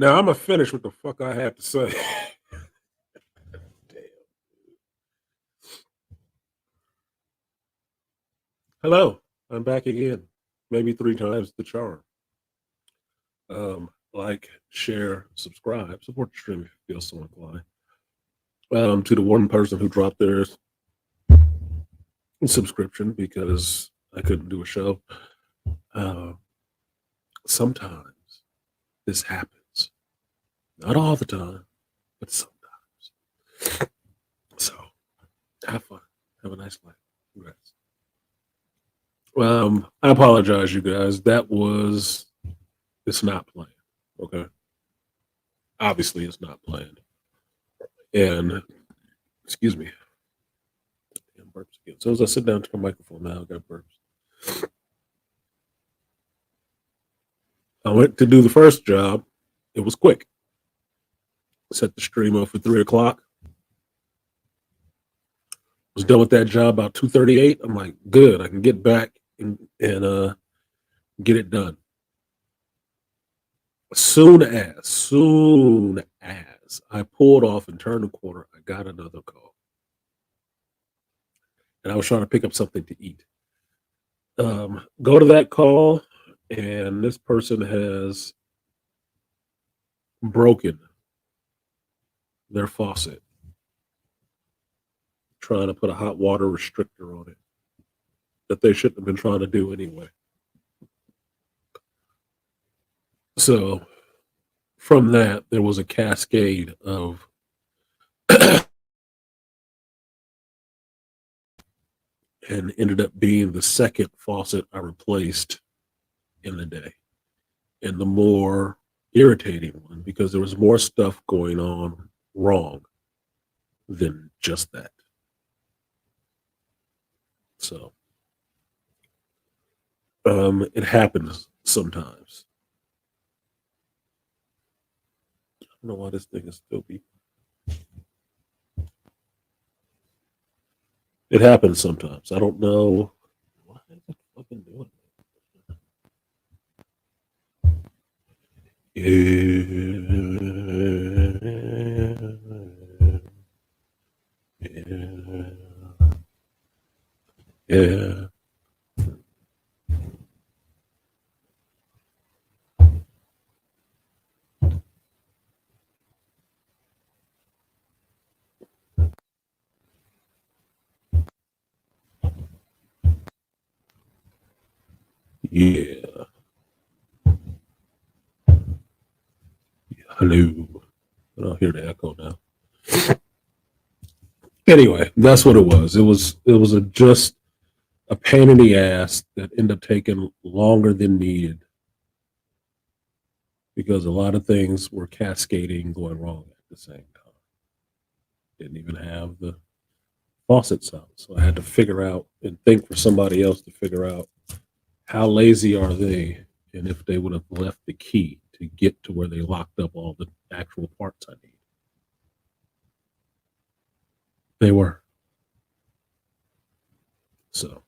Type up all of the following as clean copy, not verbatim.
Now I'm gonna finish what the fuck I have to say. Damn. Hello, I'm back again. Maybe 3 times the charm. Like, share, subscribe, support the stream if you feel so inclined. To the one person who dropped their subscription because I couldn't do a show. Uh, Sometimes this happens. Not all the time, but sometimes. So have fun. Have a nice life. Congrats. I apologize, you guys. It's not planned. Okay. Obviously, it's not planned. And excuse me. Damn burps again. So as I sit down to the microphone now, I got burps. I went to do the first job. It was quick. Set the stream up for 3 o'clock. Was done with that job about 2:38. I'm like, good. I can get back and get it done. Soon as I pulled off and turned the corner, I got another call, and I was trying to pick up something to eat. Go to that call, and this person has broken their faucet, trying to put a hot water restrictor on it that they shouldn't have been trying to do anyway. So from that, there was a cascade of and ended up being the second faucet I replaced in the day, and the more irritating one because there was more stuff going on wrong than just that. So it happens sometimes. I don't know why this thing is still beeping. It happens sometimes. I don't know why is it fucking doing it. Yeah. Yeah. Hello. I don't hear the echo now. Anyway, that's what it was. It was just a pain in the ass that ended up taking longer than needed because a lot of things were cascading going wrong at the same time. Didn't even have the faucets out. So I had to figure out and think for somebody else to figure out how lazy are they and if they would have left the key to get to where they locked up all the actual parts I need. They were. So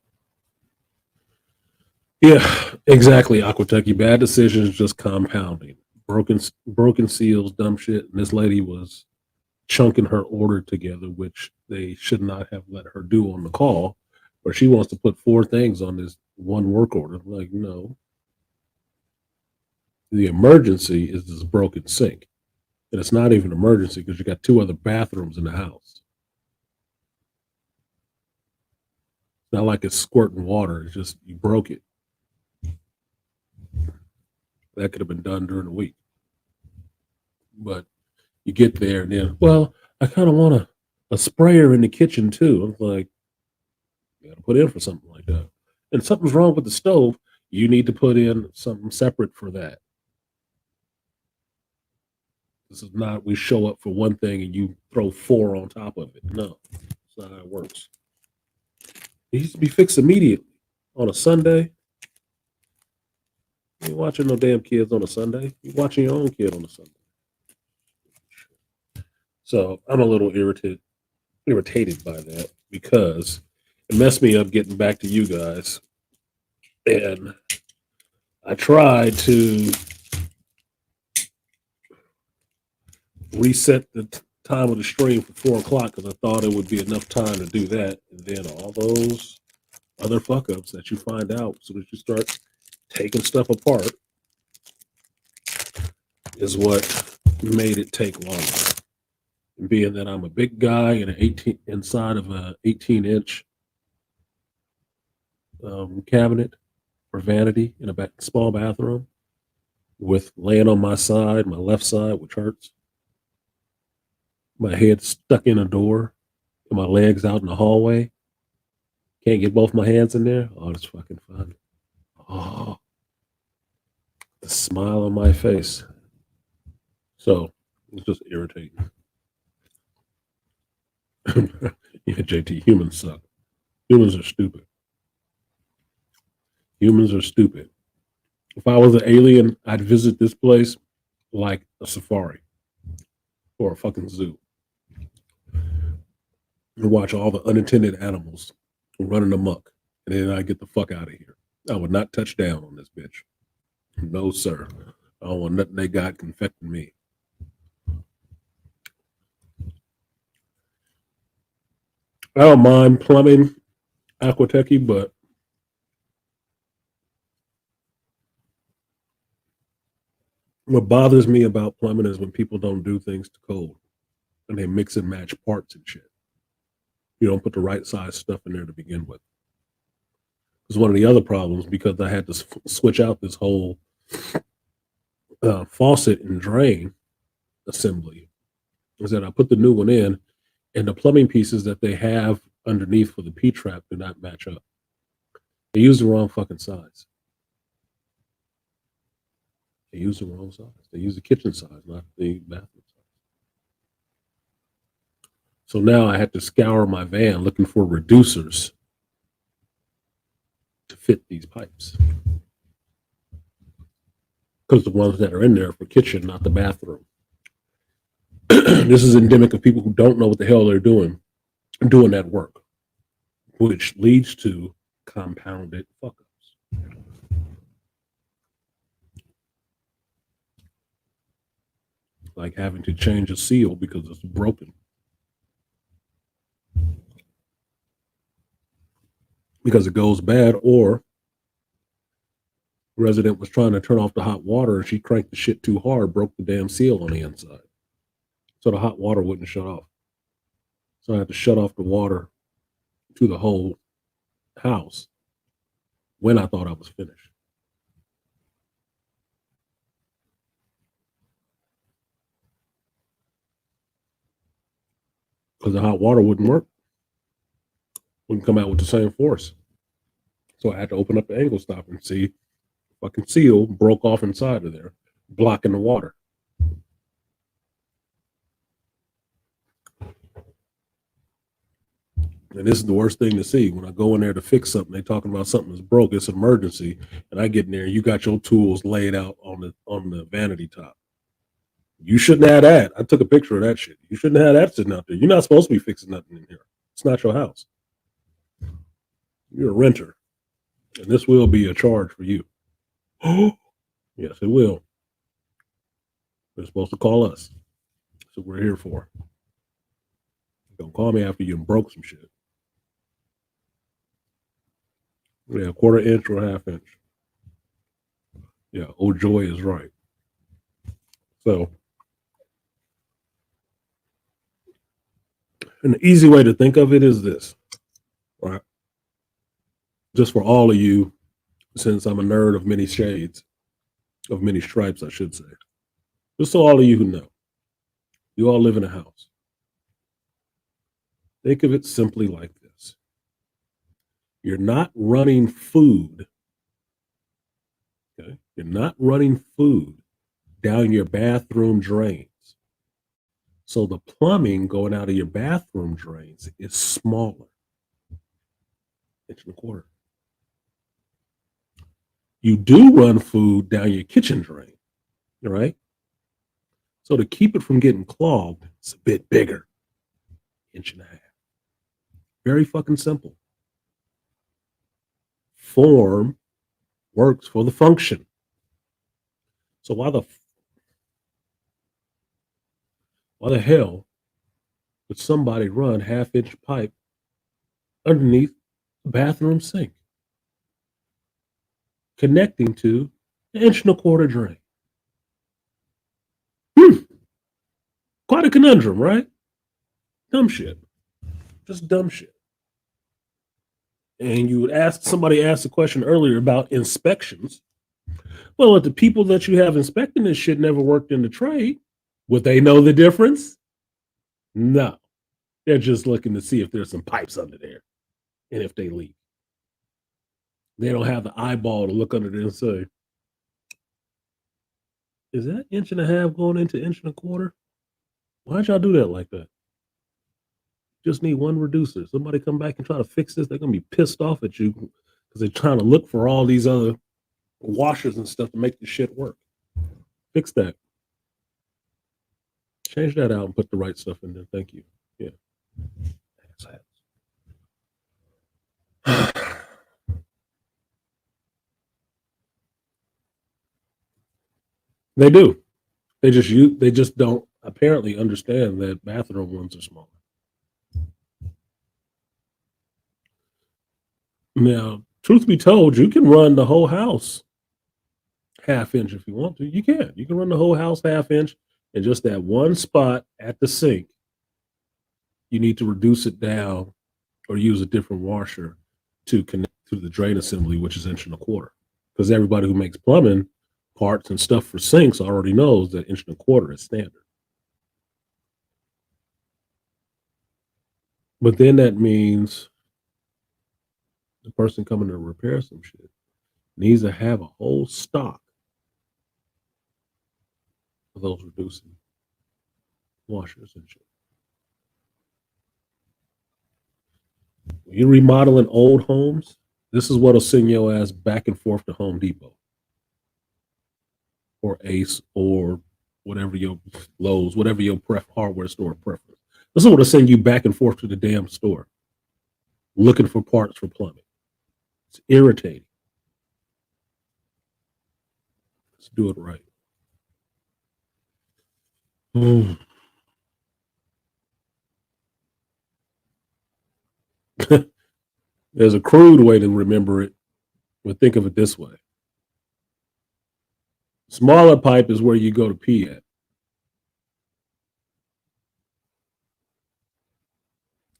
yeah, exactly, Aquatechy. Bad decisions just compounding. Broken seals, dumb shit. And this lady was chunking her order together, which they should not have let her do on the call, where she wants to put 4 things on this one work order. Like, no. The emergency is this broken sink. And it's not even an emergency because you got 2 other bathrooms in the house. It's not like it's squirting water. It's just you broke it. That could have been done during the week. But you get there and then, well, I kind of want a sprayer in the kitchen too. I'm like, you got to put in for something like that. And something's wrong with the stove. You need to put in something separate for that. This is not we show up for one thing and you throw 4 on top of it. No, that's not how it works. It needs to be fixed immediately on a Sunday. You ain't watching no damn kids on a Sunday. You're watching your own kid on a Sunday. So I'm a little irritated by that because it messed me up getting back to you guys. And I tried to reset the time of the stream for 4 o'clock because I thought it would be enough time to do that. And then all those other fuck ups that you find out so that you start taking stuff apart is what made it take longer. And being that I'm a big guy in an 18 inside of a 18-inch cabinet for vanity in a small bathroom with laying on my side, my left side, which hurts, my head stuck in a door, and my legs out in the hallway. Can't get both my hands in there. Oh, it's fucking fun. Oh, the smile on my face. So it's just irritating. Yeah, JT, humans suck. Humans are stupid. Humans are stupid. If I was an alien, I'd visit this place like a safari or a fucking zoo and watch all the unattended animals running amok. And then I'd get the fuck out of here. I would not touch down on this bitch. No, sir. I don't want nothing they got confecting me. I don't mind plumbing, aquatechy, but what bothers me about plumbing is when people don't do things to code and they mix and match parts and shit. You don't put the right size stuff in there to begin with. Because one of the other problems, because I had to switch out this whole faucet and drain assembly, is that I put the new one in, and the plumbing pieces that they have underneath for the P trap do not match up. They use the wrong fucking size. They use the wrong size. They use the kitchen size, not the bathroom size. So now I had to scour my van looking for reducers to fit these pipes. Because the ones that are in there are for kitchen, not the bathroom. This is endemic of people who don't know what the hell they're doing that work, which leads to compounded fuck ups. Like having to change a seal because it's broken. Because it goes bad, or resident was trying to turn off the hot water and she cranked the shit too hard, broke the damn seal on the inside. So the hot water wouldn't shut off. So I had to shut off the water to the whole house when I thought I was finished. Because the hot water wouldn't work, wouldn't come out with the same force. So I had to open up the angle stop and see fucking seal broke off inside of there, blocking the water. And this is the worst thing to see when I go in there to fix something. They talking about something that's broke. It's an emergency, and I get in there. You got your tools laid out on the vanity top. You shouldn't have that. I took a picture of that shit. You shouldn't have that sitting out there. You're not supposed to be fixing nothing in here. It's not your house. You're a renter, and this will be a charge for you. Yes, it will. They're supposed to call us. That's what we're here for. Don't call me after you broke some shit. Yeah, a quarter inch or a half inch. Yeah, old Joy is right. So, an easy way to think of it is this, right? Just for all of you, since I'm a nerd of many shades, of many stripes, I should say. Just so all of you who know, you all live in a house. Think of it simply like this. You're not running food, okay? You're not running food down your bathroom drains. So the plumbing going out of your bathroom drains is smaller, inch and a quarter. You do run food down your kitchen drain, right? So to keep it from getting clogged, it's a bit bigger, inch and a half. Very fucking simple. Form works for the function. So Why the hell would somebody run half-inch pipe underneath the bathroom sink, connecting to an inch and a quarter drain? Hmm, quite a conundrum, right? Dumb shit. Just dumb shit. And you would ask somebody asked a question earlier about inspections. Well, if the people that you have inspecting this shit never worked in the trade, would they know the difference? No. They're just looking to see if there's some pipes under there and if they leak. They don't have the eyeball to look under there and say, is that inch and a half going into inch and a quarter? Why'd y'all do that like that? Just need one reducer. Somebody come back and try to fix this, they're gonna be pissed off at you because they're trying to look for all these other washers and stuff to make the shit work. Fix that. Change that out and put the right stuff in there. Thank you. Yeah. They do. They just don't apparently understand that bathroom ones are smaller. Now, truth be told, you can run the whole house half inch if you want to. You can. You can run the whole house half inch, and just that one spot at the sink, you need to reduce it down or use a different washer to connect to the drain assembly, which is inch and a quarter. Because everybody who makes plumbing parts and stuff for sinks already knows that inch and a quarter is standard. But then that means the person coming to repair some shit needs to have a whole stock of those reducing washers and shit. When you're remodeling old homes, this is what'll send your ass back and forth to Home Depot or Ace or whatever your Lowe's, whatever your hardware store preference. This is what'll send you back and forth to the damn store looking for parts for plumbing. It's irritating. Let's do it right. There's a crude way to remember it, but think of it this way. Smaller pipe is where you go to pee at.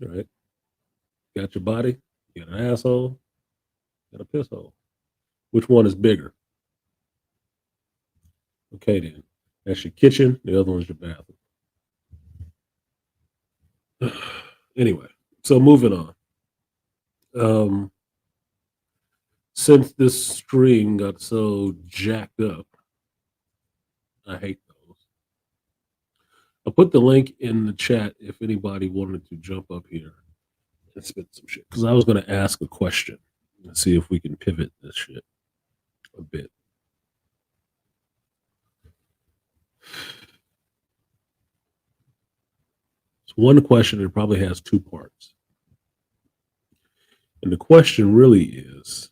Right? Got your body, you got an asshole, you got a piss hole. Which one is bigger? Okay, then. That's your kitchen, the other one's your bathroom. Anyway, so moving on. Since this stream got so jacked up, I hate those. I'll put the link in the chat if anybody wanted to jump up here and spit some shit. Because I was going to ask a question and see if we can pivot this shit a bit. It's one question that probably has two parts. And the question really is,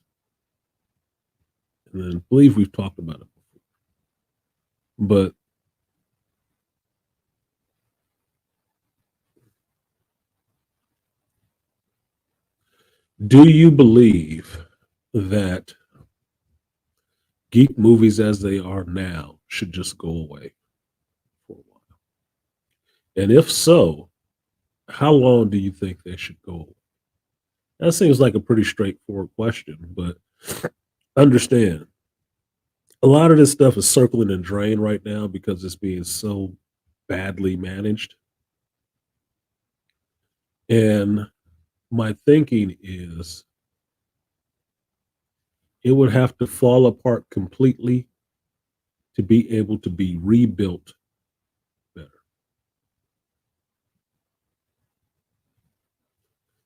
and I believe we've talked about it before, but do you believe that geek movies as they are now should just go away for a while? And if so, how long do you think they should go away? That seems like a pretty straightforward question, but understand a lot of this stuff is circling and drain right now because it's being so badly managed. And my thinking is it would have to fall apart completely to be able to be rebuilt better.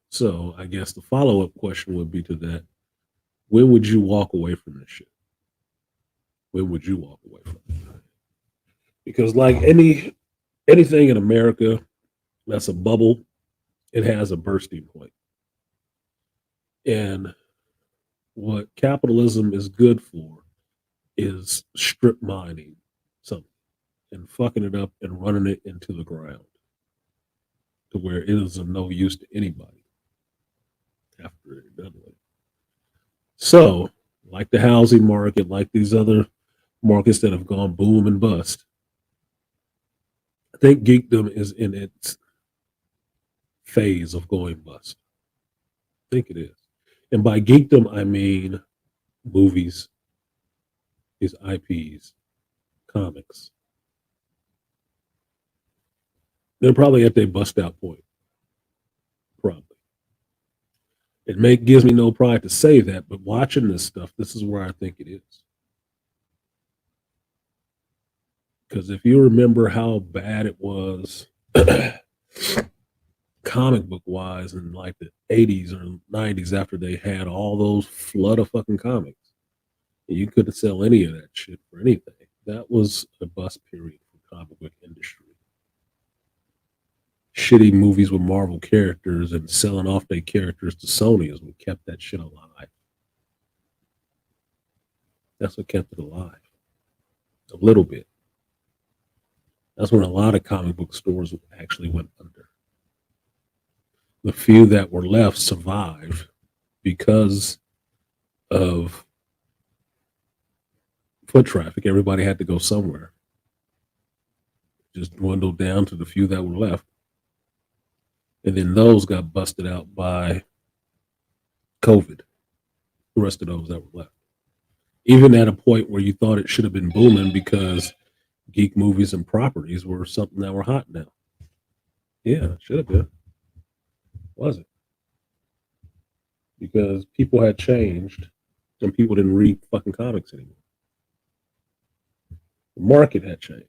So I guess the follow-up question would be to that: when would you walk away from this shit? When would you walk away from it? Because like anything in America that's a bubble, it has a bursting point. And what capitalism is good for is strip mining something. and fucking it up and running it into the ground to where it is of no use to anybody after it's done with. So, like the housing market, like these other markets that have gone boom and bust, I think geekdom is in its phase of going bust. I think it is. And by geekdom, I mean movies, these IPs, comics. They're probably at their bust out point. Probably. Gives me no pride to say that, but watching this stuff, this is where I think it is. Because if you remember how bad it was comic book wise in like the 80s or 90s after they had all those flood of fucking comics, and you couldn't sell any of that shit for anything. That was a bust period for comic book industry. Shitty movies with Marvel characters and selling off their characters to Sony is what kept that shit alive. That's what kept it alive. A little bit. That's when a lot of comic book stores actually went under. The few that were left survived because of foot traffic. Everybody had to go somewhere. Just dwindled down to the few that were left. And then those got busted out by COVID. The rest of those that were left. Even at a point where you thought it should have been booming because geek movies and properties were something that were hot now. Yeah, it should have been. Was it? Because people had changed and people didn't read fucking comics anymore. The market had changed.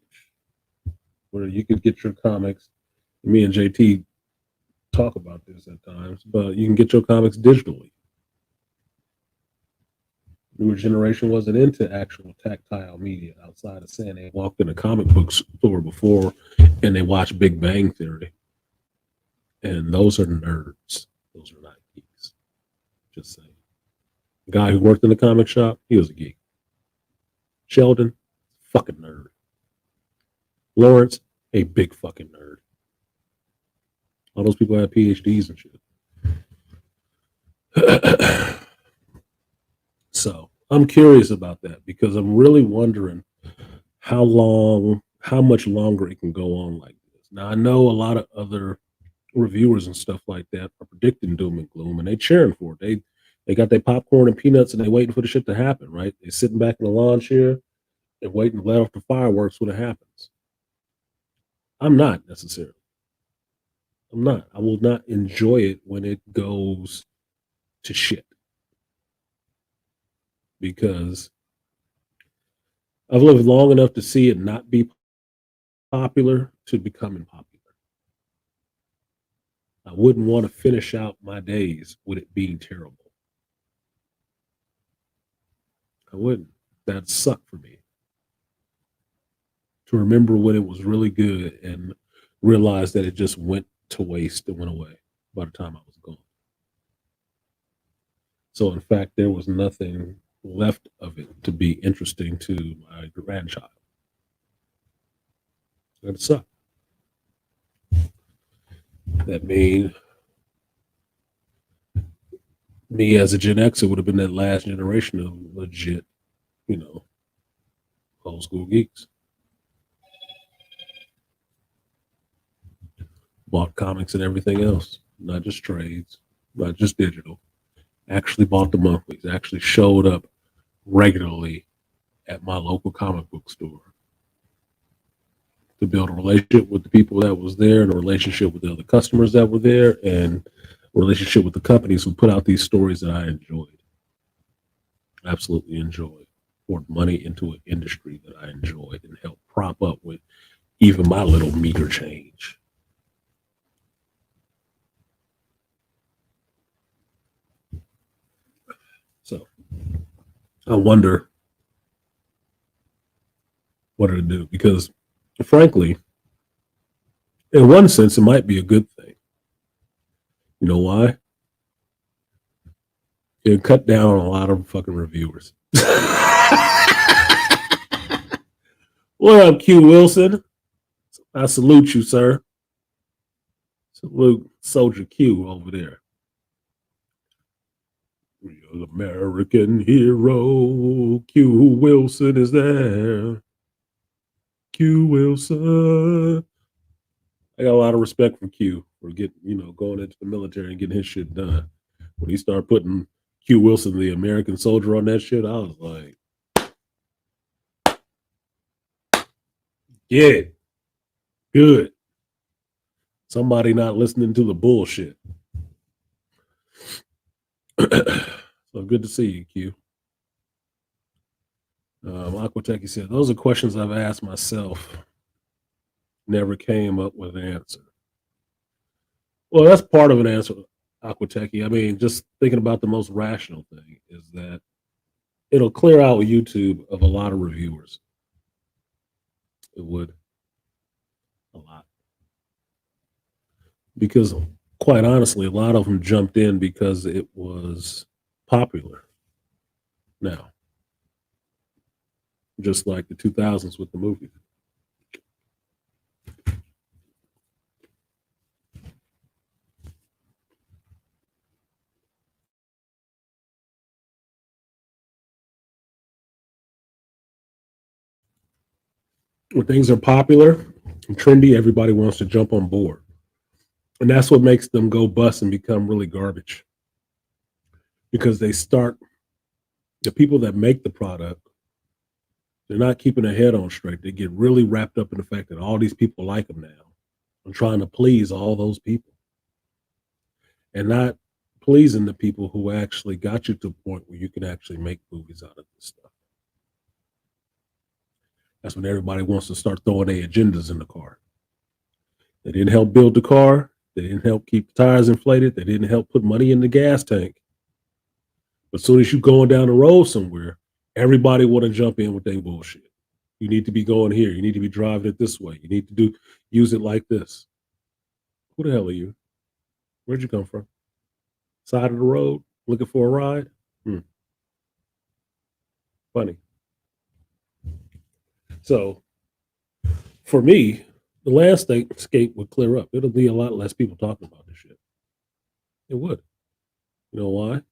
Where you could get your comics. Me and JT talk about this at times, but you can get your comics digitally. Newer generation wasn't into actual tactile media outside of saying they walked in a comic book store before and they watched Big Bang Theory. And those are nerds. Those are not geeks. Just saying. The guy who worked in the comic shop, he was a geek. Sheldon, fucking nerd. Lawrence, a big fucking nerd. All those people have PhDs and shit. So I'm curious about that because I'm really wondering how much longer it can go on like this. Now I know a lot of other reviewers and stuff like that are predicting doom and gloom, and they cheering for it. They got their popcorn and peanuts, and they waiting for the shit to happen. Right? They sitting back in the lawn chair and waiting to let off the fireworks when it happens. I'm not necessarily. I'm not. I will not enjoy it when it goes to shit because I've lived long enough to see it not be popular to becoming popular. I wouldn't want to finish out my days with it being terrible. I wouldn't. That'd suck for me. To remember when it was really good and realize that it just went to waste and went away by the time I was gone. So, in fact, there was nothing left of it to be interesting to my grandchild. That sucked. That mean me as a Gen Xer would have been that last generation of legit, you know, old school geeks. Bought comics and everything else, not just trades, not just digital. Actually bought the monthlies, actually showed up regularly at my local comic book store to build a relationship with the people that was there and a relationship with the other customers that were there and a relationship with the companies who put out these stories that I enjoyed. Absolutely enjoyed. Poured money into an industry that I enjoyed and helped prop up with even my little meager change. So I wonder what it'll do because, frankly, in one sense, it might be a good thing. You know why? It cut down on a lot of fucking reviewers. What up, Q Wilson? I salute you, sir. Salute Soldier Q over there. Real American hero. Q Wilson is there. Q Wilson. I got a lot of respect for Q for going into the military and getting his shit done. When he started putting Q Wilson, the American soldier, on that shit, I was like, yeah, good. Somebody not listening to the bullshit. So good to see you, Q. Aquateki said, those are questions I've asked myself. Never came up with an answer. Well, that's part of an answer, Aquateki. I mean, just thinking about the most rational thing is that it'll clear out YouTube of a lot of reviewers. It would a lot. Because quite honestly, a lot of them jumped in because it was popular. Now, just like the 2000s with the movies. When things are popular and trendy, everybody wants to jump on board. And that's what makes them go bust and become really garbage. Because the people that make the product, they're not keeping their head on straight. They get really wrapped up in the fact that all these people like them now and trying to please all those people and not pleasing the people who actually got you to a point where you can actually make movies out of this stuff. That's when everybody wants to start throwing their agendas in the car. They didn't help build the car. They didn't help keep the tires inflated. They didn't help put money in the gas tank. But as soon as you're going down the road somewhere, everybody want to jump in with their bullshit. You need to be going here. You need to be driving it this way. You need to use it like this. Who the hell are you? Where'd you come from? Side of the road, looking for a ride? Funny. So for me, the landscape would clear up. It'll be a lot less people talking about this shit. It would. You know why?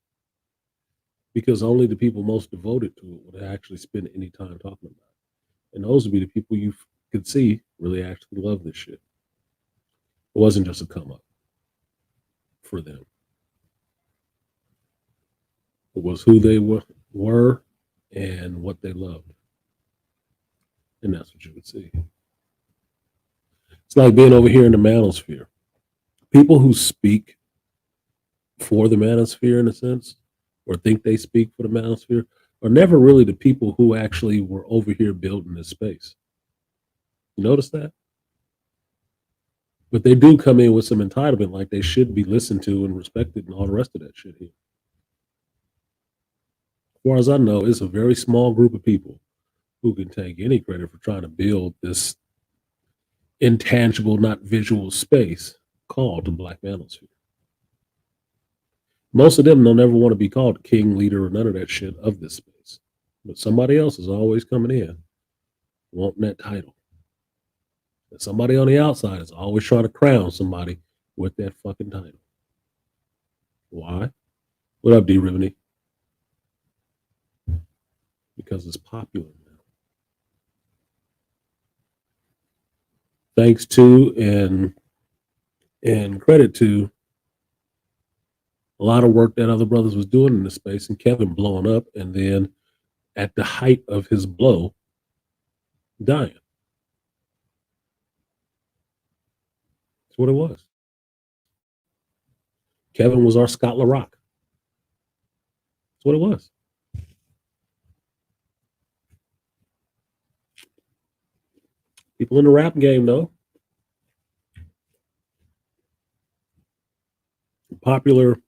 Because only the people most devoted to it would actually spend any time talking about it. And those would be the people you could see really actually love this shit. It wasn't just a come up for them. It was who they were and what they loved. And that's what you would see. It's like being over here in the manosphere. People who speak for the manosphere, in a sense, or think they speak for the manosphere, are never really the people who actually were over here building this space. You notice that? But they do come in with some entitlement, like they should be listened to and respected and all the rest of that shit here. As far as I know, it's a very small group of people who can take any credit for trying to build this intangible, not visual space called the Black Manosphere. Most of them don't ever want to be called king, leader, or none of that shit of this space. But somebody else is always coming in wanting that title. And somebody on the outside is always trying to crown somebody with that fucking title. Why? What up, D. Rivney? Because it's popular now. Thanks to and credit to a lot of work that other brothers was doing in the space, and Kevin blowing up, and then at the height of his blow, dying. That's what it was. Kevin was our Scott LaRock. That's what it was. People in the rap game, though, popular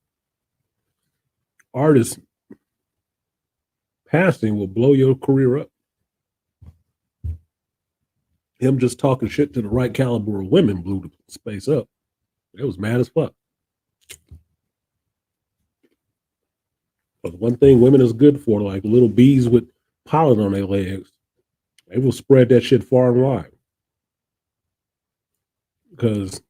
artists passing will blow your career up. Him just talking shit to the right caliber of women blew the space up. It was mad as fuck. But one thing women is good for, like little bees with pollen on their legs, They will spread that shit far and wide because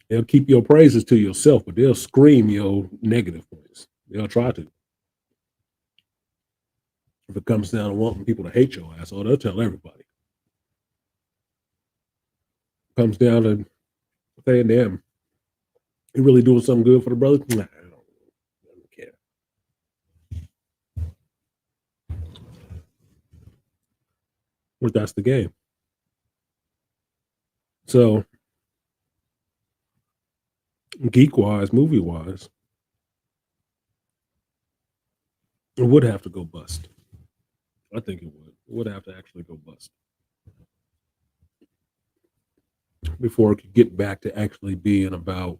they'll keep your praises to yourself, but they'll scream your negative points. They'll try to. If it comes down to wanting people to hate your ass, oh, they'll tell everybody. It comes down to saying, damn, you really doing something good for the brothers? Nah, I don't care. But that's the game. So, geek wise, movie wise, it would have to go bust. I think it would. It would have to actually go bust before it could get back to actually being about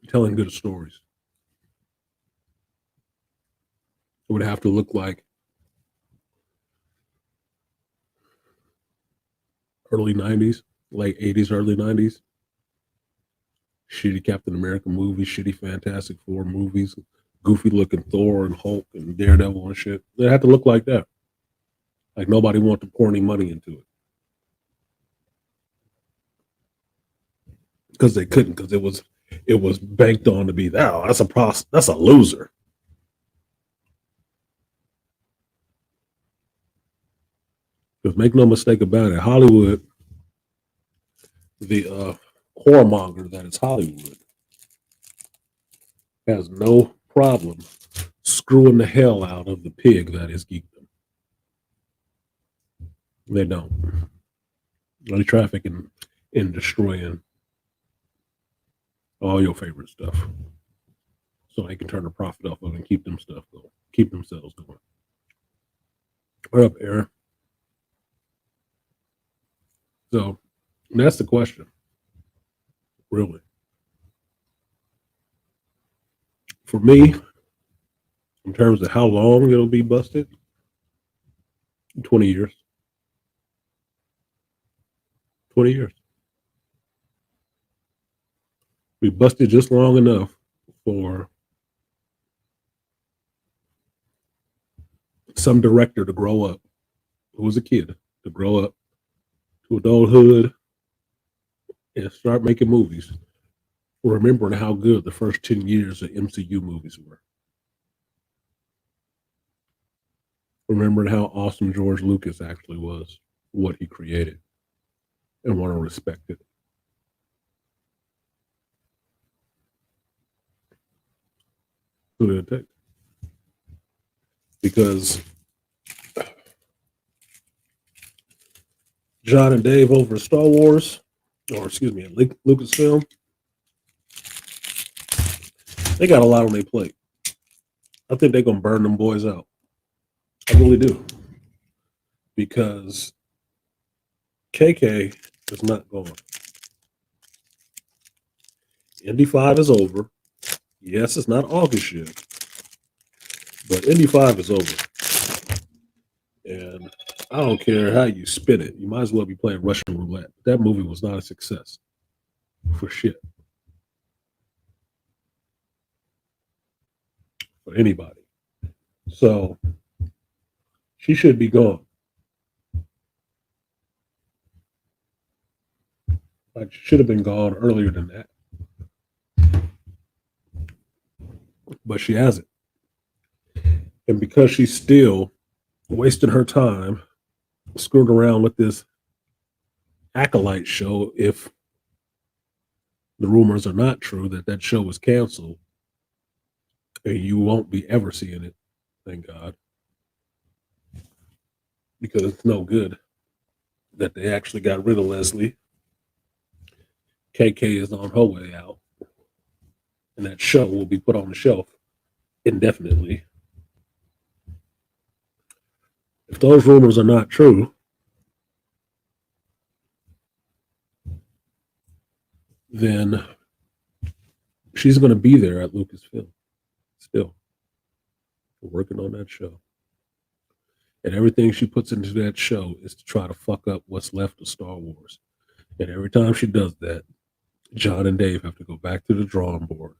telling good stories. It would have to look like early 90s, late 80s, early 90s. Shitty Captain America movies, shitty Fantastic Four movies, goofy looking Thor and Hulk and Daredevil and shit. It had to look like that. Like nobody wanted to pour any money into it because they couldn't because it was banked on to be that. Oh, that's a loser. Because make no mistake about it, Hollywood, the whoremonger that is Hollywood, has no problem screwing the hell out of the pig that is geekdom. They don't. They traffic in destroying all your favorite stuff so they can turn the profit off of it and keep them stuff going, keep themselves going. What up, Aaron? So that's the question, really. For me, in terms of how long it'll be busted, 20 years. 20 years. We busted just long enough for some director to grow up, who was a kid, to grow up to adulthood and start making movies, remembering how good the first 10 years of MCU movies were. Remembering how awesome George Lucas actually was, what he created, and want to respect it. Who did it take? Because John and Dave over at Star Wars, or excuse me, at Lucasfilm, they got a lot on their plate. I think they're gonna burn them boys out. I really do. Because KK is not going. Indy 5 is over. Yes, it's not August yet, but Indy 5 is over. And I don't care how you spin it. You might as well be playing Russian roulette. That movie was not a success for shit for anybody. So she should be gone. Like she should have been gone earlier than that. But she hasn't. And because she's still wasting her time screwing around with this acolyte show, if the rumors are not true that that show was canceled, and you won't be ever seeing it, thank God, because it's no good that they actually got rid of Leslie. KK is on her way out, and that show will be put on the shelf indefinitely. If those rumors are not true, then she's going to be there at Lucasfilm still working on that show. And everything she puts into that show is to try to fuck up what's left of Star Wars. And every time she does that, John and Dave have to go back to the drawing board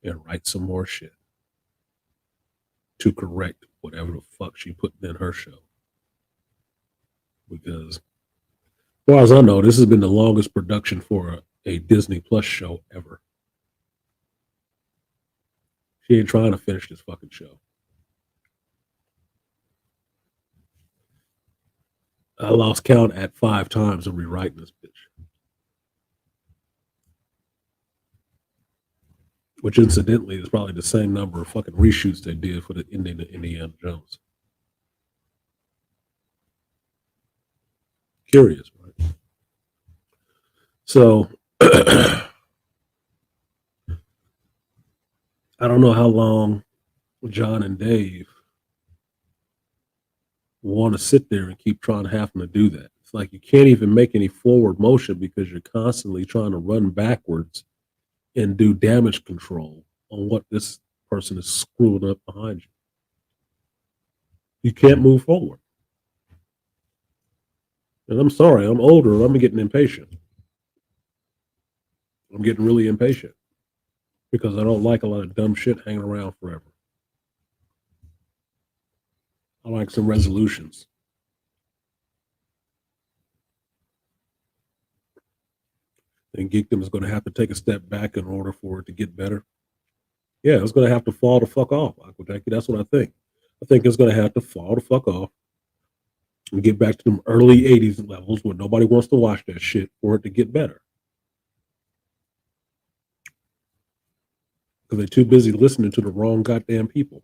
and write some more shit. to correct whatever the fuck she put in her show. Because, as far as I know, this has been the longest production for a Disney Plus show ever. She ain't trying to finish this fucking show. I lost count at 5 times of rewriting this bitch. Which incidentally is probably the same number of fucking reshoots they did for the ending of Indiana Jones. Curious, right? So I don't know how long John and Dave want to sit there and keep trying to have them to do that. It's like you can't even make any forward motion because you're constantly trying to run backwards and do damage control on what this person is screwing up behind you. You can't move forward. And I'm sorry, I'm older. I'm getting impatient. I'm getting really impatient because I don't like a lot of dumb shit hanging around forever. I like some resolutions. And Geekdom is going to have to take a step back in order for it to get better. Yeah, it's going to have to fall the fuck off. That's what I think. I think it's going to have to fall the fuck off and get back to them early 80s levels where nobody wants to watch that shit for it to get better. Because they're too busy listening to the wrong goddamn people.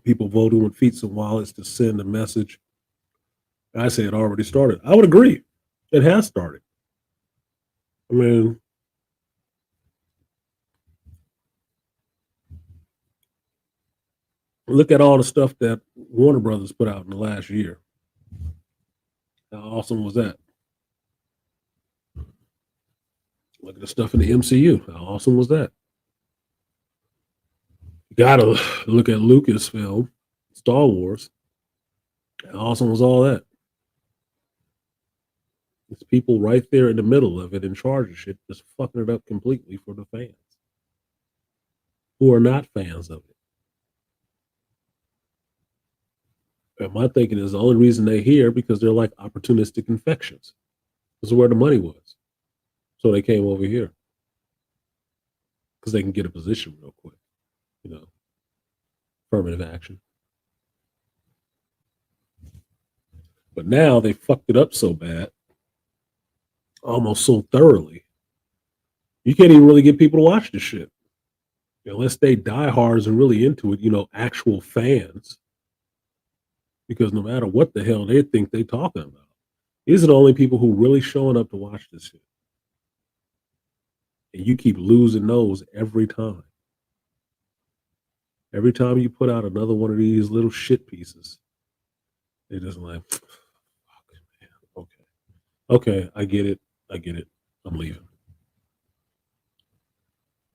People voting with feet and wallets to send a message. I say it already started. I would agree. It has started. I mean, look at all the stuff that Warner Brothers put out in the last year. How awesome was that? Look at the stuff in the MCU. How awesome was that? You gotta look at Lucasfilm, Star Wars. How awesome was all that? It's people right there in the middle of it in charge of shit, just fucking it up completely for the fans who are not fans of it. And my thinking is the only reason they're here because they're like opportunistic infections. This is where the money was. So they came over here because they can get a position real quick, you know, affirmative action. But now they fucked it up so bad, almost so thoroughly, you can't even really get people to watch this shit unless they diehards and really into it, actual fans. Because no matter what the hell they think they talking about, these are the only people who really showing up to watch this shit. And you keep losing those every time. Every time you put out another one of these little shit pieces, they're just like, okay, okay, I get it, I'm leaving.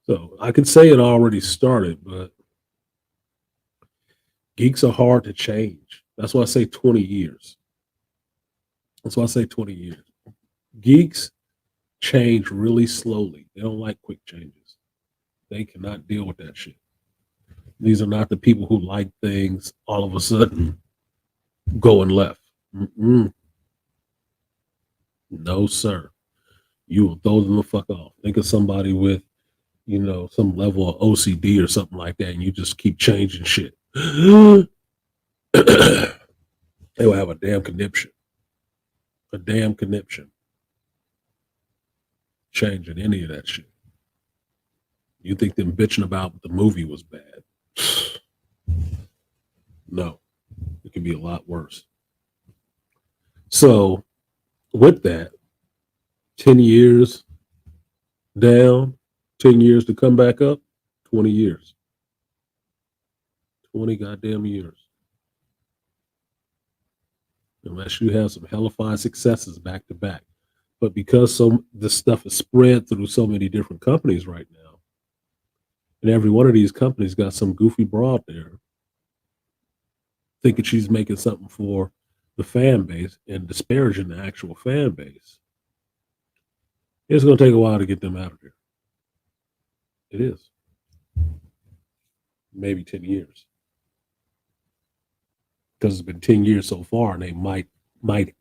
So I could say it already started, but geeks are hard to change. That's why I say 20 years. That's why I say 20 years. Geeks change really slowly. They don't like quick changes. They cannot deal with that shit. These are not the people who like things all of a sudden going left. Mm-mm. No, sir. You will throw them the fuck off. Think of somebody with, some level of OCD or something like that, and you just keep changing shit. They will have a damn conniption. A damn conniption. Changing any of that shit. You think them bitching about the movie was bad? No, it could be a lot worse. So, with that, 10 years down, 10 years to come back up, 20 years. 20 goddamn years. Unless you have some hellified successes back to back. But because this stuff is spread through so many different companies right now, and every one of these companies got some goofy broad there thinking she's making something for the fan base and disparaging the actual fan base, it's going to take a while to get them out of there. It is. Maybe 10 years. Because it's been 10 years so far, and they might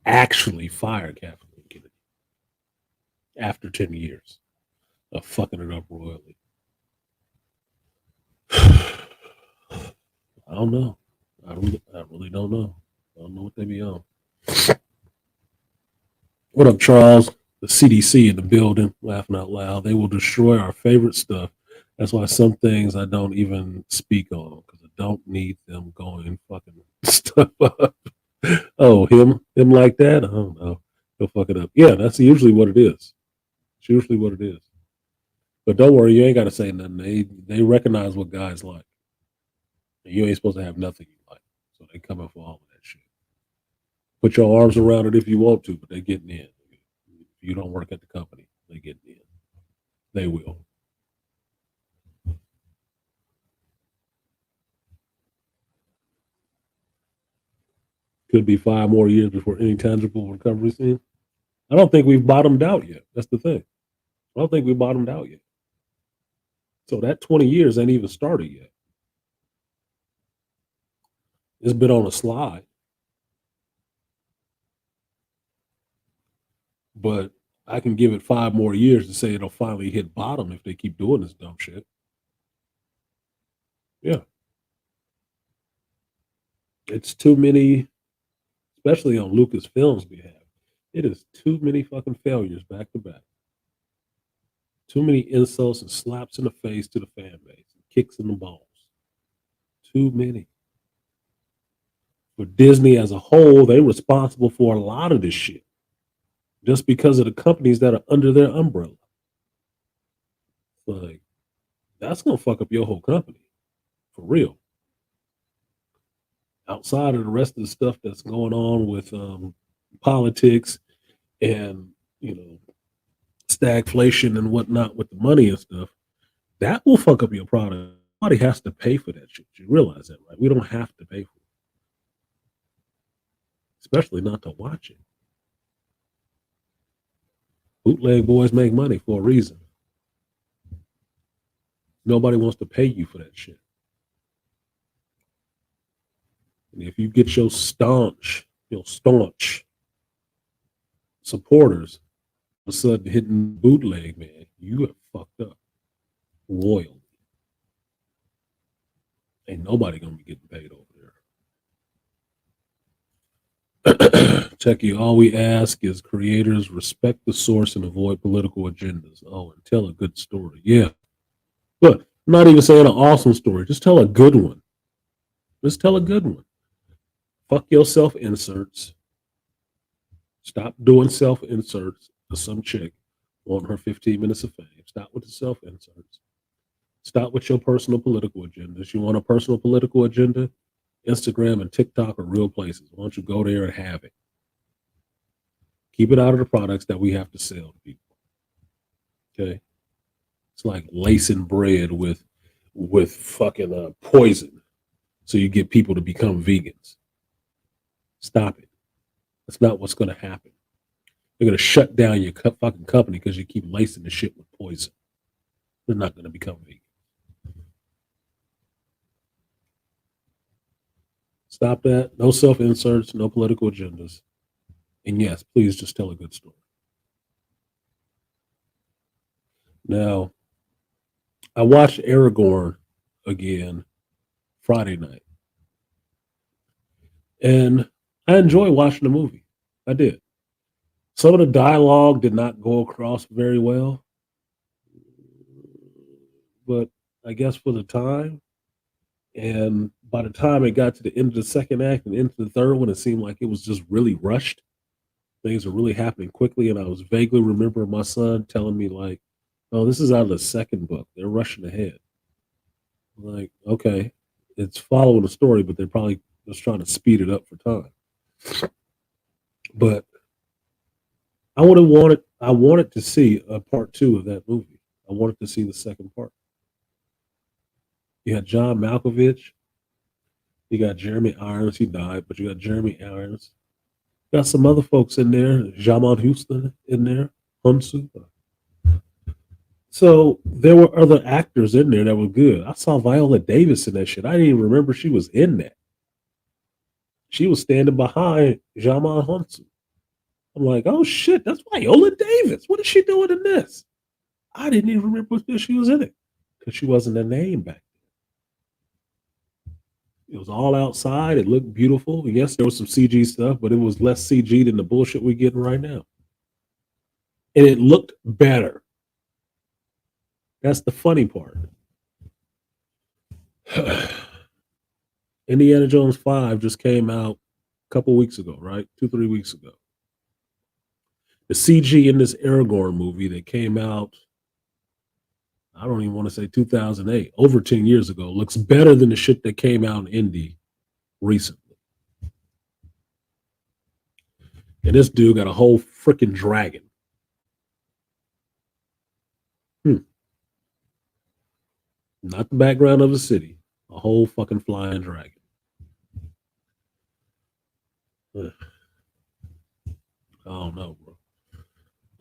actually fire Kathleen Kennedy after 10 years of fucking it up royally. I don't know. I really don't know. I don't know what they be on. What up, Charles? The CDC in the building, laughing out loud. They will destroy our favorite stuff. That's why some things I don't even speak on because I don't need them going fucking stuff up. Oh, him like that? I don't know. He'll fuck it up. Yeah, that's usually what it is. It's usually what it is. But don't worry, you ain't got to say nothing. They recognize what guys like. And you ain't supposed to have nothing you like. So they come up for all of that shit. Put your arms around it if you want to, but they getting in. If you don't work at the company, they getting in. They will. Could be 5 more years before any tangible recovery is seen. I don't think we've bottomed out yet. That's the thing. I don't think we bottomed out yet. So that 20 years ain't even started yet. It's been on a slide, but I can give it 5 more years to say it'll finally hit bottom if they keep doing this dumb shit. Yeah. It's too many, especially on Lucasfilm's behalf. It is too many fucking failures back to back. Too many insults and slaps in the face to the fan base, and kicks in the balls. Too many. For Disney as a whole, they're responsible for a lot of this shit just because of the companies that are under their umbrella. Like, that's gonna fuck up your whole company for real. Outside of the rest of the stuff that's going on with politics and you know stagflation and whatnot with the money and stuff, that will fuck up your product. Somebody has to pay for that shit. You realize that, right? We don't have to pay for it, especially not to watch it. Bootleg boys make money for a reason. Nobody wants to pay you for that shit. And if you get your staunch supporters all of a sudden hitting bootleg, man, you have fucked up royally. Ain't nobody gonna be getting paid over there. Check you. All we ask is creators respect the source and avoid political agendas. Oh, and tell a good story. Yeah. But I'm not even saying an awesome story. Just tell a good one. Just tell a good one. Fuck your self inserts. Stop doing self inserts to some chick on her 15 minutes of fame. Stop with the self inserts. Stop with your personal political agendas. You want a personal political agenda? Instagram and TikTok are real places. Why don't you go there and have it? Keep it out of the products that we have to sell to people. Okay, it's like lacing bread with fucking poison, so you get people to become vegans. Stop it. That's not what's going to happen. They're going to shut down your fucking company because you keep lacing the shit with poison. They're not going to become vegan. Stop that. No self inserts, no political agendas. And yes, please just tell a good story. Now, I watched Aragorn again Friday night, and I enjoy watching the movie. I did. Some of the dialogue did not go across very well, but I guess for the time, and by the time it got to the end of the second act and into the third one, it seemed like it was just really rushed. Things are really happening quickly, and I was vaguely remembering my son telling me like, "Oh, this is out of the second book. They're rushing ahead." I'm like, okay, it's following the story, but they're probably just trying to speed it up for time. But I wanted to see a part two of that movie. I wanted to see the second part. You had John Malkovich. You got Jeremy Irons. He died, but you got Jeremy Irons. Got some other folks in there. Jamon Houston in there. Hunsu. So there were other actors in there that were good. I saw Viola Davis in that shit. I didn't even remember she was in that. She was standing behind Jamal Hunsu. I'm like, oh shit, that's Viola Davis. What is she doing in this? I didn't even remember that she was in it because she wasn't a name back. It was all outside. It looked beautiful. Yes, there was some CG stuff, but it was less CG than the bullshit we're getting right now. And it looked better. That's the funny part. Indiana Jones 5 just came out a couple weeks ago, right? 2, 3 weeks ago. The CG in this Aragorn movie that came out, I don't even want to say 2008, over 10 years ago, looks better than the shit that came out in Indy recently. And this dude got a whole freaking dragon. Hmm. Not the background of the city, a whole fucking flying dragon. Ugh. I don't know, bro.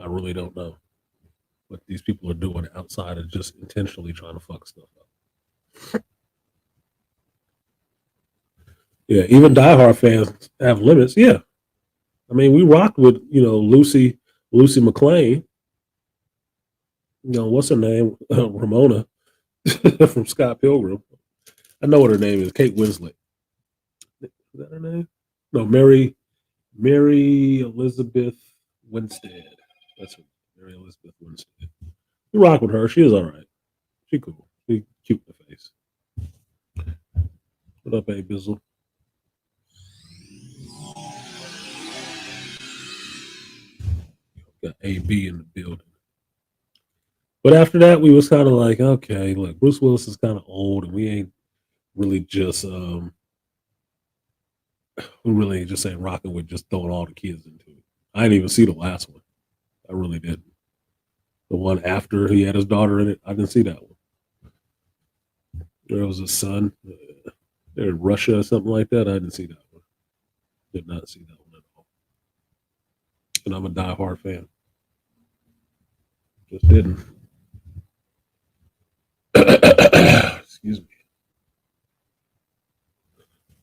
I really don't know what these people are doing outside of just intentionally trying to fuck stuff up. Yeah, even diehard fans have limits. Yeah, I mean, we rocked with Lucy McLean. What's her name? Ramona from Scott Pilgrim. I know what her name is. Kate Winslet. Is that her name? No, Mary Elizabeth Winstead. That's her. Mary Elizabeth Winstead. We rock with her. She is all right. She cool. She cute in the face. What up, A Bizzle? Got AB in the building. But after that, we was kind of like, okay, look, Bruce Willis is kind of old, and we ain't really just we really ain't just ain't rocking with just throwing all the kids into it. I didn't even see the last one. I really didn't. The one after he had his daughter in it, I didn't see that one. There was a son. They're in Russia or something like that. I didn't see that one. Did not see that one at all. And I'm a diehard fan. Just didn't. Excuse me.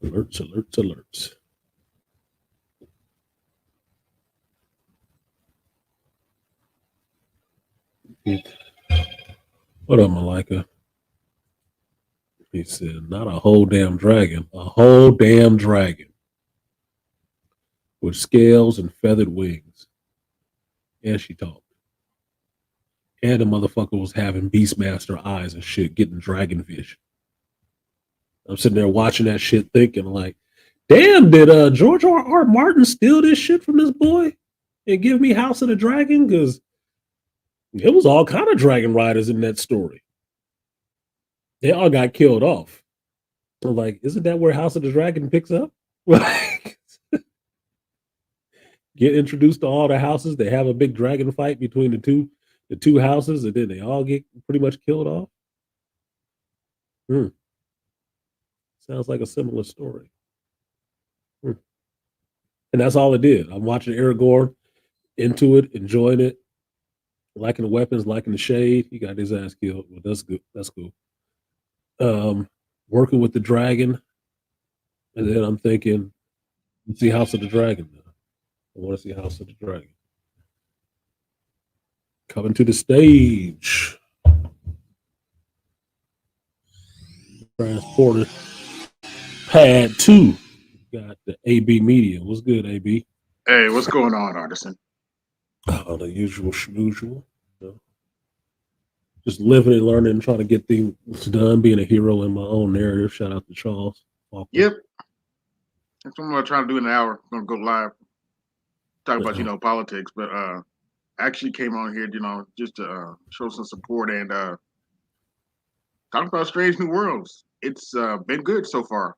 Alerts, alerts, alerts. What up, Malika? He said, not a whole damn dragon, a whole damn dragon with scales and feathered wings. And she talked. And the motherfucker was having Beastmaster eyes and shit, getting dragon vision. I'm sitting there watching that shit, thinking like, damn, did George R. Martin steal this shit from this boy and give me House of the Dragon? Because it was all kind of dragon riders in that story. They all got killed off. I'm like, isn't that where House of the Dragon picks up? Like, get introduced to all the houses. They have a big dragon fight between the two houses, and then they all get pretty much killed off. Hmm. Sounds like a similar story. Hmm. And that's all it did. I'm watching Aragorn, into it, enjoying it, liking the weapons, liking the shade. He got his ass killed. Well, that's good. That's cool. Um, Working with the dragon, and then I'm thinking, let's see House of the Dragon now. I want to see House of the Dragon coming to the stage. Transporter Pad 2. Got the AB Media. What's good, AB? Hey, what's going on, Artisan? The usual schmoozle. Just living and learning and trying to get things done, being a hero in my own narrative. Shout out to Charles Faulkner. Yep, that's what I'm gonna try to do in an hour. I'm gonna go live, talk about Uh, politics, but actually came on here, just to show some support and talk about Strange New Worlds. It's been good so far.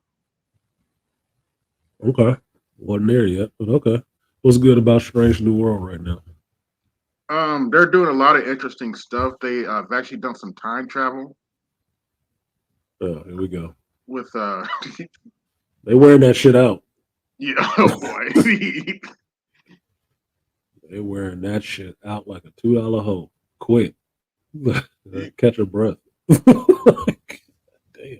okay. Wasn't there yet, but okay. What's good about Strange New World right now? They're doing a lot of interesting stuff. They have actually done some time travel Oh, here we go. with They wearing that shit out. yeah, oh boy. They wearing that shit out like a $2 hoe. Quick. Catch her breath. Like, damn.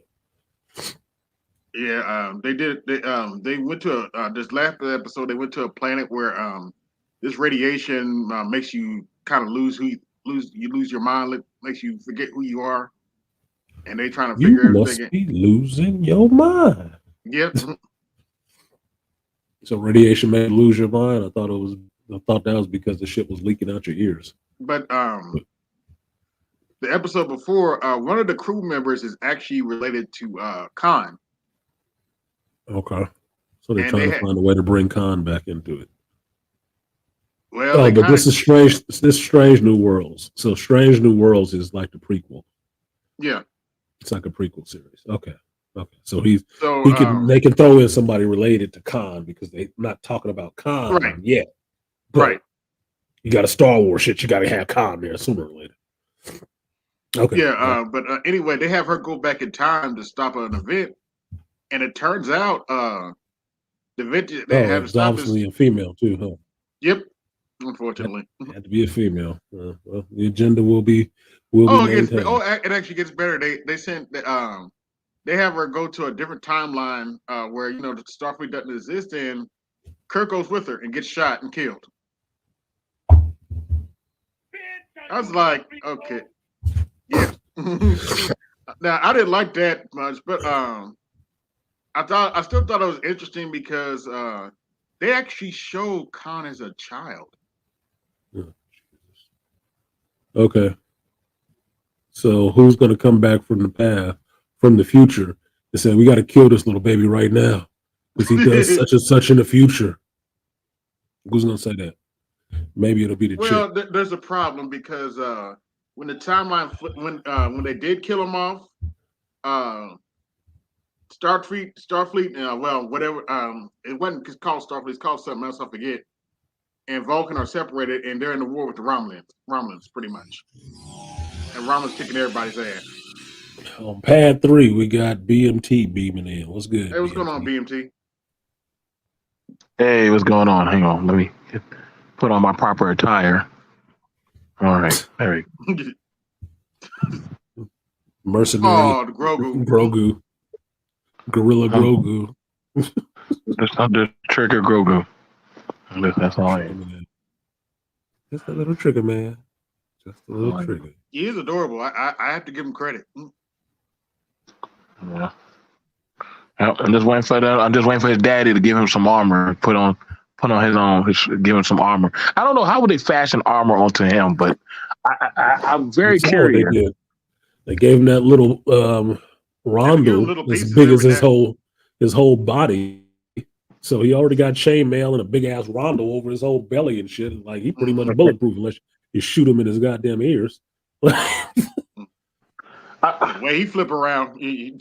Yeah, they did. They went to this last episode. They went to a planet where this radiation makes you kind of lose your mind, makes you forget who you are, and they trying to You figure everything. must be losing your mind. Yep. So radiation made you lose your mind. I thought that was because the shit was leaking out your ears. But But, the episode before, one of the crew members is actually related to Khan, okay. So they're and they trying to had find a way to bring Khan back into it. well, Oh, they but kind of this is strange. This is Strange New Worlds. So Strange New Worlds is like the prequel. yeah. It's like a prequel series. Okay. Okay. So So he can they can throw in somebody related to Khan because they're not talking about right, Khan yet. But right. you got a Star Wars shit. You got to have Khan there sooner or later. Okay. Yeah, but anyway, they have her go back in time to stop an event, and it turns out the event they Oh, have to it's stop is obviously a female too, huh? yep, Had, unfortunately. had to be a female. Well, the agenda will be Oh, maintained. it actually gets better. They sent they have her go to a different timeline where the Starfleet doesn't exist, and Kirk goes with her and gets shot and killed. I was like, okay, yeah. Now I didn't like that much, but I still thought it was interesting because they actually showed Khan as a child. Yeah. Okay. So who's going to come back from the past, from the future, and say we got to kill this little baby right now because he does such and such in the future? Who's going to say that? Maybe it'll be the chick. Well, there's a problem because when the timeline when they did kill him off, uh, Starfleet, well, whatever, it wasn't called Starfleet, it's called something else. I forget. And Vulcan are separated, and they're in the war with the Romulans, pretty much. And Romulans kicking everybody's ass. On pad 3, we got BMT beaming in. What's good? Hey, what's going on, BMT? BMT? Hey, what's going on? Hang on. Let me put on my proper attire. All right. There we go. Mercenary Oh, the Grogu. Grogu, Gorilla Um, Grogu. Just under trigger Grogu. That's all I am. Just a little trigger, man. Just a little Like, trigger. He is adorable. I have to give him credit. yeah. I'm just waiting for that. I'm just waiting for his daddy to give him some armor. Put on his own. Give him some armor. I don't know how would they fashion armor onto him, but I'm You very saw what they curious. did. They gave him that little Have to give him rondo little as pieces big as every now. his whole body. So he already got chainmail and a big ass rondo over his whole belly and shit. Like he pretty much Mhm. bulletproof unless you shoot him in his goddamn ears. The I, way he flip around, he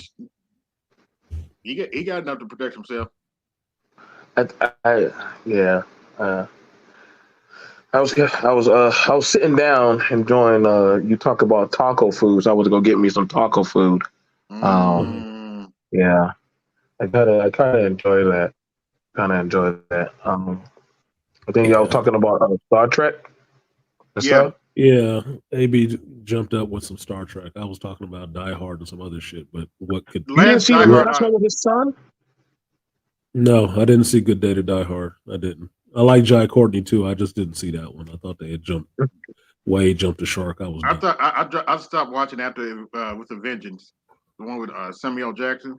got enough to protect himself. yeah. I was sitting down enjoying. You talk about taco foods. I was gonna get me some taco food. Um, Mm, yeah. I kind of enjoy that. Kind of enjoy that. I think y'all was Yeah, talking about Star Trek and yeah. stuff. yeah. AB jumped up with some Star Trek. I was talking about Die Hard and some other shit, but what could The You didn't last see Die the what? Hard, last one with his son? No, I didn't see Good Day to Die Hard. I didn't. I like Jai Courtney too. I just didn't see that one. I thought they had jumped the shark. I was I done. thought I stopped watching after with the Vengeance, the one with Samuel L. Jackson.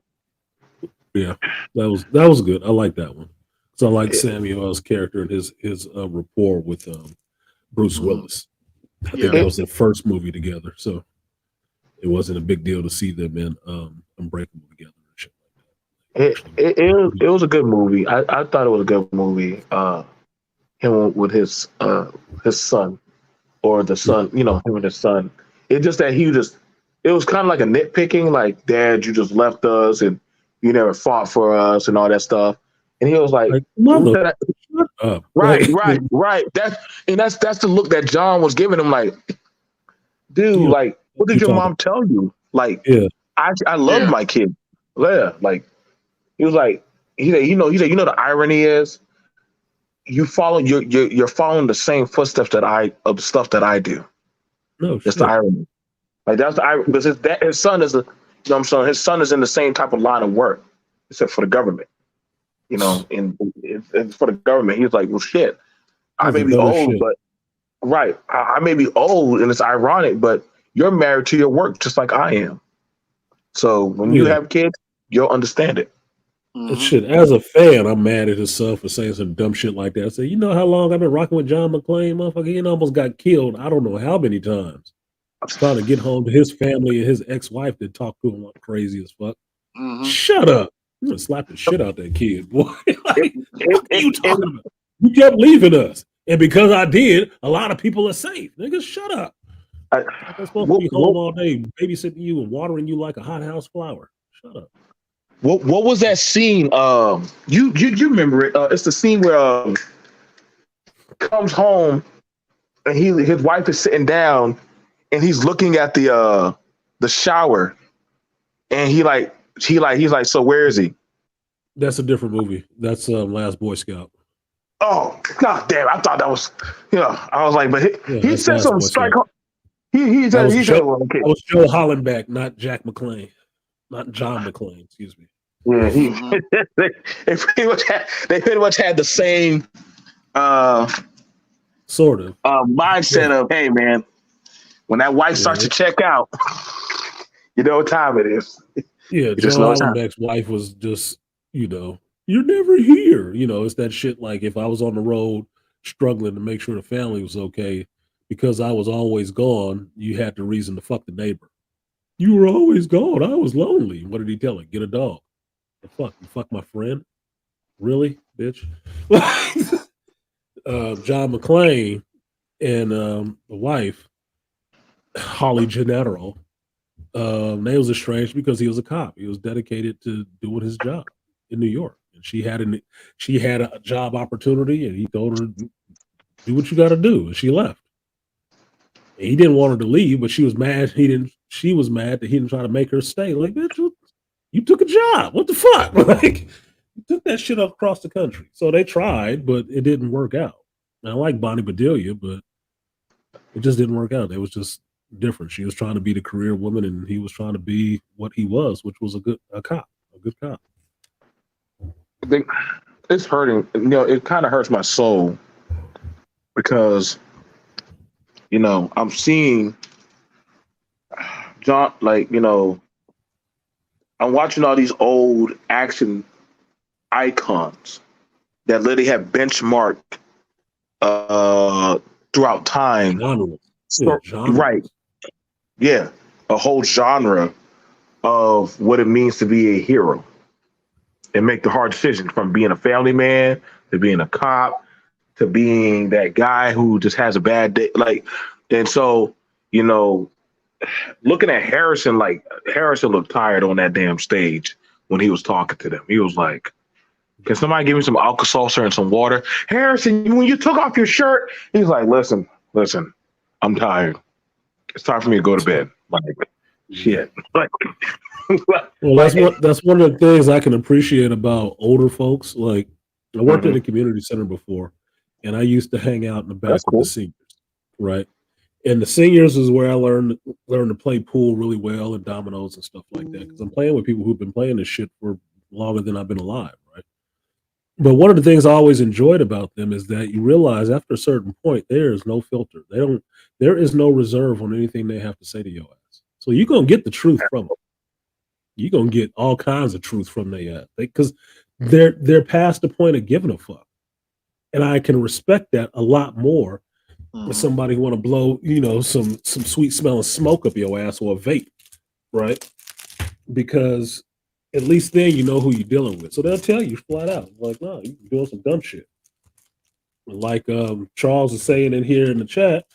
Yeah, that was good. I like that one. So I like Yeah. Samuel's character and his rapport with Bruce Mm, Willis. I think yeah, that It, was their first movie together, so it wasn't a big deal to see them in Unbreakable together and shit like that. it, Actually, it, it, was, it was a good movie. I thought it was a good movie. Him with his son, or the son, him and his son. It's just that it was kind of like a nitpicking, like, Dad, you just left us and you never fought for us and all that stuff. And he was like, like what mother, did I, shut up. right, Like right, right. That's the look that John was giving him, like, dude, you know like, what what did you your talking? mom tell you? Like, Yeah, I love yeah. my kid. Yeah, like he was like, he said, the irony is you're following the same footsteps that I of stuff that I do. No That's the shit. irony. Like that's the irony because his son is a, you know what I'm saying, his son is in the same type of line of work, except for the government. You know, and it's for the government. He was like, well, shit, I That's may the be dumbest old, shit. but right, I may be old, and it's ironic, but you're married to your work just like I am. So when you Yeah. have kids, you'll understand it. And Mm-hmm. shit, as a fan, I'm mad at his son for saying some dumb shit like that. I say, you know how long I've been rocking with John McClane, motherfucker? He almost got killed. I don't know how many times. Trying to get home to his family and his ex-wife that talked to him like crazy as fuck. Mm-hmm. Shut up. I'm gonna slap the shit out that kid, boy. It, Like, the it, fuck are it, you it, talking about? You kept leaving us. And because I did, a lot of people are safe. Nigga, shut up. I, Like I'm supposed to what, be home what, all day babysitting you and watering you like a hothouse flower. Shut up. what was that scene? You remember it? It's the scene where comes home and his wife is sitting down and he's looking at the shower and he's like, so where is he? That's a different movie. That's Last Boy Scout. Oh god damn! I thought that was, I was like, but Yeah, he that's said Last something Boy strike. Scout. That was He Joe. said, well, okay, That was Joe Hollenbeck, not Jack McClane, not John McClane. Excuse me. yeah, Mm-hmm. they pretty much had the same uh Sort of. mindset Yeah. of, hey man, when that wife starts Yeah. to check out, you know what time it is. Yeah. You just Joe know what time. Hollenbeck's wife was just, you're never here. It's that shit like if I was on the road struggling to make sure the family was okay, because I was always gone, you had the reason to fuck the neighbor. You were always gone. I was lonely. What did he tell her? Get a dog. The fuck? You fuck my friend? Really, bitch? John McClane and the wife, Holly Gennaro, they was estranged because he was a cop. He was dedicated to doing his job in New York, and she had a job opportunity, and he told her, "Do what you got to do," and she left. And he didn't want her to leave, but she was mad. He didn't. She was mad that he didn't try to make her stay. Like, bitch, you took a job. What the fuck? Like, you took that shit across the country. So they tried, but it didn't work out. And I like Bonnie Bedelia, but it just didn't work out. It was just different. She was trying to be the career woman, and he was trying to be what he was, which was a good cop. I think it's hurting. It kind of hurts my soul because I'm seeing John, like I'm watching all these old action icons that literally have benchmarked uh, throughout time. Genres. Yeah, So, right, genres. yeah, a whole genre of what it means to be a hero and make the hard decisions from being a family man to being a cop to being that guy who just has a bad day. Like, and so, you know, looking at Harrison, like Harrison looked tired on that damn stage when he was talking to them. He was like, can somebody give me some Alka-Seltzer and some water? Harrison, when you took off your shirt, he's like, listen, I'm tired. It's time for me to go to bed. Like, shit. Like, Well, like, that's one of the things I can appreciate about older folks. Like, I worked at mhm, a community center before, and I used to hang out in the back that's with the cool. seniors, right? And the seniors is where I learned to play pool really well and dominoes and stuff like that. Because I'm playing with people who've been playing this shit for longer than I've been alive, right? But one of the things I always enjoyed about them is that you realize after a certain point there is no filter. There is no reserve on anything they have to say to your ass. So you're gonna get the truth from them. You're gonna get all kinds of truth from their ass because they're past the point of giving a fuck. And I can respect that a lot more with Mm-hmm. somebody who want to blow, some sweet smelling smoke up your ass or a vape, right? Because at least then you know who you're dealing with. So they'll tell you flat out, like, no, you're doing some dumb shit. Like Charles is saying in here in the chat,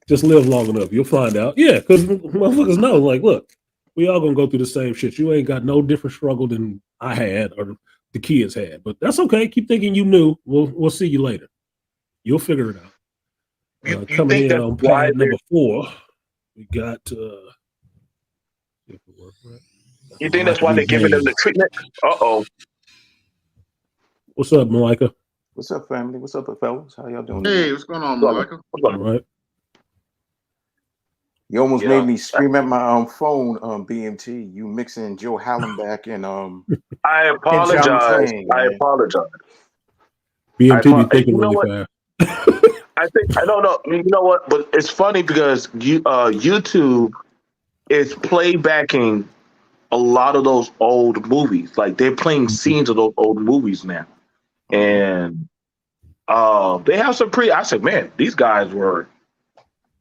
just live long enough. You'll find out. Yeah, because motherfuckers know, like, look, we all gonna go through the same shit. You ain't got no different struggle than I had or the kids had. But that's okay. Keep thinking you knew. We'll see you later. You'll figure it out. You Coming think in that's on why pad number 4, we got you think that's Malika why B. they're giving them the Hayes. treatment? Uh-oh. What's up, Malika? What's up, family? What's up, fellas? How y'all doing Hey, tonight? what's going on, All Malika? All right. You almost made Yeah, me scream at my phone, BMT. You mixing Joe Hallenbeck I and John apologize. McClane, I man. apologize. BMT be thinking You know really what? fast. I think I don't know. You know what? But it's funny because YouTube is playbacking a lot of those old movies. Like they're playing scenes of those old movies now, Mhm. and they have some pretty. I said, man, these guys were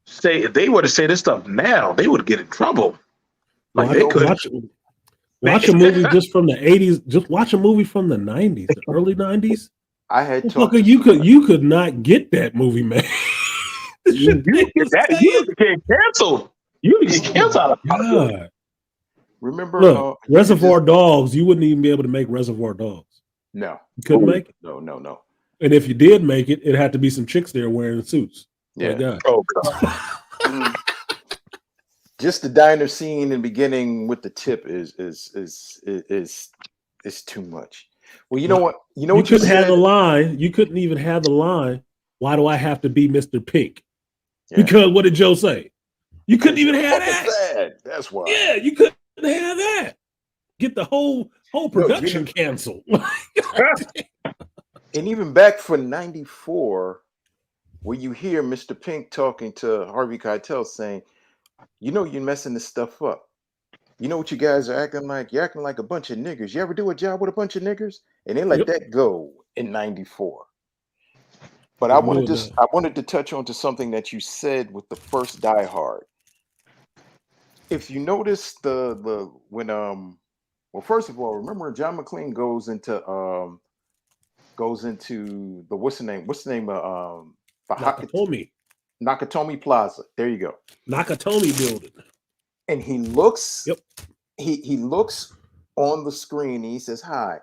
say if they were to say this stuff now, they would get in trouble. Like Watch they No, could. watch a movie just from the 80s. Just watch a movie from the 90s, the early 90s. I had talked Motherfucker, to you somebody. could not get that movie, man. The shit You they get was that. saying. You get canceled. You get Oh canceled my out of Hollywood. god. Remember, Look, you could Reservoir just Dogs, you wouldn't even be able to make Reservoir Dogs. no, You couldn't make it. no. And if you did make it, it had to be some chicks there wearing suits. My Yeah, God. Oh god. Mm. just the diner scene in the beginning with the tip is too much. Well, you know Why what? You know you what you couldn't have the said. line. You couldn't even have the line. Why do I have to be Mr. Pink? Yeah, Because what did Joe say? You couldn't because even you're have fucking that. sad. That's why. Yeah, you couldn't have that. Get the whole No, you know, production canceled. and even back for '94, where you hear Mr. Pink talking to Harvey Keitel saying, "You know, you're messing this stuff up. You know what you guys are acting like? You're acting like a bunch of niggers. You ever do a job with a bunch of niggers?" And they let Yep, that go in '94. But couldn't do it now. I wanted to touch on to something that you said with the first Die Hard. If you notice the when well, first of all, remember John McClane goes into the what's the name of the Nakatomi, Nakatomi Plaza. There you go. Nakatomi building. And he looks Yep. he looks on the screen and he says, "Hi,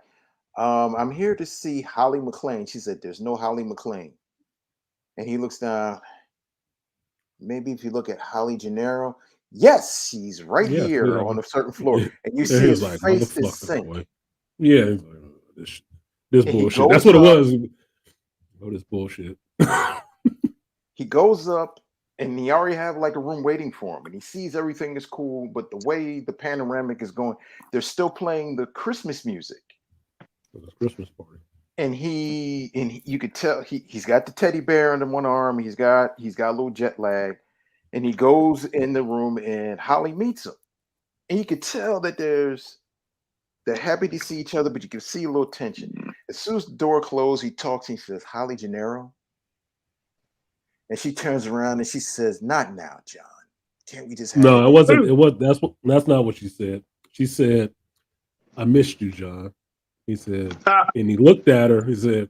I'm here to see Holly McClane." She said, "There's no Holly McClane." And he looks down. Maybe if you look at Holly Gennaro, yes, she's right Yes, here yeah. on a certain floor, and you And see he was his like, face is motherfucker, sink. boy. Yeah, he's like, oh, this And he bullshit. That's goes what it up, was. Oh, this bullshit. he goes up, and he already have like a room waiting for him, and he sees everything is cool, but the way the panoramic is going, they're still playing the Christmas music. For this Christmas party. And you could tell he's got the teddy bear under one arm, he's got a little jet lag, and he goes in the room and Holly meets him. And you could tell that they're happy to see each other, but you can see a little tension. As soon as the door closed, he talks and he says, "Holly Gennaro." And she turns around and she says, "Not now, John. Can't we just have No, it it in?" wasn't. It was that's not what she said. She said, I missed you, John. He said, and he looked at her, he said,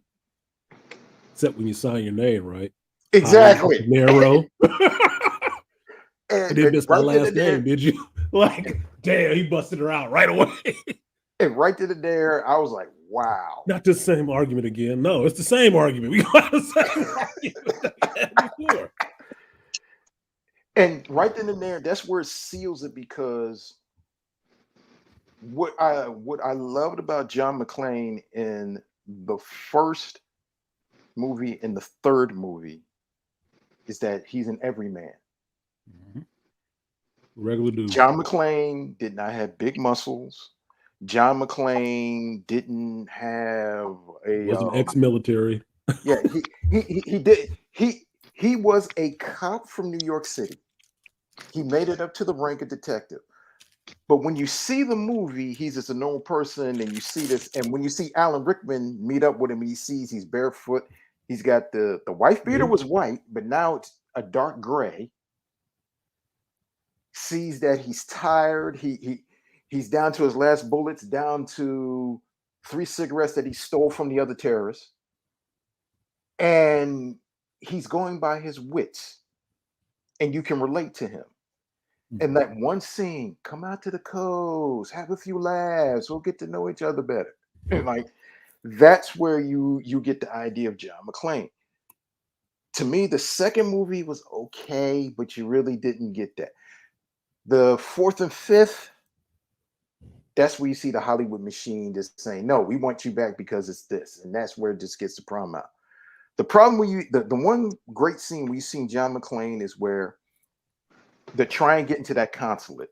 except when you sign your name, right? Holly Exactly. Narrow. I And, didn't and miss my right then last and name, there, did you? Like, damn, he busted her out right away. and right then and there, I was like, wow. Not the same argument again. No, it's the same argument. We got the same argument that we had before. And right then and there, that's where it seals it because what I loved about John McClane in the first movie and the third movie is that he's an everyman. Mhm. Regular dude. John McClane did not have big muscles. John McClane didn't have a Wasn't ex-military. yeah, he did he was a cop from New York City. He made it up to the rank of detective. But when you see the movie, he's just a normal person, and you see this, and when you see Alan Rickman meet up with him, and he sees he's barefoot. He's got the wife beater Yeah. was white, but now it's a dark gray. Sees that he's tired. He's down to his last bullets, down to 3 cigarettes that he stole from the other terrorists, and he's going by his wits, and you can relate to him. And that one scene, come out to the coast, have a few laughs, we'll get to know each other better. And like that's where you get the idea of John McClane. To me, the second movie was okay, but you really didn't get that. The fourth and fifth, that's where you see the Hollywood machine just saying, "No, we want you back because it's this," and that's where it just gets the problem out. The problem where the one great scene we've seen John McClane is where They're trying to get into that consulate,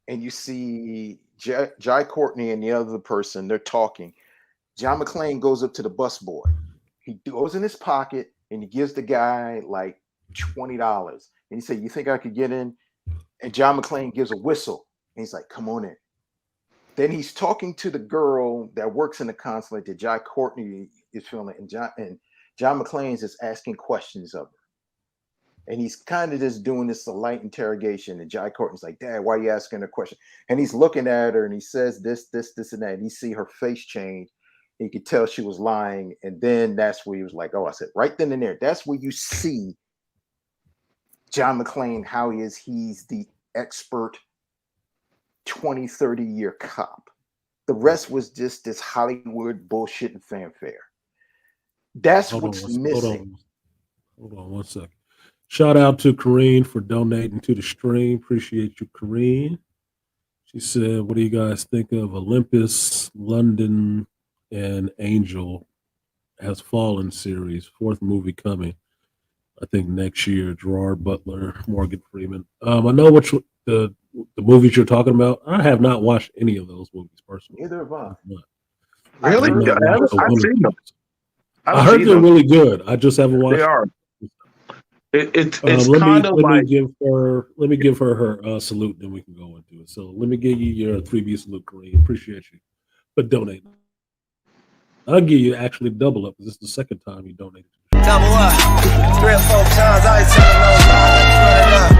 and you see Jai Courtney and the other person. They're talking. John McClane goes up to the busboy. He goes in his pocket and he gives the guy like $20. And he said, "You think I could get in?" And John McClane gives a whistle. And he's like, "Come on in." Then he's talking to the girl that works in the consulate that Jai Courtney is filming, and John McClane's just asking questions of her. And he's kind of just doing this a light interrogation. And Jai Courtney's like, "Dad, why are you asking her a question?" And he's looking at her and he says this, and that. And you see her face change. And you could tell she was lying. And then that's where he was like, "Oh," I said, right then and there. That's where you see John McClane, how he is. He's the expert 20, 30-year cop. The rest was just this Hollywood bullshit and fanfare. That's what's missing. Hold on 1 second. Shout out to Corrine for donating to the stream. Appreciate you, Corrine. She said, "What do you guys think of Olympus, London, and Angel Has Fallen series? 4th movie coming, I think next year." Gerard Butler, Morgan Freeman. I know which the movies you're talking about. I have not watched any of those movies personally. Neither have I. Really? I've seen them. I heard they're really good. I just haven't watched. They are. It's let kind of like. Let me give her her salute, then we can go into it. So let me give you your 3B salute, Kareem. Appreciate you, but donate. I'll give you actually double up because this is the second time you donated. Double up, 3 or 4 times. I ain't telling no lie. Run it up.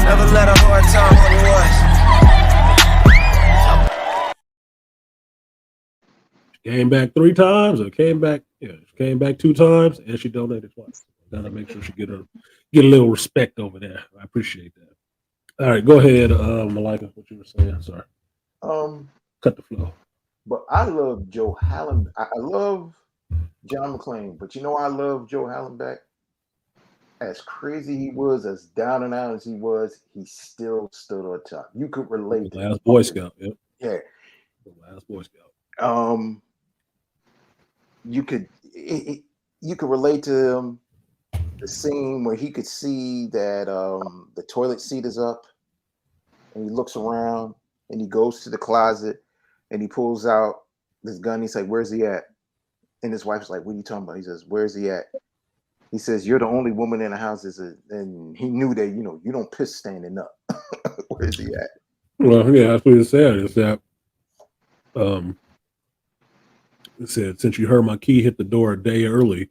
Never let a hard time on the was. She came back 3 times, or came back. Yeah, she came back 2 times, and she donated twice. Gotta make sure she get a little respect over there. I appreciate that. All right, go ahead, Malika. What you were saying? Sorry. Cut the flow. But I love Joe Hallen. I love John McClane, but you know I love Joe Hallenbeck. As crazy he was, as down and out as he was, he still stood on top. You could relate to Last Boy Scout. Yep. Yeah. Last Boy Scout. You could relate to him. The scene where he could see that the toilet seat is up, and he looks around and he goes to the closet and he pulls out this gun. He's like, "Where's he at?" And his wife's like, "What are you talking about?" He says, "Where's he at?" He says, "You're the only woman in the house." And he knew that, you don't piss standing up. Where's he at? Well, yeah, that's what he said. Is that it said, "Since you heard my key hit the door a day early,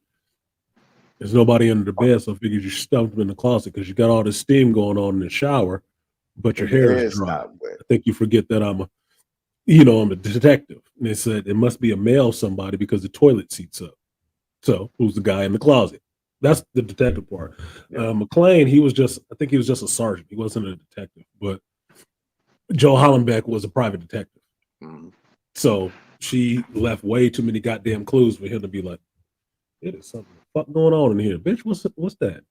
there's nobody under the bed, so I figured you stuffed him in the closet because you got all this steam going on in the shower, but your hair is dry. I think you forget that I'm a detective." And they said it must be a male somebody because the toilet seat's up. So who's the guy in the closet? That's the detective part. Yeah. McClane, I think he was just a sergeant. He wasn't a detective, but Joe Hallenbeck was a private detective. Mm-hmm. So she left way too many goddamn clues for him to be like, "It is something fuck going on in here, bitch. What's that?"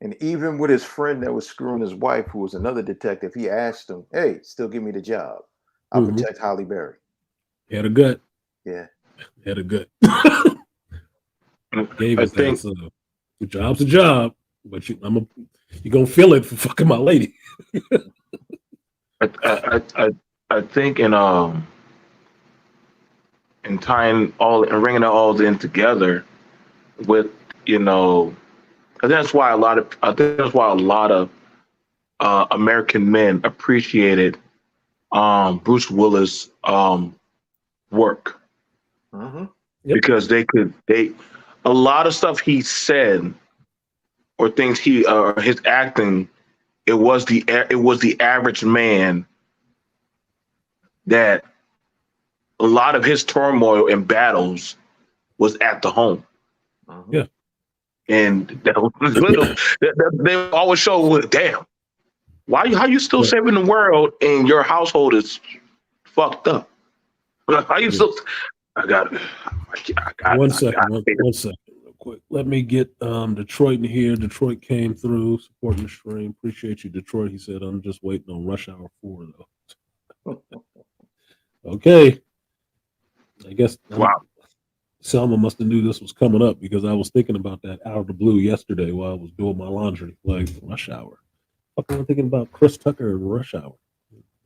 And even with his friend that was screwing his wife, who was another detective, he asked him, "Hey, still give me the job. I'll protect Holly Berry." He had a gut. Yeah. He had a gut. Gave his ass a job's a job, but you're gonna feel it for fucking my lady. I think in tying all and bringing it all in together with that's why a lot of American men appreciated Bruce Willis work. Mm-hmm. Yep. Because a lot of stuff he said or things his acting, it was the average man that a lot of his turmoil and battles was at the home. Mm-hmm. Yeah. And they always show, damn, how you still saving the world and your household is fucked up? How you still? I got 1 second. 1 second, real quick. Let me get Detroit in here. Detroit came through supporting the stream. Appreciate you, Detroit. He said, "I'm just waiting on Rush Hour 4, though." Okay. I guess. Wow. Selma must have knew this was coming up because I was thinking about that out of the blue yesterday while I was doing my laundry, like Rush Hour. Fuck, I'm thinking about Chris Tucker and Rush Hour.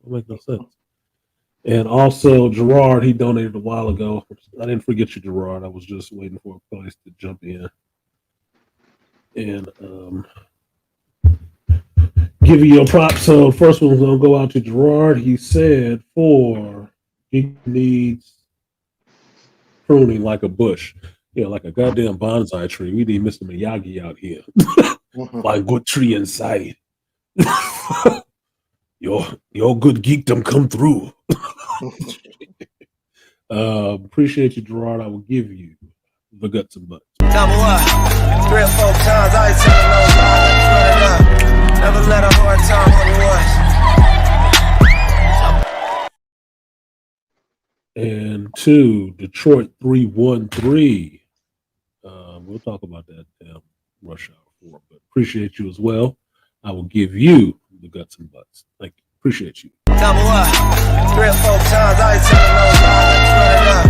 Don't make no sense. And also Gerard, he donated a while ago. I didn't forget you, Gerard. I was just waiting for a place to jump in and give you your props. So first one's gonna go out to Gerard. He said he needs pruning like a bush. Like a goddamn bonsai tree. We need Mr. Miyagi out here. My good tree inside. your good geekdom come through. Appreciate you, Gerard. I will give you the guts and butts. Number one, 3 or 4 times, I ain't telling no lies. Run it up. Never let a hard time on the ones. And 2, Detroit 313. We'll talk about that Rush Hour 4, but appreciate you as well. I will give you the guts and butts. Thank you. Appreciate you. Number one, 3 or 4 times, I ain't telling no lies. Run it up.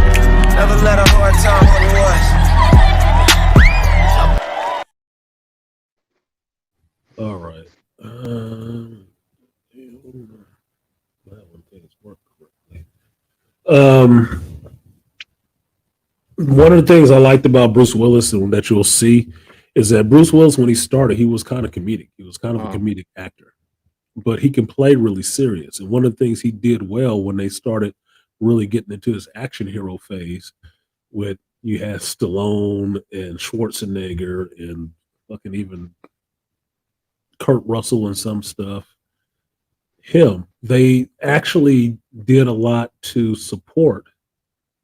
Never let a hard time on the ones. All right. That one thing's work correctly. One of the things I liked about Bruce Willis and that you'll see is that Bruce Willis, when he started, he was kind of comedic. He was kind of a comedic actor, but he can play really serious. And one of the things he did well when they started really getting into this action hero phase, with you had Stallone and Schwarzenegger and fucking even Kurt Russell and some stuff, they actually did a lot to support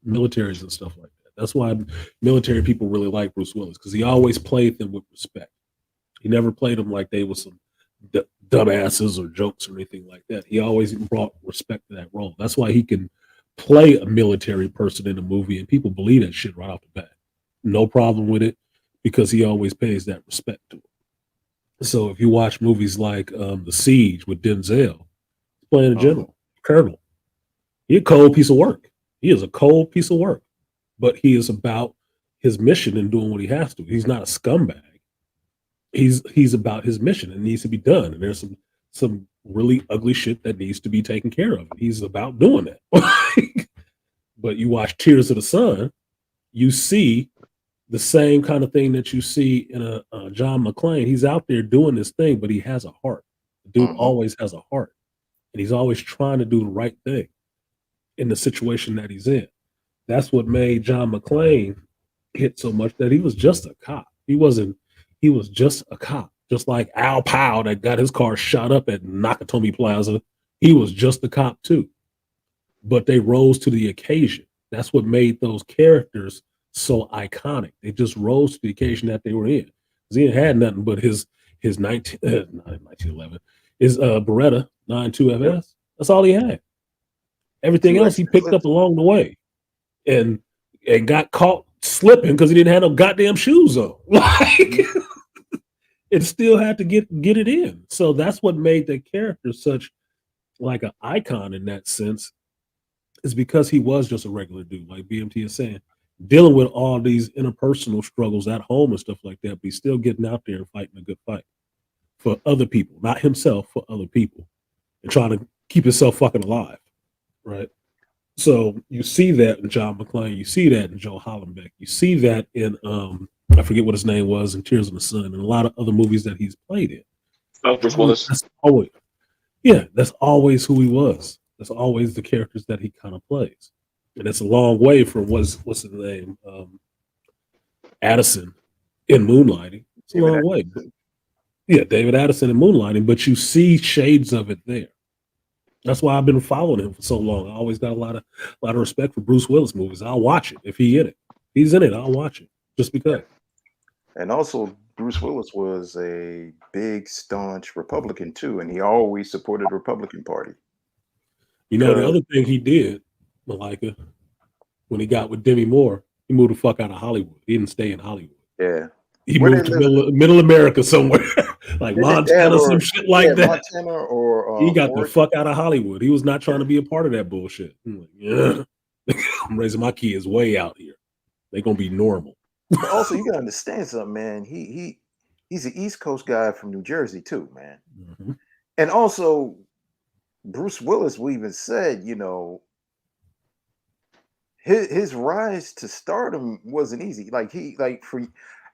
militaries and stuff like that. That's why military people really like Bruce Willis, because he always played them with respect. He never played them like they were some dumbasses or jokes or anything like that. He always brought respect to that role. That's why he can play a military person in a movie and people believe that shit right off the bat. No problem with it, because he always pays that respect to him. So if you watch movies like The Siege with Denzel, playing a general, colonel, he's a cold piece of work. He is a cold piece of work, but he is about his mission and doing what he has to. He's not a scumbag. He's about his mission and needs to be done. And there's some really ugly shit that needs to be taken care of. He's about doing that. But you watch Tears of the Sun, you see the same kind of thing that you see in a John McClane. He's out there doing this thing, but he has a heart. The dude always has a heart, and he's always trying to do the right thing in the situation that he's in. That's what made John McClane hit so much, that he was just a cop. He was just a cop, just like Al Powell that got his car shot up at Nakatomi Plaza. He was just a cop too, but they rose to the occasion. That's what made those characters so iconic. They just rose to the occasion that they were in. He had nothing but his 1911, his Beretta 92FS. That's all he had. Everything else he picked up along the way, and got caught slipping because he didn't have no goddamn shoes on. Like, it still had to get it in. So that's what made the character such like an icon in that sense, is because he was just a regular dude, like BMT is saying, dealing with all these interpersonal struggles at home and stuff like that, but he's still getting out there and fighting a good fight for other people, not himself, for other people, and trying to keep himself fucking alive, right? So you see that in John McClane, you see that in Joe Hollenbeck, you see that in I forget what his name was, in Tears of the Sun, and a lot of other movies that he's played in. Bruce Willis. That's always who he was. That's always the characters that he kind of plays, and it's a long way from what's his name, Addison in Moonlighting. It's a long way. But, David Addison in Moonlighting, but you see shades of it there. That's why I've been following him for so long. I always got a lot of respect for Bruce Willis movies. I'll watch it if he's in it. I'll watch it just because. And also, Bruce Willis was a big, staunch Republican too, and he always supported the Republican Party. You know, the other thing he did, Malika, when he got with Demi Moore, he moved the fuck out of Hollywood. He didn't stay in Hollywood. Yeah. He moved to middle America somewhere, like Montana, some shit like that. Montana or he got the fuck out of Hollywood. He was not trying to be a part of that bullshit. I'm raising my kids way out here. They're gonna be normal. But also, you gotta understand something, man. He he's an East Coast guy from New Jersey too, man. Mhm. And also, Bruce Willis, we even said, you know, his rise to stardom wasn't easy. Like for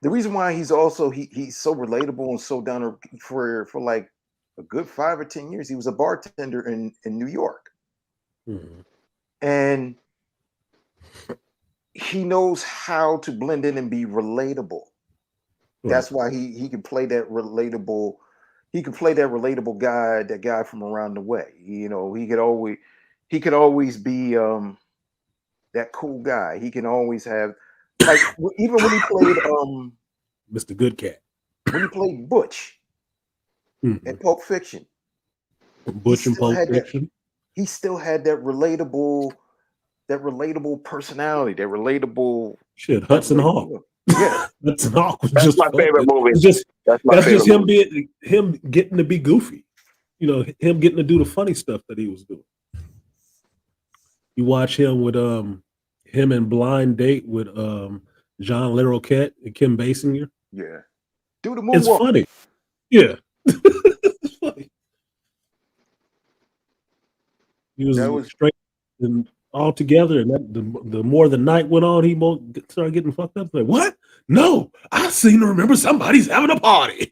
the reason why he's so relatable and so down to, for like a good 5 or 10 years, he was a bartender in New York, Mhm. and he knows how to blend in and be relatable. Right. That's why he can play that relatable. He can play that relatable guy, that guy from around the way. You know, he could always be that cool guy. He can always have, like, even Mr. Good Cat. when he played Butch in Mhm. Pulp Fiction, he Butch and still Pulp had that. Fiction. He still had that relatable personality, Shit, that Hudson Hawk. relatable. Yeah, Hudson Hawk was That's just my fun. favorite movie. It's just That's my that's favorite just him movie. getting to be goofy. You know, him getting to do the funny stuff that he was doing. You watch him with him in Blind Date with John Larroquette and Kim Basinger. yeah. Do the It's moonwalk. funny. Yeah. It's funny. He was That was straight and all together, and the more the night went on, he started getting fucked up. Like, what? No, I seem to remember somebody's having a party.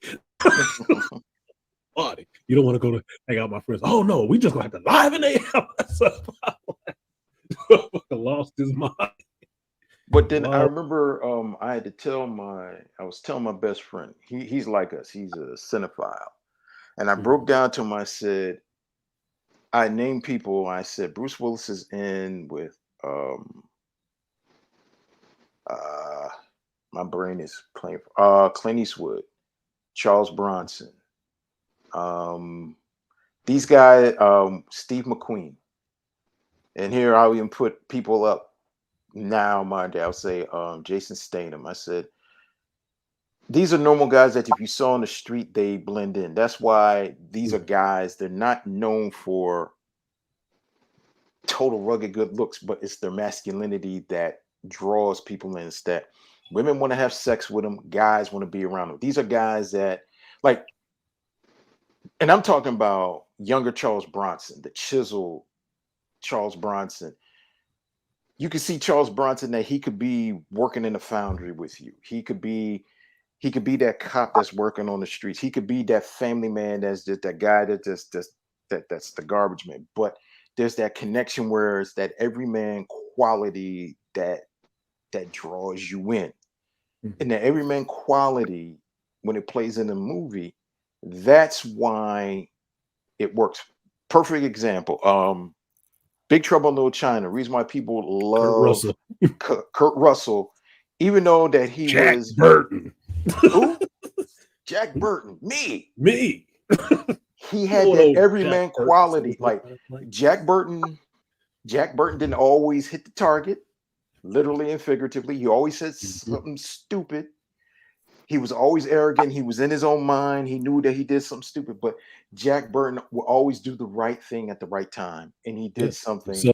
Party. You don't want to go to hang out with my friends. Oh no, we just gonna have to live in there. Lost his mind. But then I Wow. remember I was telling my best friend, he's like us, he's a cinephile. And I broke down to him, I named people, I said Bruce Willis is in with uh my brain is playing Clint Eastwood, Charles Bronson, um these guys, Steve McQueen. And here I'll even put people up now, my day. I'll say Jason Statham. I said these are normal guys that if you saw on the street, they blend in. That's why these are guys, they're not known for total rugged good looks, but it's their masculinity that draws people in. It's that women want to have sex with them, guys want to be around them. These are guys that, like, and I'm talking about younger Charles Bronson, the chiseled Charles Bronson. You can see Charles Bronson that he could be working in a foundry with you. He could be that cop that's working on the streets. He could be that family man that's just that guy that's the garbage man. But there's that connection where it's that everyman quality that draws you in. And that everyman quality, when it plays in a movie, that's why it works. Perfect example. Big Trouble in Little China. Reason why people Kurt love Russell. Kurt Russell, even though that he Jack was Burton. who? Jack Burton. Me. Me. He had Going that over Jack everyman Burton. quality. Like Jack Burton. Jack Burton didn't always hit the target, literally and figuratively. He always said something stupid. He was always arrogant. He was in his own mind. He knew that he did something stupid, but Jack Burton will always do the right thing at the right time. And he did something. So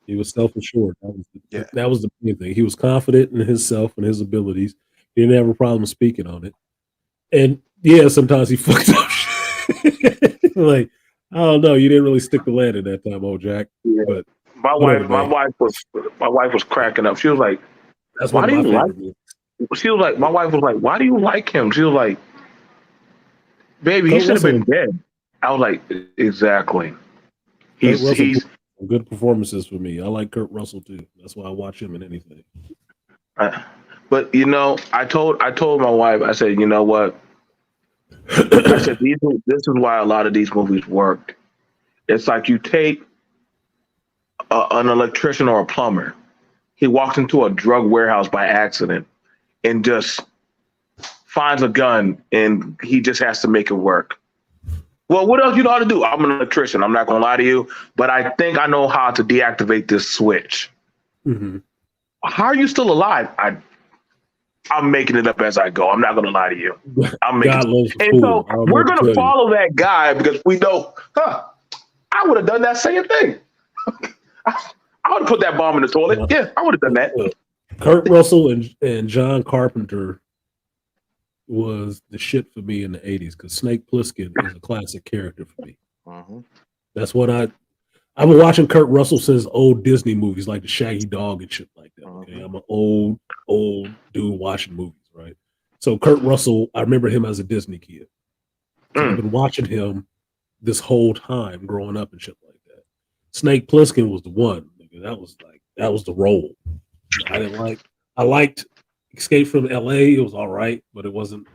he was self-assured. Yeah. That was the main thing. He was confident in himself and his abilities. He didn't have a problem speaking on it. And yeah, sometimes he fucked up shit. Like, I don't know, you didn't really stick the landing that time, old Jack. Yeah. But My whatever, wife was cracking up. She was like, that's "Why one do of my you like?" favorite movies. She was like, "My wife was like, why do you like him?" She was like, "Baby, he Kurt should have been Russell, dead." I was like, "Exactly." Kurt Russell He's put some good performances for me. I like Kurt Russell too. That's why I watch him in anything. but you know, I told my wife, I said, you know what? I said this is why a lot of these movies worked. It's like you take an electrician or a plumber. He walks into a drug warehouse by accident and just finds a gun, and he just has to make it work. Well, what else you know how to do? I'm an electrician. I'm not gonna lie to you, but I think I know how to deactivate this switch. Mm-hmm. How are you still alive? I'm making it up as I go. I'm not gonna lie to you. I'm making God loves the and fool. so I don't know we're what to gonna tell you. follow that guy because we know, I would have done that same thing. I would have put that bomb in the toilet. Yeah, I would have done that. Kurt Russell and John Carpenter was the shit for me in the 80s because Snake Plissken is a classic character for me. Mm-hmm. That's what I've been watching Kurt Russell since old Disney movies like the Shaggy Dog and shit like that. Okay. Mhm. I'm an old dude watching movies, right? So Kurt Russell, I remember him as a Disney kid. So I've been watching him this whole time growing up and shit like that. Snake Plissken was the one. That was the role. I liked Escape from LA. It was all right, but it wasn't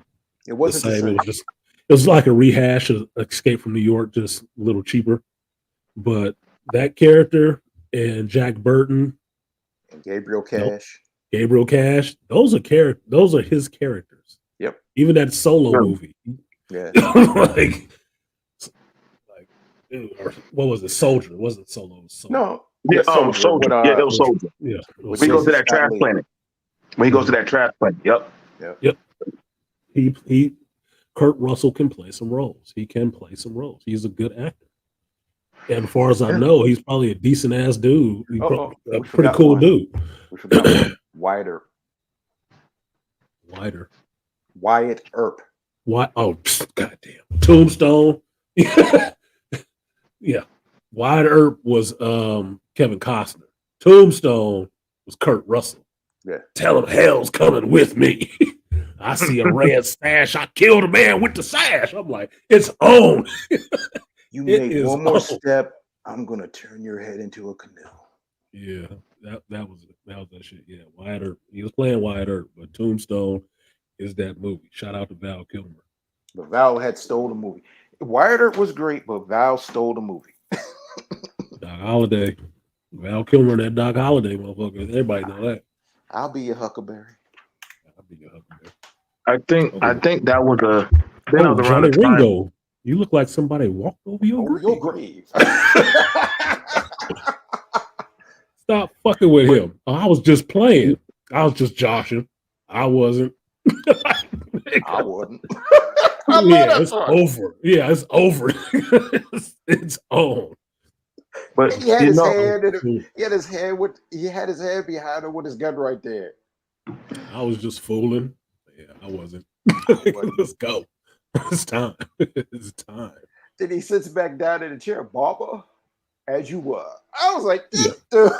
It wasn't the the same. same. It was like a rehash of Escape from New York, just a little cheaper. But that character and Jack Burton, And Gabriel nope, Cash. Gabriel Cash, those are his characters. Yep. Even that solo movie. Yeah. like or what was it? Soldier. It wasn't solo, it was Soldier. No. Yeah, Soldier. Soldier. With, Yeah, that was Soldier. Yeah. With When he goes to Jason that trash Scott Lee. planet. When he goes to that trash planet. Yep. Yep. He Kurt Russell can play some roles. He can play some roles. He's a good actor. And as far as I know, he's probably a decent ass dude. He's a we pretty forgot cool one. dude. We forgot one. Wyatt Earp. Why? Oh, goddamn! Tombstone. Yeah, Wyatt Earp was Kevin Costner. Tombstone was Kurt Russell. Yeah. Tell him hell's coming with me. I see a red sash. I killed a man with the sash. I'm like, it's on. You It make is one more on. step, I'm gonna turn your head into a canoe. Yeah, that was that shit. Yeah, Wyatt Earp. He was playing Wyatt Earp, but Tombstone is that movie. Shout out to Val Kilmer. But Val had stole the movie. Wyatt Earp was great, but Val stole the movie. Doc Holliday. Val Kilmer and that Doc Holliday motherfucker. Everybody know that. I'll be your Huckleberry. I'll be your Huckleberry. I think that was a that Oh, was around Johnny the time. Ringo. You look like somebody walked over your Over grave. your grave. Stop fucking with him. Oh, I was just playing. I was just joshing. I wasn't. I wouldn't. Yeah, it's over. Yeah, it's over. It's on. But He had you his know, hand in it. He had his hand behind him with his gun right there. I was just fooling. Yeah, I wasn't. wasn't. Let's go. It's time. It's time. Then he sits back down in the chair, Barbara, as you were. I was like, Yeah. dude.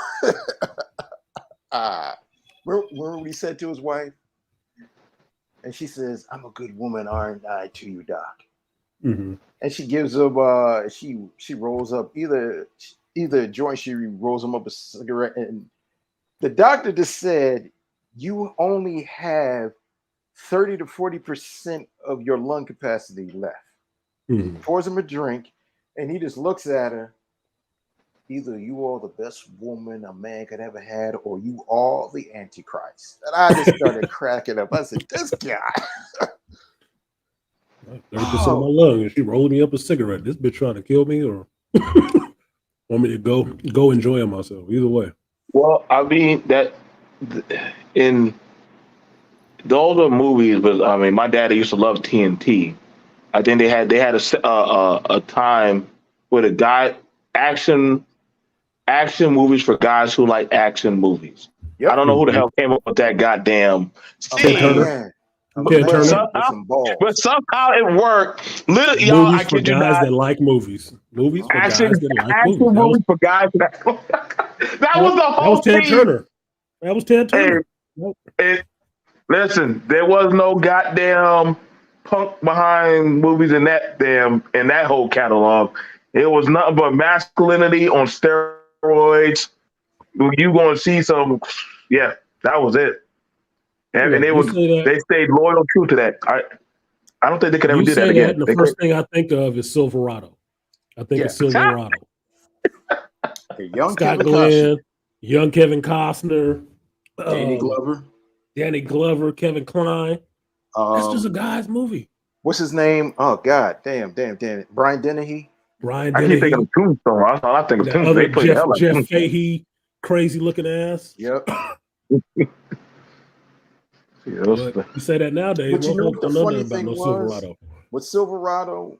Remember what he said to his wife? And she says, I'm a good woman, aren't I, to you, Doc? Mm-hmm. And she gives him she rolls up either a joint, she rolls him up a cigarette, and the doctor just said, you only have 30 to 40% of your lung capacity left. Mm-hmm. Pours him a drink, and he just looks at her. Either you are the best woman a man could ever had, or you are the Antichrist. And I just started cracking up. I said, this guy. 30% of my lung, and she rolling me up a cigarette. This bitch trying to kill me, or want me to go enjoying myself? Either way. well, I mean that in the older movies, but I mean, my daddy used to love TNT. I think they had a time where the guy action movies for guys who like action movies. Yep. I don't know who the hell came up with that goddamn A Ted Turner. man. A Ted man Turner. with some balls. But somehow it worked. Literally, y'all, Movies I for kid you guys not. that like movies. Movies for Action, guys that like action movies. movies for guys. That was the That whole was Ted thing. Turner. That was Ted Turner. Listen, there was no goddamn punk behind movies in that whole catalog. It was nothing but masculinity on steroids. You gonna see some? Yeah, that was it. And, Look, they stayed loyal, true to that. I don't think they could ever you do that say again. that, and the They first thing I think of is Silverado. I think it's Silverado. The young Scott Kevin Glenn, Costner. young Kevin Costner, Danny Glover. Danny Glover, Kevin Kline. That's just a Um, guy's movie. what's his name? Oh God, damn it. Brian Dennehy. Brian I keep thinking Dennehy, of Tombstone. That's all I think of that Tombstone. other They played the hell out of Jeff Tombstone. Fahey, crazy looking ass. Yep. Yeah, But you say that nowadays, But you know motherfuckers what the don't know funny nothing about thing no was? Silverado. With Silverado,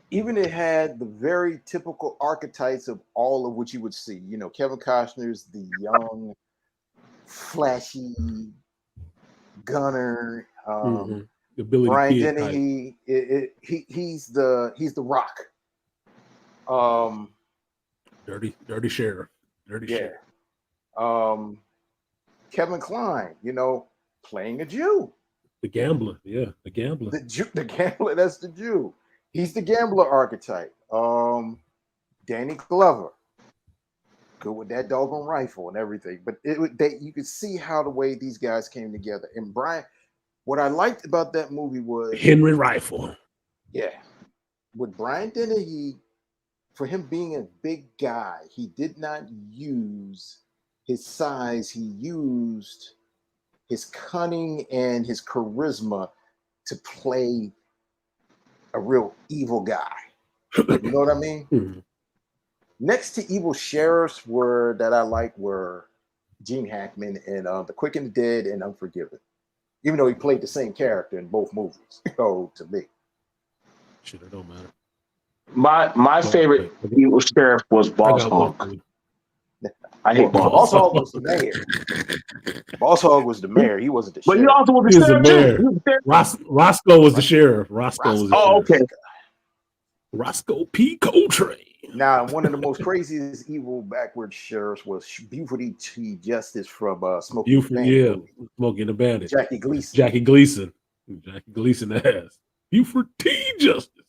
even it had the very typical archetypes of all of what you would see. You know, Kevin Costner's the young, flashy gunner. Mhm. the Billy the Brian Kid type. Dennehy, he's the Rock. Dirty sheriff. Dirty Yeah. sheriff. Kevin Kline, playing a Jew. The gambler. Yeah, the gambler. The gambler, that's the Jew. He's the gambler archetype. Danny Glover, good with that doggone rifle and everything. But you could see how the way these guys came together. And Brian, what I liked about that movie was Henry Rifle. Yeah, with Brian Dennehy, for him being a big guy, he did not use his size. He used his cunning and his charisma to play a real evil guy. You know what I mean? Mm-hmm. Next to evil sheriffs that I like were Gene Hackman and The Quick and the Dead and Unforgiven. Even though he played the same character in both movies, to me. Shit, it don't matter. My favorite evil sheriff was Boss Hogg. I hate Boss Hogg was the mayor. Boss Hogg was the mayor. He wasn't the sheriff. But he also was the sheriff. Roscoe was the sheriff. Roscoe was the sheriff. Okay. Roscoe P. Coltrane. Now, one of the most craziest evil backward sheriffs was Buford T. Justice from Smokey Buford, yeah, Smokey the Bandit. Jackie Gleason. Jackie Gleason has Buford T. Justice.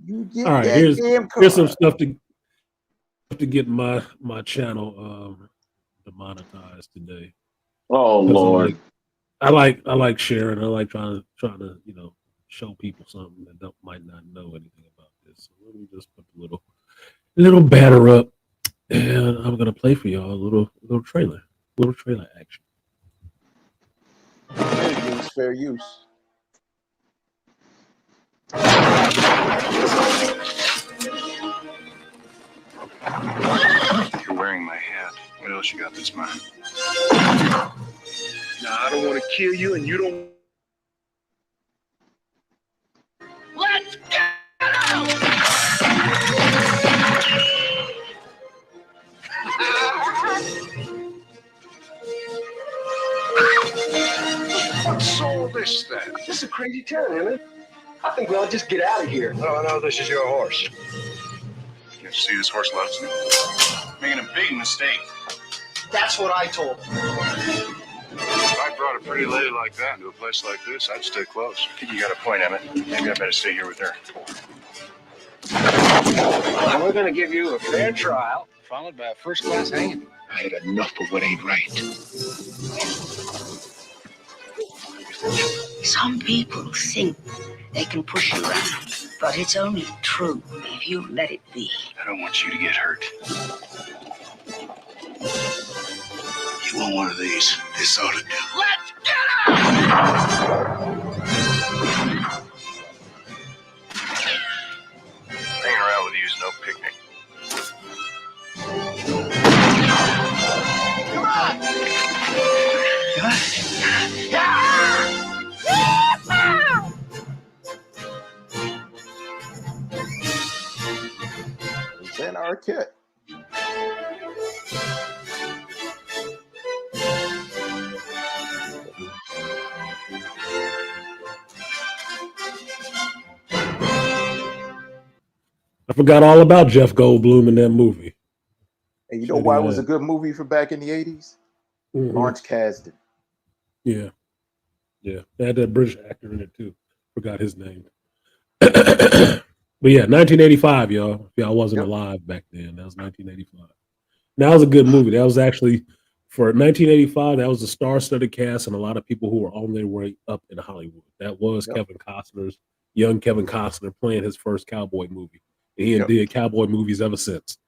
You get all right, that here's some stuff to get my channel demonetized today. Oh Lord. I like sharing. I like trying to show people something that might not know anything about this. So let me just put a little batter up, and I'm gonna play for y'all a little trailer action. Fair use. You're wearing my hat. What else you got that's mine? Now, I don't want to kill you, and you don't. Let's get out! What's all this then? This is a crazy town, Emmett. I think we ought to just get out of here. No, this is your horse. You see, this horse loves me. Making a big mistake. That's what I told him. If I brought a pretty lady like that into a place like this, I'd stay close. I think you got a point, Emmett. Maybe I better stay here with her. And we're going to give you a fair trial, followed by a first-class hanging. I had enough of what ain't right. Some people think they can push you around, but it's only true if you let it be. I don't want you to get hurt. You want one of these? This ought to do. Let's get out! Hanging around with you is no picnic. Come on! Then Arquette. I forgot all about Jeff Goldblum in that movie. And you know why it was a good movie for back in the 80s? Mm-hmm. Lawrence Kasdan. Yeah. They had that British actor in it too. Forgot his name. But yeah, 1985, y'all. If y'all wasn't alive back then, that was 1985. That was a good movie. That was actually, for 1985, that was a star-studded cast and a lot of people who were on their way up in Hollywood. That was young Kevin Costner playing his first cowboy movie. And he did cowboy movies ever since.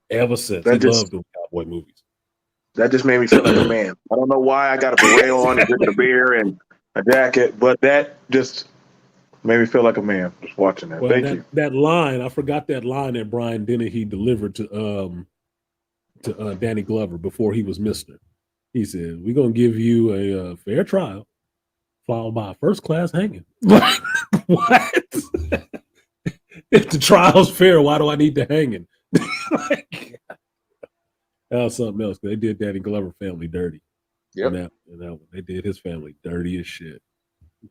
Ever since. He loved doing cowboy movies. That just made me feel like a man. I don't know why I got a beret on and drinking a beer and a jacket, but that just made me feel like a man just watching that. Well, Thank you. That line, I forgot that line that Brian Dennehy delivered to Danny Glover before he was Mr. He said, "We're gonna give you a fair trial, followed by a first-class hanging." What? If the trial's fair, why do I need the hanging? That was something else. They did Danny Glover family dirty. Yep. And that one. They did his family dirty as shit.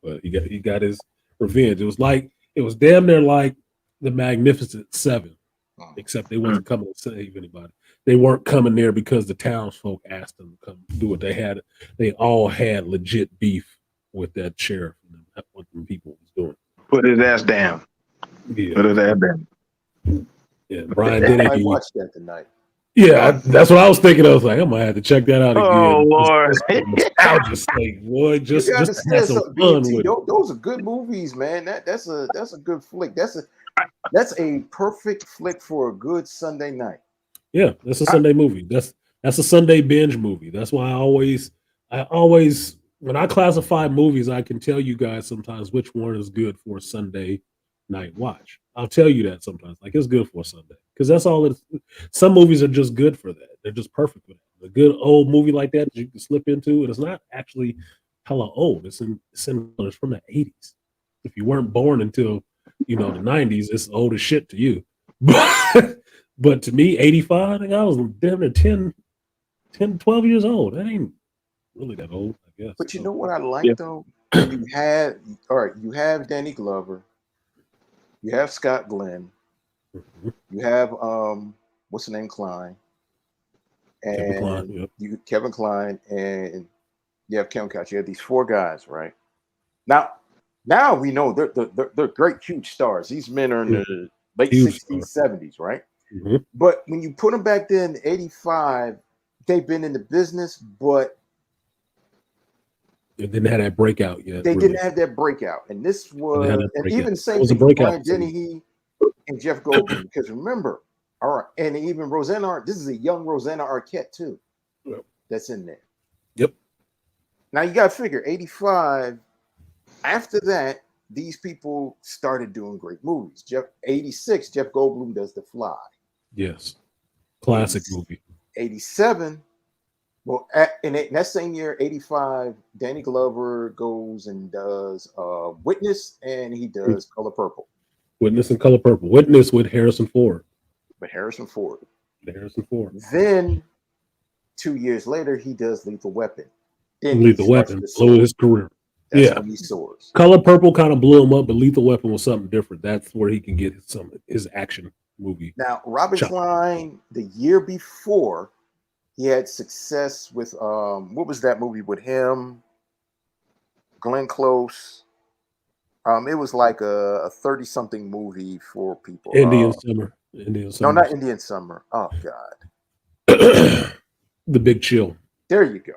but he got his revenge. It was damn near like the Magnificent Seven, except they wasn't coming to save anybody. They weren't coming there because the townsfolk asked them to come do it. They all had legit beef with that sheriff and what the people was doing. Put his ass down. Yeah, Put his ass down. yeah. Brian I might Dennehy. watch that tonight. Yeah, that's what I was thinking. I was like, I might have to check that out again. Oh Lord. Just for nostalgia sake, boy. Just You to understand have some something, fun BT? with it. Those are good movies, man. That's a good flick. That's a perfect flick for a good Sunday night. Yeah, that's a Sunday movie. That's a Sunday binge movie. That's why I always when I classify movies, I can tell you guys sometimes which one is good for a Sunday night watch. I'll tell you that sometimes. Like it's good for a Sunday. Because that's all it is. Some movies are just good for that. They're just perfect for that. A good old movie like that you can slip into, and it's not actually hella old. It's from the 80s. If you weren't born until the 90s, it's old as shit to you. But to me, 85, I think I was damn near 10, 12 years old. That ain't really that old, I guess. But you know what I like though? You have Danny Glover, you have Scott Glenn, you have what's the name, Klein, and Kevin Klein, and you have Kevin Couch. You have these four guys, right? Now we know they're great, huge stars. These men are in the late 60s, 70s, right? Mm-hmm. But when you put them back then, 85, they've been in the business, but it didn't have that breakout yet. They didn't have that breakout. And this was, and even the same thing, Brian Dennehy and Jeff Goldblum. Because remember, all right, and even Rosanna, this is a young Rosanna Arquette too, that's in there. Yep. Now you got to figure, 85, after that, these people started doing great movies. 86, Jeff Goldblum does The Fly. Yes. Classic movie. 87, well, in that same year, 85, Danny Glover goes and does Witness, and he does Color Purple. Witness and Color Purple. Witness with Harrison Ford. Then 2 years later, he does Lethal Weapon. Then Lethal Weapon blew his career. That's when he soars. Color Purple kind of blew him up, but Lethal Weapon was something different. That's where he can get his action movie. Now, Robert Klein, the year before, he had success with what was that movie with him? Glenn Close. It was like a 30-something movie for people. Indian Summer. No, not Indian Summer. Oh God. The Big Chill. There you go.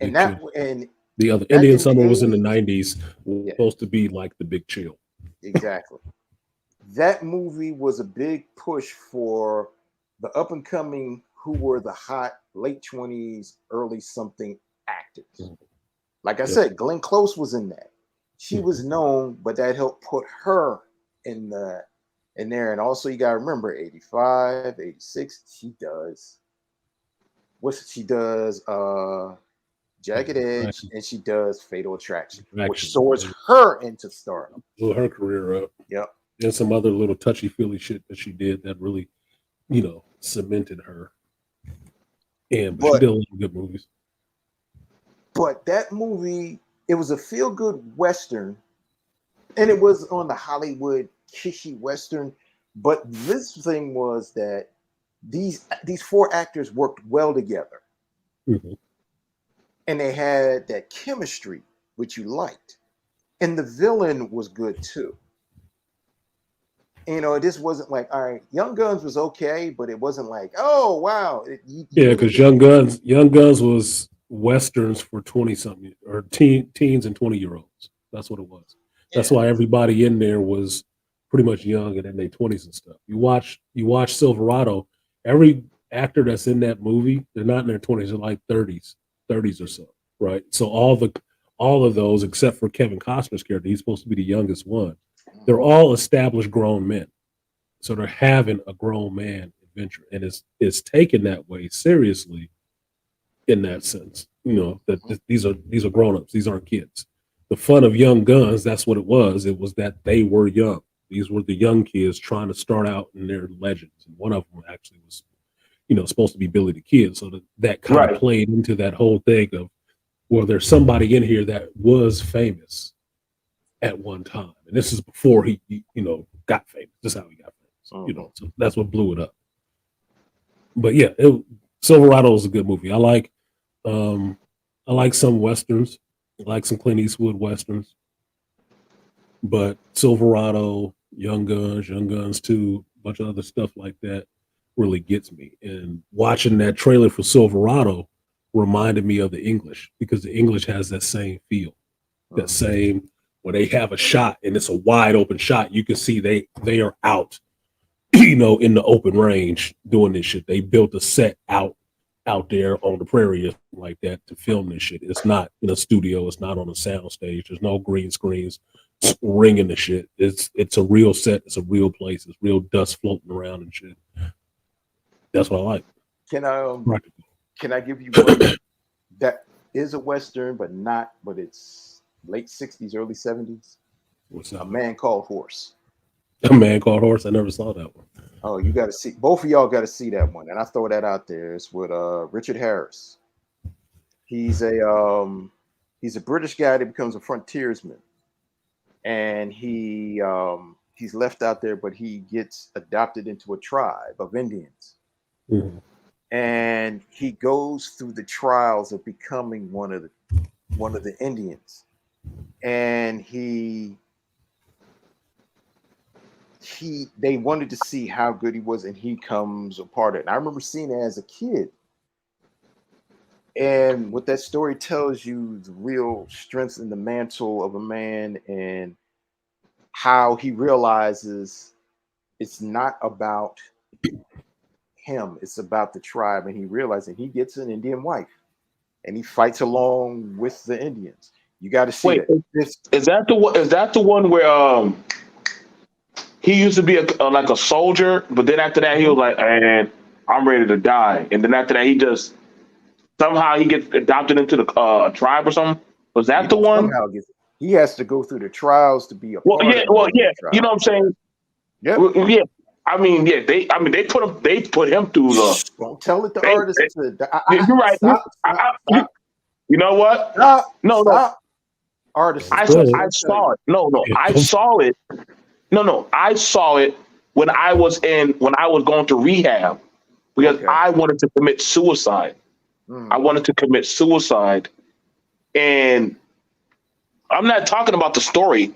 And the other Indian Summer was in the 90s. Was supposed to be like The Big Chill. Exactly. That movie was a big push for the up and coming who were the hot late 20s, early something actors. Mm-hmm. Like I said, Glenn Close was in that. She was known, but that helped put her in there. And also you gotta remember 85, 86, she does Jagged Edge, and she does Fatal Attraction, which soars her into stardom. Blew her career up. Yep. And some other little touchy-feely shit that she did that really, cemented her. But she did a lot of good movies. But that movie, it was a feel-good Western, and it was on the Hollywood kishy Western. But this thing was that these four actors worked well together. Mm-hmm. And they had that chemistry, which you liked. And the villain was good too. This wasn't like, all right, Young Guns was okay, but it wasn't like, oh wow. Because Young Guns was Westerns for 20-something or teens and 20-year-olds. That's what it was. That's why everybody in there was pretty much young and in their 20s and stuff. You watch Silverado, every actor that's in that movie, they're not in their 20s, they're like 30s or so, right? So all of those, except for Kevin Costner's character, he's supposed to be the youngest one. They're all established grown men. So they're having a grown man adventure, and it's taken that way seriously in that sense. That these are grown-ups, these aren't kids. The fun of Young Guns, that's what it was. It was that they were young. These were the young kids trying to start out in their legends. And one of them actually was supposed to be Billy the Kid. So that kind of played into that whole thing of, well, there's somebody in here that was famous at one time. And this is before he got famous. This is how he got famous. So that's what blew it up. But yeah, Silverado is a good movie. I like some westerns. I like some Clint Eastwood westerns. But Silverado, Young Guns 2, a bunch of other stuff like that really gets me. And watching that trailer for Silverado reminded me of the English, because the English has that same feel, that same, when they have a shot and it's a wide open shot, you can see they are out, in the open range doing this shit. They built a set out there on the prairie or something like that to film this shit. It's not in a studio. It's not on a sound stage. There's no green screens ringing the shit. It's a real set. It's a real place. It's real dust floating around and shit. That's what I like. Can I give you one that is a Western, but it's late 60s, early 70s? What's that? A Man Called Horse. A Man Called Horse? I never saw that one. Oh, you got to see. Both of y'all got to see that one, and I throw that out there. It's with Richard Harris. He's a British guy that becomes a frontiersman, and he's left out there, but he gets adopted into a tribe of Indians, and he goes through the trials of becoming one of the Indians, and they wanted to see how good he was, and he comes a part of it. And I remember seeing it as a kid. And what that story tells you, the real strength in the mantle of a man, and how he realizes it's not about him, it's about the tribe. And he realizes he gets an Indian wife and he fights along with the Indians. You got to see it. Is that the one where he used to be like a soldier, but then after that he was like, "And I'm ready to die." And then after that he just somehow he gets adopted into the tribe or something. Was that the one? He has to go through the trials to be a part of yeah. You know what I'm saying? Yeah. Yeah. I mean, yeah. They put him through the. Don't tell it to artists. You're right. Stop. You know what? Stop. No. Artists. I saw it. No. I saw it. No. I saw it when I was going to rehab, because I wanted to commit suicide. I wanted to commit suicide, and I'm not talking about the story,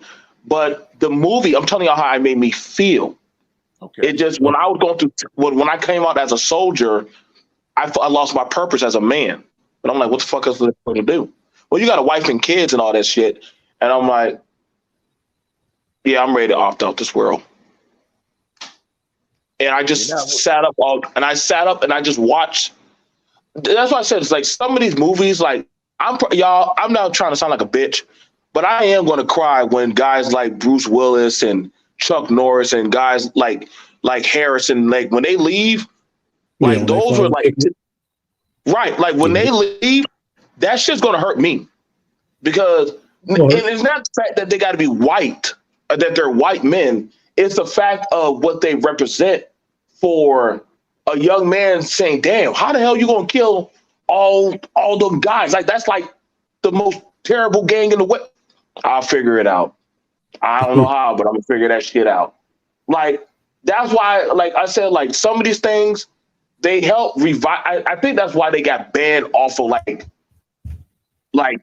but the movie. I'm telling you how it made me feel. Okay. It just, when I was going through, when I came out as a soldier, I lost my purpose as a man. But I'm like, what the fuck is this going to do? Well, you got a wife and kids and all that shit, and I'm like, yeah, I'm ready to opt out this world. And I just sat up and I just watched. That's why I said, it's like some of these movies, like I'm not trying to sound like a bitch, but I am going to cry when guys like Bruce Willis and Chuck Norris and guys like Harrison, like when they leave, like those were like, right. Like when they leave, that shit's going to hurt me, because and it's not the fact that they got to be white or that they're white men. It's the fact of what they represent for a young man saying, damn, how the hell you going to kill all them guys? Like, that's like the most terrible gang in the West. I'll figure it out. I don't know how, but I'm gonna figure that shit out. Like, that's why, like I said, like some of these things, they help revive. I think that's why they got banned off of like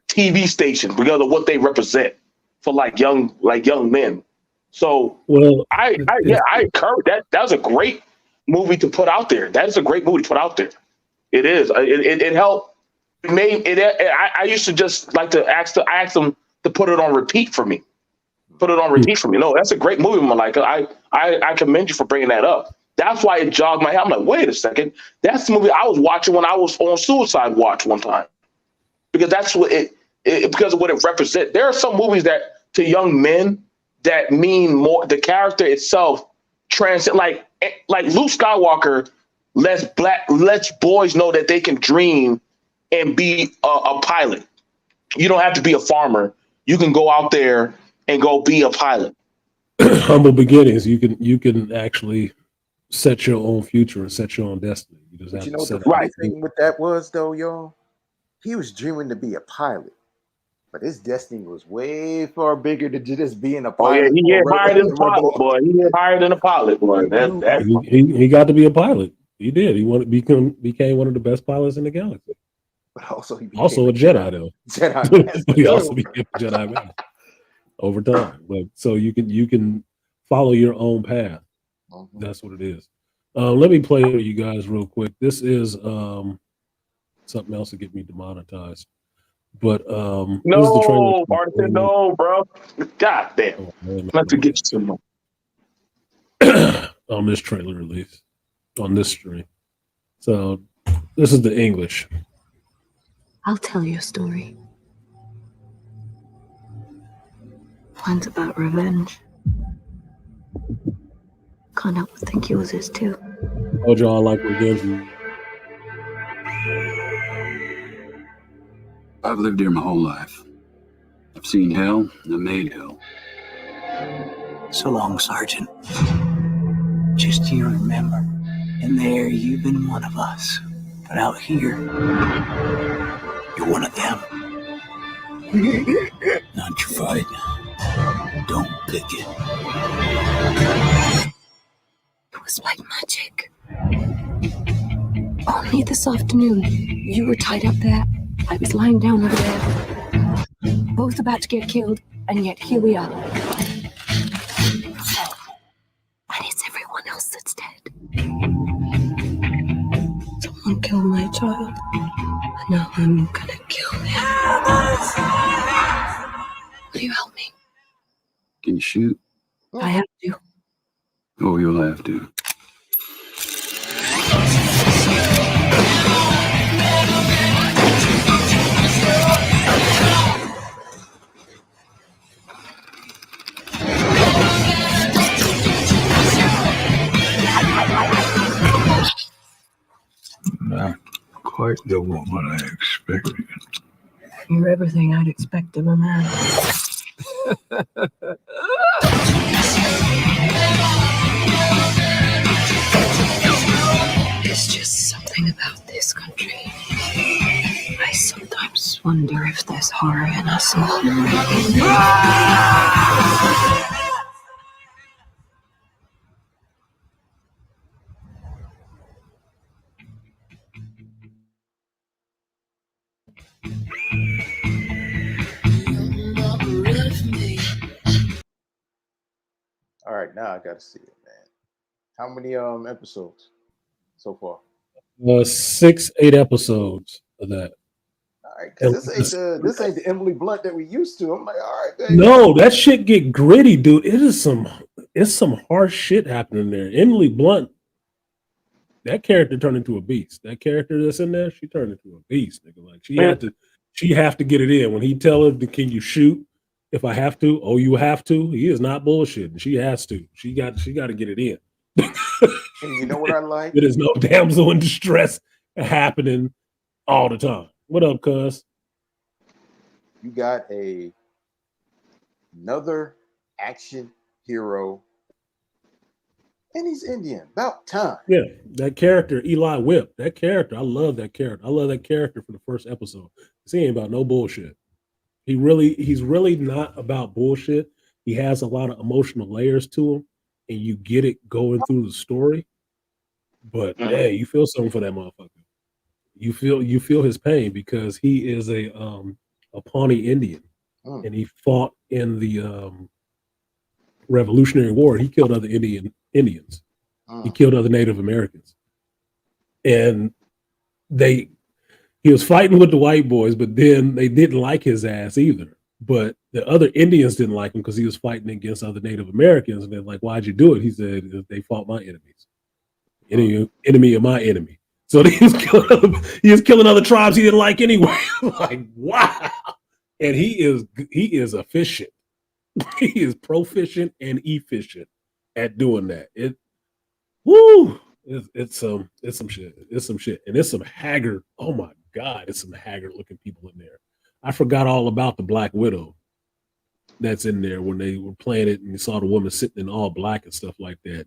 TV stations, because of what they represent for like young men. So I encourage that. That was a great movie to put out there. That is a great movie to put out there. It is. It helped. It made it. I used to just like to ask them to put it on repeat for me. Put it on repeat for me. No, that's a great movie, Malika. I commend you for bringing that up. That's why it jogged my head. I'm like, wait a second. That's the movie I was watching when I was on Suicide Watch one time, because that's what because of what it represents. There are some movies that to young men that mean more. The character itself transcend, like Luke Skywalker lets boys know that they can dream and be a pilot. You don't have to be a farmer. You can go out there and go be a pilot. Humble beginnings. You can actually set your own future and set your own destiny. You just have to the right thing with that was, though, y'all, he was dreaming to be a pilot. But his destiny was way far bigger than just being a Oh yeah, pilot. he Or get hired as a pilot, boy. He get hired in a pilot, boy. That He got to be a pilot. He did. He wanted became one of the best pilots in the galaxy. But also he became Also a Jedi though. Jedi master He also too. became a Jedi master over time. But so you can follow your own path. Mhm. That's what it is. Let me play for you guys real quick. This is something else to get me demonetized. But this is the trailer. no, Partisan, no, bro. God damn. Oh, man, Let's get you some more. on this trailer release on this stream. So this is the English. I'll tell you a story. Mine's about revenge. Can't help but think yours is too. Told y'all I like revenge. I've lived here my whole life. I've seen hell and I've made hell. So long, Sergeant. Just you remember, in there you've been one of us, but out here, you're one of them. Not your fight. Don't pick it. It was like magic. Only this afternoon, you were tied up there. I was lying down over there. Both about to get killed, and yet here we are. And it's everyone else that's dead. Someone killed my child. And now I'm gonna kill him. Will you help me? Can you shoot? I have to. Oh, you'll have to. Not quite the woman I expected. You're everything I'd expect of a man. There's just something about this country. I sometimes wonder if there's horror in us all. All right, now I gotta see it, man. How many episodes so far? 6-8 episodes of that. All right, because this ain't the Emily Blunt that we used to. I'm like, all right, baby. No, that shit get gritty, dude. It's some harsh shit happening there. Emily Blunt, that character turned into a beast. That character that's in there, she turned into a beast, nigga. Like she have to get it in. When he tell her, can you shoot? If I have to, oh, you have to. He is not bullshitting. She has to. She got to get it in. And you know what I like? There is no damsel in distress happening all the time. What up, cuz? You got another action hero, and he's Indian. About time. Yeah, that character, Eli Whip. That character, I love that character. I love that character for the first episode. He ain't about no bullshit. He's really not about bullshit. He has a lot of emotional layers to him, and you get it going through the story. But hey, you feel something for that motherfucker. You feel his pain because he is a Pawnee Indian, and he fought in the Revolutionary War. He killed other Indians. He killed other Native Americans, and he was fighting with the white boys, but then they didn't like his ass either. But the other Indians didn't like him because he was fighting against other Native Americans, and they're like, "Why'd you do it?" He said, "They fought my enemies, enemy of my enemy." So he was killing other tribes he didn't like anyway. Like, wow. And he is efficient. He is proficient and efficient at doing that. It's some shit. It's some shit. And it's some haggard. Oh my God, it's some haggard looking people in there. I forgot all about the Black Widow that's in there when they were playing it and you saw the woman sitting in all black and stuff like that.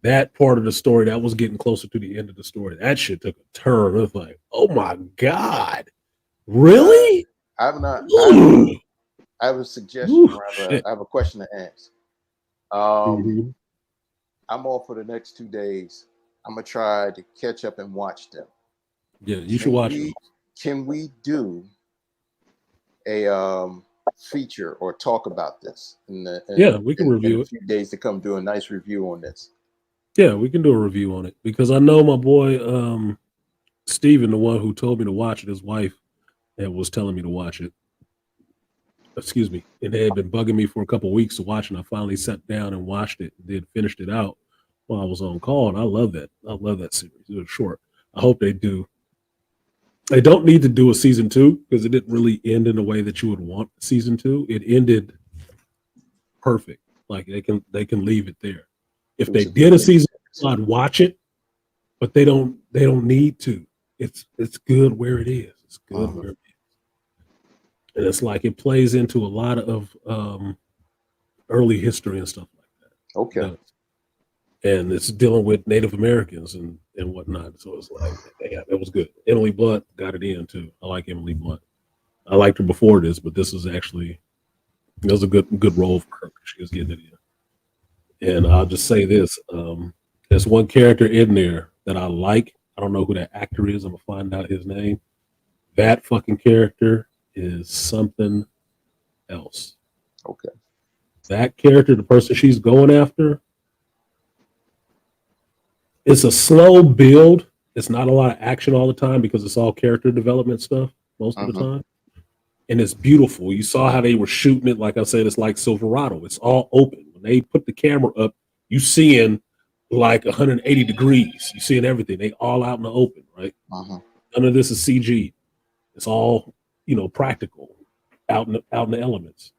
That part of the story that was getting closer to the end of the story. That shit took a turn. It was like, oh my God, really? I have not. Ooh. I have a suggestion. Ooh, Or shit. I have a question to ask. Mhm. I'm off for the next 2 days. I'm gonna try to catch up and watch them. Yeah, you should watch those. Can we do a feature or talk about this Yeah, we can in review a it. few days to come? Do a nice review on this. Yeah, we can do a review on it because I know my boy Steven, the one who told me to watch it, his wife, and was telling me to watch it. Excuse me. And they had been bugging me for a couple of weeks to watch, and I finally sat down and watched it, and then finished it out while I was on call. And I love that. I love that series. It was short. I hope they do. They don't need to do a season 2 because it didn't really end in a way that you would want season 2. It ended perfect. Like they can leave it there. If It they was a did good a season, miniseries. I'd watch it, but they don't need to. It's good where it is. It's good where it is. And it's like it plays into a lot of early history and stuff like that. It Okay. does. And it's dealing with Native Americans and whatnot. So it's like, yeah, that was good. Emily Blunt got it in too. I like Emily Blunt. I liked her before this, but this is actually it was a good role for her. She was getting it in. And I'll just say this: there's one character in there that I like. I don't know who that actor is. I'm gonna find out his name. That fucking character is something else. Okay. That character, the person she's going after, it's a slow build. It's not a lot of action all the time because it's all character development stuff most of the time. And it's beautiful. You saw how they were shooting it. Like I said, it's like Silverado. It's all open. When they put the camera up, you seeing like 180 degrees. You seeing everything. They all out in the open, right? None of this is CG. It's all, practical, out in the elements.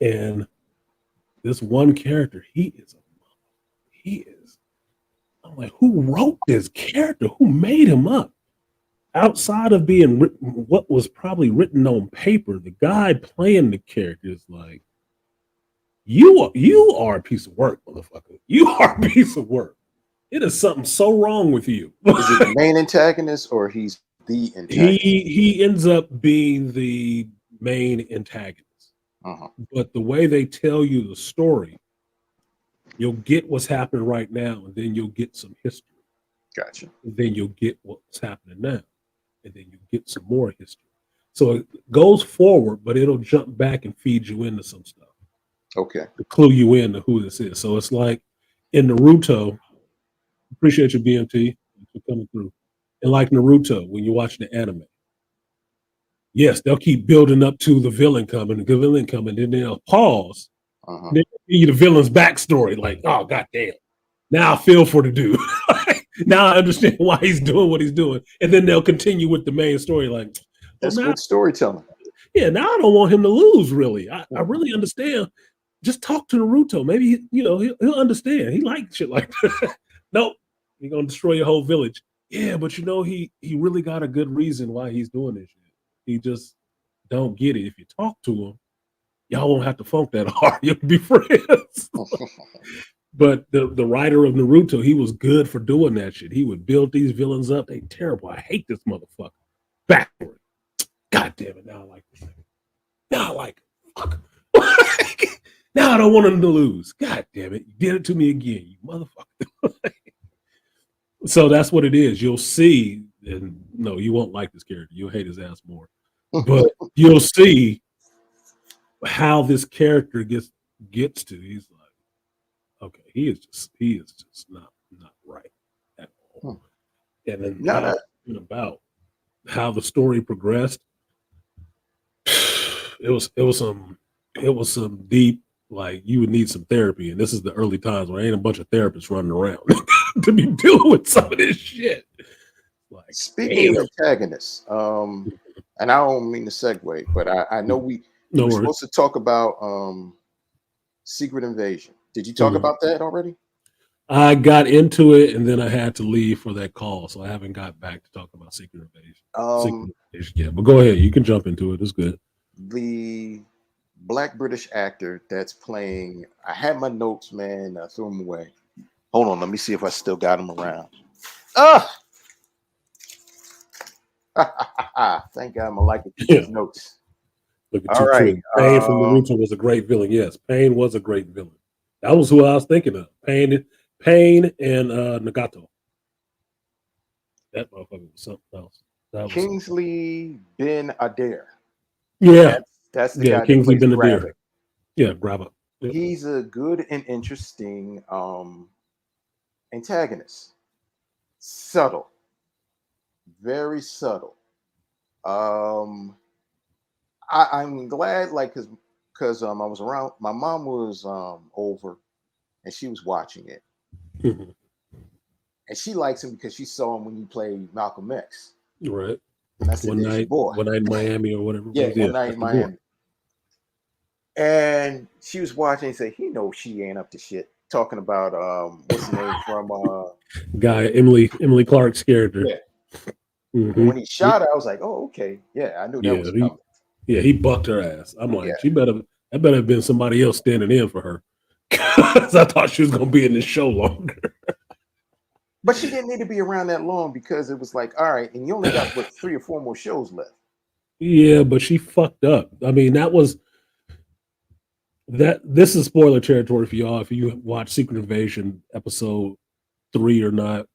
And this one character, he is. I'm like, who wrote this character? Who made him up? Outside of being written, what was probably written on paper, the guy playing the character is like, you are a piece of work, motherfucker. You are a piece of work. It is something so wrong with you. Is it the main antagonist or he's the antagonist? He ends up being the main antagonist. But the way they tell you the story, you'll get what's happening right now, and then you'll get some history. Gotcha. And then you'll get what's happening now, and then you get some more history. So it goes forward, but it'll jump back and feed you into some stuff. Okay. To clue you in to who this is. So it's like in Naruto, appreciate your BMT for coming through. And like Naruto, when you watch the anime, yes, they'll keep building up to the villain coming, then they'll pause. Then they'll give you the villain's backstory, like, oh goddamn. Now I feel for the dude. Now I understand why he's doing what he's doing. And then they'll continue with the main story, like that's good storytelling. Yeah, now I don't want him to lose, really. I really understand. Just talk to Naruto. Maybe he'll understand. He likes shit like that. Nope, you're gonna destroy your whole village. Yeah, but he really got a good reason why he's doing this shit. He just don't get it. If you talk to him, y'all won't have to funk that hard. You'll be friends. But the writer of Naruto, he was good for doing that shit. He would build these villains up. They terrible. I hate this motherfucker. Backward. God damn it. Now I like this. Now I like it. Fuck. Now I don't want him to lose. God damn it. You did it to me again, you motherfucker. So that's what it is. You'll see, and no, you won't like this character. You'll hate his ass more. But you'll see how this character gets to. He's like, okay, he is just not right at all. And then about how the story progressed, it was some deep, like you would need some therapy. And this is the early times where ain't a bunch of therapists running around to be dealing with some of this shit. Like, speaking of antagonists, and I don't mean to segue, but I know we were supposed to talk about Secret Invasion. Did you talk about that already? I got into it and then I had to leave for that call, so I haven't got back to talk about Secret Invasion. Yeah, but go ahead. You can jump into it. It's good. The Black British actor that's playing, I had my notes, man. I threw them away. Hold on, let me see if I still got him around. Thank God Malika took Yeah. these notes. Look at All you, right. too. Payne from Naruto was a great villain. Yes, Payne was a great villain. That was who I was thinking of. Payne and Nagato. That motherfucker was something else. That was something. Kingsley Ben Adair. Yeah. That's the Yeah, guy that Kingsley plays Ben-Adir. Gravik. Yeah, Grabba. Yep. He's a good and interesting antagonist. Subtle, very subtle. Um, I'm glad, like, because I was around. My mom was over, and she was watching it, Mhm. and she likes him because she saw him when he played Malcolm X. Right. And I said, "There's your boy." One night in Miami or whatever it Yeah, was. one Yeah, night that's in the boy. Miami. And she was watching and said, he knows she ain't up to shit. Talking about what's the name from Guy, Emily Clark's character. yeah. And Hmm. when he shot her, I was like, oh, okay. Yeah, I knew that Yeah, was coming. he bucked her ass. I'm like, Yeah. that better have been somebody else standing in for her. Because I thought she was gonna be in this show longer. But she didn't need to be around that long because it was like, all right, and you only got what 3 or 4 more shows left. Yeah, but she fucked up. I mean, this is spoiler territory for y'all. If you watch Secret Invasion episode 3 or not,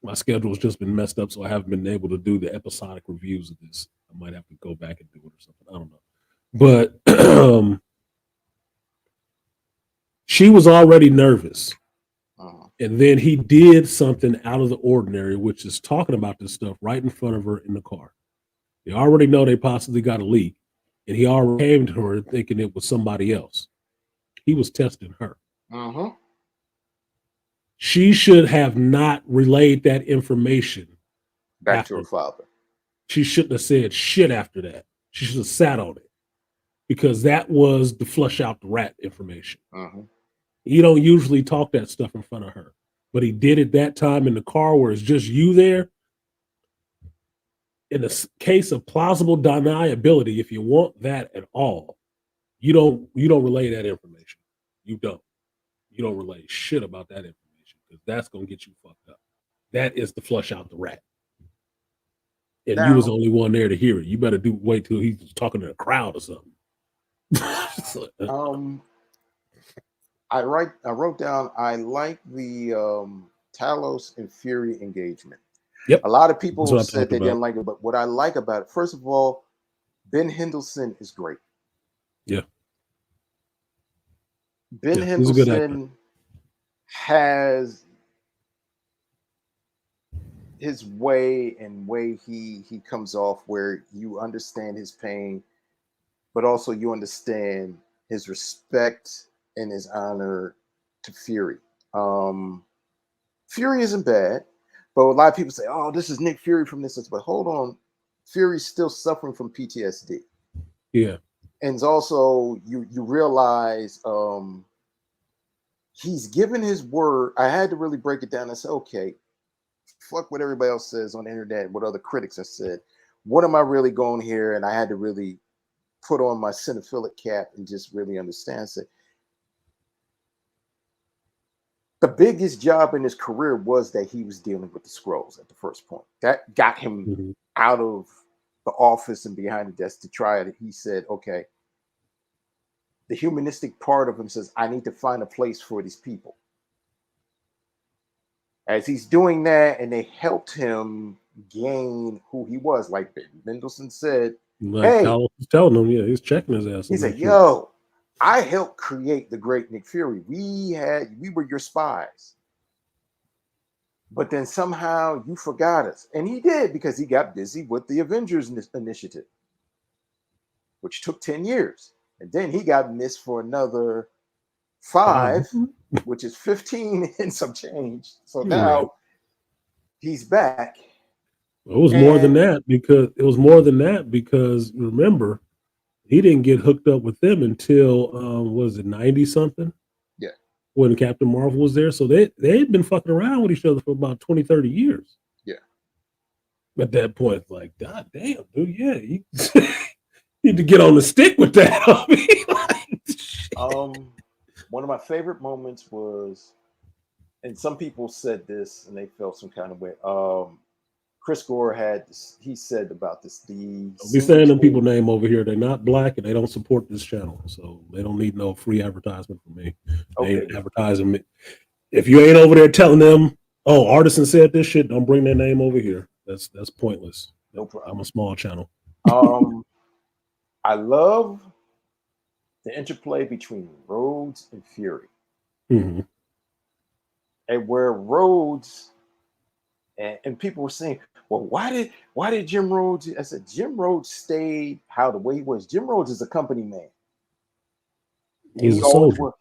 my schedule's just been messed up, so I haven't been able to do the episodic reviews of this. I might have to go back and do it or something. I don't know. But she was already nervous. And then he did something out of the ordinary, which is talking about this stuff right in front of her in the car. They already know they possibly got a leak, and he already came to her thinking it was somebody else. He was testing her. She should have not relayed that information Back to her father. She shouldn't have said shit after that. She should have sat on it because that was the flush out the rat information. You don't usually talk that stuff in front of her, but he did it that time in the car where it's just you there. In the case of plausible deniability, if you want that at all, you don't relay that information. You don't relay shit about that information because that's gonna get you fucked up. That is the flush out the rat. And you was the only one there to hear it. You better wait till he's talking to a crowd or something. I wrote down I like the Talos and Fury engagement. Yep. A lot of people That's what I said talked they about. didn't like it, but what I like about it, first of all, Ben Hendelson is great. Yeah. Ben Yeah, he's a good actor. Hendelson has his way he comes off where you understand his pain, but also you understand his respect and his honor to Fury. Fury isn't bad, but a lot of people say, "Oh, this is Nick Fury from this." But hold on, Fury's still suffering from PTSD. Yeah. And it's also you realize he's given his word. I had to really break it down and say, okay, fuck what everybody else says on the internet, what other critics have said. What am I really going here? And I had to really put on my cinephilic cap and just really understand it. The biggest job in his career was that he was dealing with the scrolls at the first point. That got him out of the office and behind the desk to try it. He said, okay, the humanistic part of him says, I need to find a place for these people. As he's doing that, and they helped him gain who he was, like Mendelsohn said, Like hey, Talos was telling him, yeah, he's checking his ass. he said, yo, I helped create the great Nick Fury. We were your spies. But then somehow you forgot us. And he did because he got busy with the Avengers initiative, which took 10 years. And then he got missed for another 5, which is 15 and some change. So now he's back. It was more than that because remember, he didn't get hooked up with them until was it 90 something? Yeah. When Captain Marvel was there. So they had been fucking around with each other for about 20, 30 years. Yeah. At that point, like, God damn, dude, yeah, you need to get on the stick with that. I mean, one of my favorite moments was, and some people said this and they felt some kind of way. Chris Gore had this, he said about this. The Don't be saying them people name over here. They're not black and they don't support this channel, so they don't need no free advertisement from me. They ain't advertising me. If you ain't over there telling them, "Oh, Artisan said this shit," don't bring their name over here. That's pointless. No problem. I'm a small channel. I love the interplay between Rhodes and Fury, Mm-hmm. and where Rhodes and people were saying, "Well, why did Jim Rhodes?" I said, Jim Rhodes stayed how the way he was. Jim Rhodes is a company man. And He's he a always soldier. was.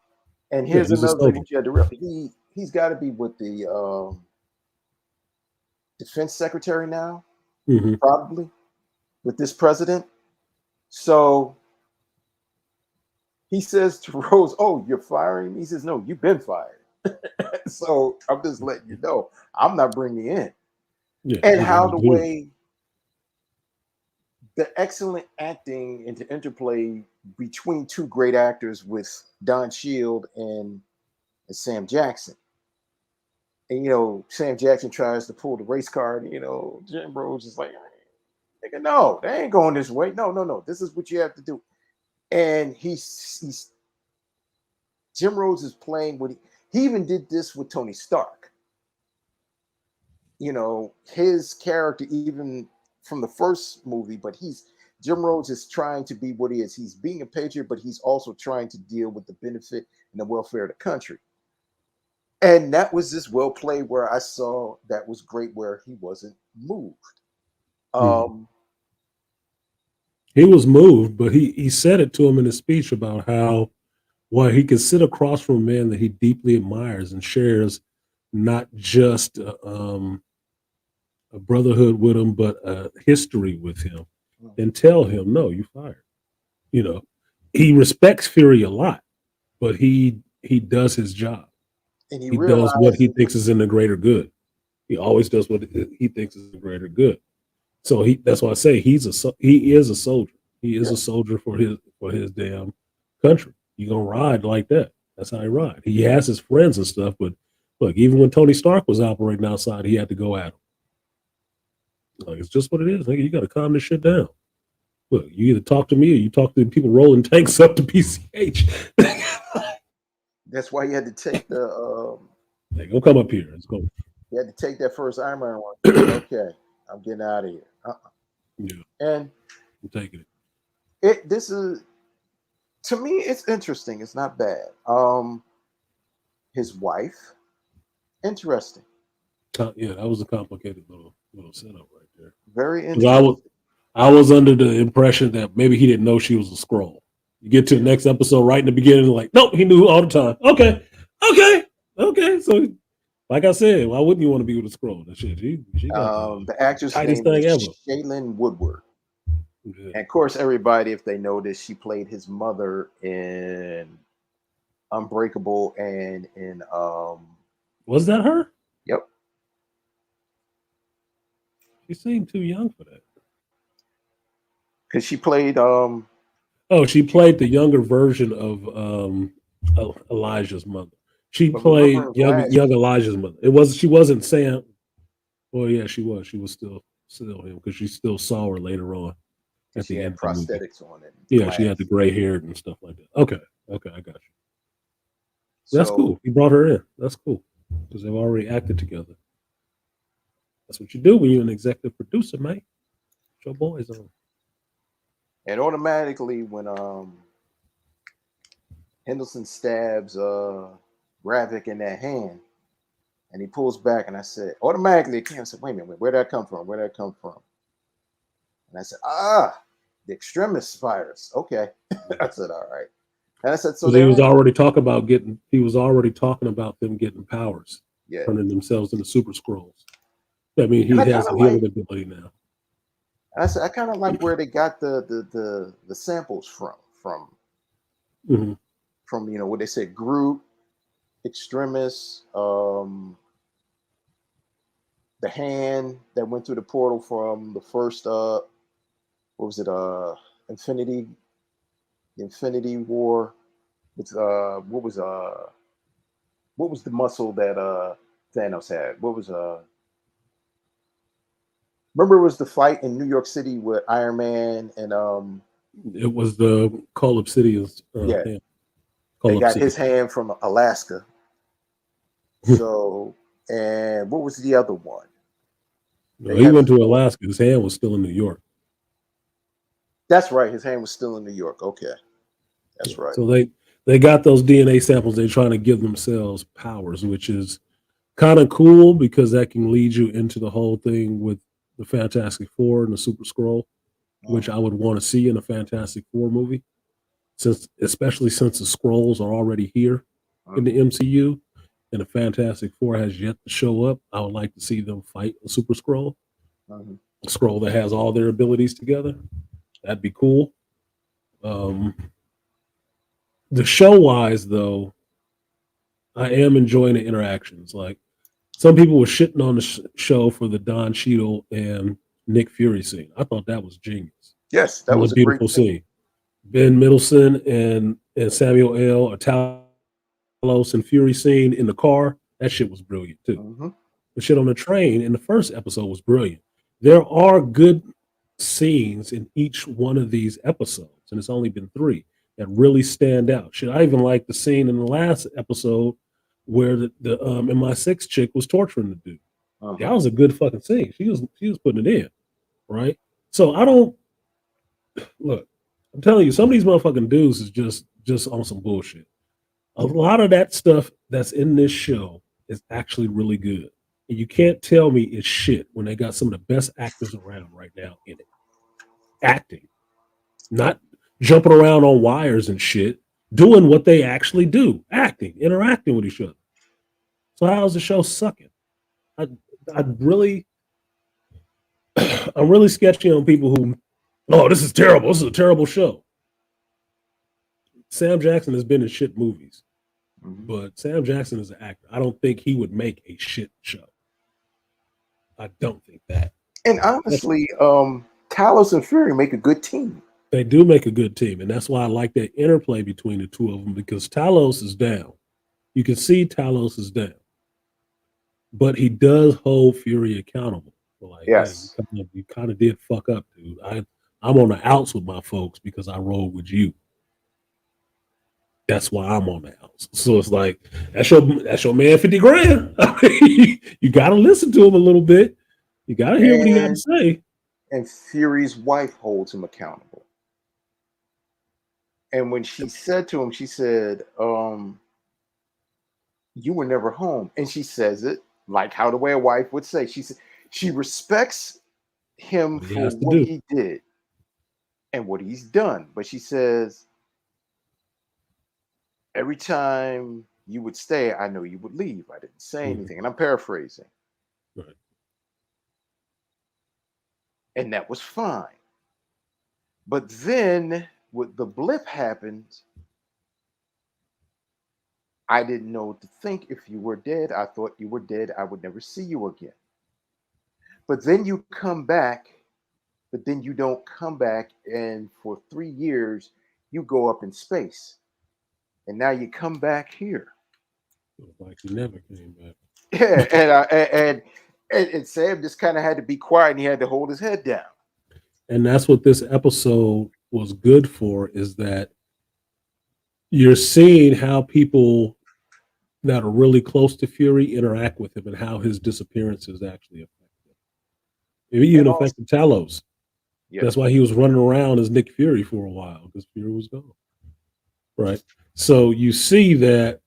And Yeah, here's he's a another thing soldier. that you had to realize. He's got to be with the defense secretary now, Mm-hmm. probably, with this president. So he says to Rose, "Oh, you're firing me?" He says, "No, you've been fired." So I'm just letting you know, I'm not bringing you in. Yeah, And he's how on the his duty. way the excellent acting and the interplay between two great actors with Don Shield and Sam Jackson. And Sam Jackson tries to pull the race card. Jim Rhodes is like, "Nigga, no, they ain't going this way. No, no, no. This is what you have to do." And he's Jim Rhodes is playing with. He even did this with Tony Stark. His character, even from the first movie, but Jim Rhodes is trying to be what he is. He's being a patriot, but he's also trying to deal with the benefit and the welfare of the country. And that was just well played where I saw that was great where he wasn't moved. He was moved, but he said it to him in his speech about how he could sit across from a man that he deeply admires and shares not just a brotherhood with him, but a history with him, and tell him, "No, you fired." He respects Fury a lot, but he does his job. And he He does what he realizes, thinks is in the greater good. He always does what he thinks is the greater good. So that's why I say he is a soldier. He is a soldier for his damn country. You gonna ride like that. That's how he ride. He has his friends and stuff, but look, even when Tony Stark was operating outside, he had to go at him. Like, it's just what it is. Nigga, you gotta calm this shit down. Look, you either talk to me or you talk to the people rolling tanks up to PCH. that's why he had to take the Like, go come up here. Let's go. he had to take that first Iron Man one. Okay, I'm getting out of here. Yeah, And I'm taking this is, to me, it's interesting. It's not bad. His wife, interesting. it. Yeah, that was a complicated little setup right there. Very 'Cause interesting. I was under the impression that maybe he didn't know she was a scroll. You get to the next episode right in the beginning, like, nope, he knew all the time. Okay. So, like I said, why wouldn't you want to be with a scroll? That shit, she got The actress tightest name thing is ever. Shailene Woodward. Yeah. And of course, everybody, if they notice, she played his mother in Unbreakable and in Was that her? Yep. She seemed too young for that. Because she played Oh, she played the younger version of Elijah's mother. She but played remember young Elijah's mother. She wasn't Sam. Well, yeah, she was. She was still him because she still saw her later on at she the had end of the movie. prosthetics on it. Yeah, she had the gray hair and stuff like that. Okay, I got you. That's So, cool. He brought her in. That's cool because they've already acted together. That's what you do when you're an executive producer, mate. Put your boys on. and automatically when Henderson stabs Ravik in that hand and he pulls back, and I said, automatically, I said, wait a minute, where'd that come from? Where'd that come from? And I said, the extremist virus. Okay. I said, all right. And I said, so he was already talking about them getting powers, yeah, turning themselves into super scrolls. I mean, he and I has kinda a healing ability now. And I said, I kind of like where they got the samples from Mhm. What they said, Groot, Extremis, the hand that went through the portal from the first what was it, Infinity War. It's what was the muscle that Thanos had? What was Remember, it was the fight in New York City with Iron Man and It was the Call Obsidian's yeah, hand. they Call got Obsidian. his hand from Alaska. So, and what was the other one? No, They he had went to to go. Alaska. His hand was still in New York. That's right. His hand was still in New York. Okay, that's right. So they got those DNA samples. They're trying to give themselves powers, which is kind of cool because that can lead you into the whole thing with the Fantastic Four and the Super Scroll, which I would want to see in a Fantastic Four movie, especially since the Scrolls are already here in the MCU, and the Fantastic Four has yet to show up. I would like to see them fight a Super Scroll, a Scroll that has all their abilities together. That'd be cool. The show wise, though, I am enjoying the interactions. Like some people were shitting on the show for the Don Cheadle and Nick Fury scene. I thought that was genius. Yes, It that was was a a great beautiful scene. scene. Ben Middleton and Samuel L. or Talos and Fury scene in the car. That shit was brilliant too. The shit on the train in the first episode was brilliant. There are good scenes in each one of these episodes, and it's only been 3 that really stand out. Shit, I even like the scene in the last episode where the MI6 chick was torturing the dude. That was a good fucking scene. She was putting it in, right? So I don't look. I'm telling you, some of these motherfucking dudes is just on some bullshit. A lot of that stuff that's in this show is actually really good. And you can't tell me it's shit when they got some of the best actors around right now in it. Acting, not jumping around on wires and shit, doing what they actually do, acting, interacting with each other. So how's the show sucking? I really, I'm really sketchy on people who, oh, this is terrible. This is a terrible show. Sam Jackson has been in shit movies, but Sam Jackson is an actor. I don't think he would make a shit show. I don't think that. And honestly, Talos and Fury make a good team. They do make a good team, and that's why I like that interplay between the two of them because Talos is down. You can see Talos is down, but he does hold Fury accountable. Like, yes, hey, you kind of did fuck up, dude. I'm on the outs with my folks because I rolled with you. That's why I'm on the outs. So it's like that's your man 50 grand. You got to listen to him a little bit. You got to hear what he got to say. And Fury's wife holds him accountable. And when she said to him, she said, you were never home. And she says it like how the way a wife would say. She said she respects him for what he did and what he's done. But she says, every time you would stay, I know you would leave. I didn't say anything. And I'm paraphrasing. Right. And that was fine. But then when the blip happened, I didn't know what to think. If you were dead, I thought you were dead. I would never see you again. But then you come back, but then you don't come back. And for 3 years, you go up in space. And now you come back here. Like you never came back. Yeah, and Sam just kind of had to be quiet and he had to hold his head down. And that's what this episode was good for, is that you're seeing how people that are really close to Fury interact with him and how his disappearances actually affect him. It even affected Talos. Yeah. That's why he was running around as Nick Fury for a while, because Fury was gone. Right. So you see that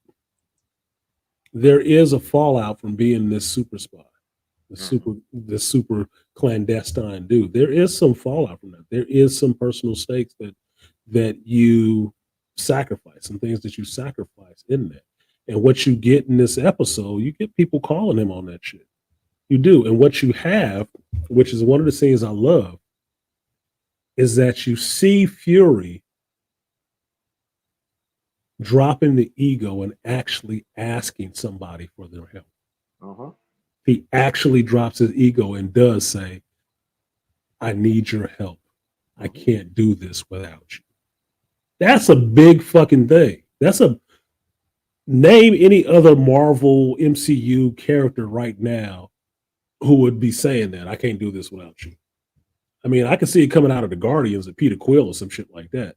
there is a fallout from being this super spy, this super clandestine dude. There is some fallout from that. There is some personal stakes that you sacrifice, and things that you sacrifice in that. And what you get in this episode, you get people calling him on that shit. You do. And what you have, which is one of the scenes I love, is that you see Fury dropping the ego and actually asking somebody for their help. He actually drops his ego and does say, I need your help. I can't do this without you. That's a big fucking thing. Name any other Marvel MCU character right now who would be saying that I can't do this without you. I mean, I can see it coming out of the Guardians of Peter Quill or some shit like that.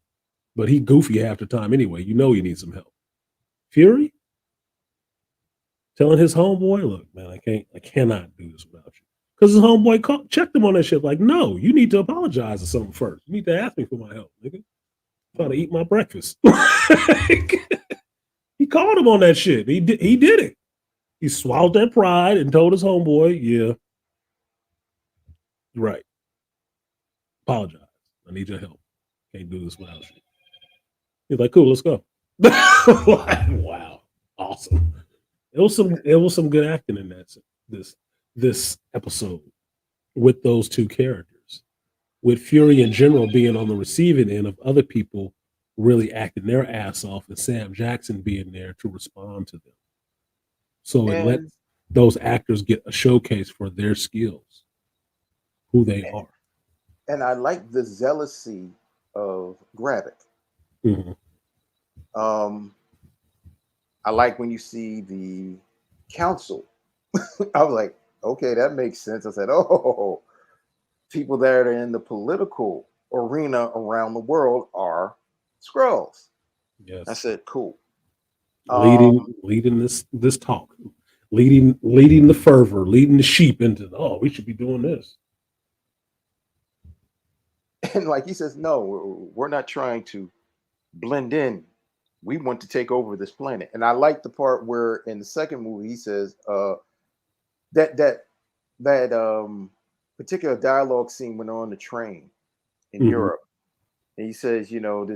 But he goofy half the time anyway. You know he needs some help. Fury telling his homeboy, "Look, man, I cannot do this without you." Because his homeboy checked him on that shit. Like, no, you need to apologize or something first. You need to ask me for my help, nigga. I'm trying to eat my breakfast. He called him on that shit. He did it. He swallowed that pride and told his homeboy, "Yeah, you're right. Apologize. I need your help. Can't do this without you." He's like, "Cool, let's go." Wow, awesome. It was some good acting in this episode with those two characters, with Fury in general being on the receiving end of other people really acting their ass off, and Sam Jackson being there to respond to them. So it lets those actors get a showcase for their skills, who they are. And I like the zealousy of Gravik. Mm-hmm. I like when you see the council. I was like, okay, that makes sense. I said, oh, people that are in the political arena around the world are Skrulls. Yes. I said, cool. Leading this talk, leading the fervor, leading the sheep into, oh, we should be doing this. And like he says, no, we're not trying to blend in. We want to take over this planet. And I like the part where in the second movie he says that particular dialogue scene went on the train in Europe. And he says, you know,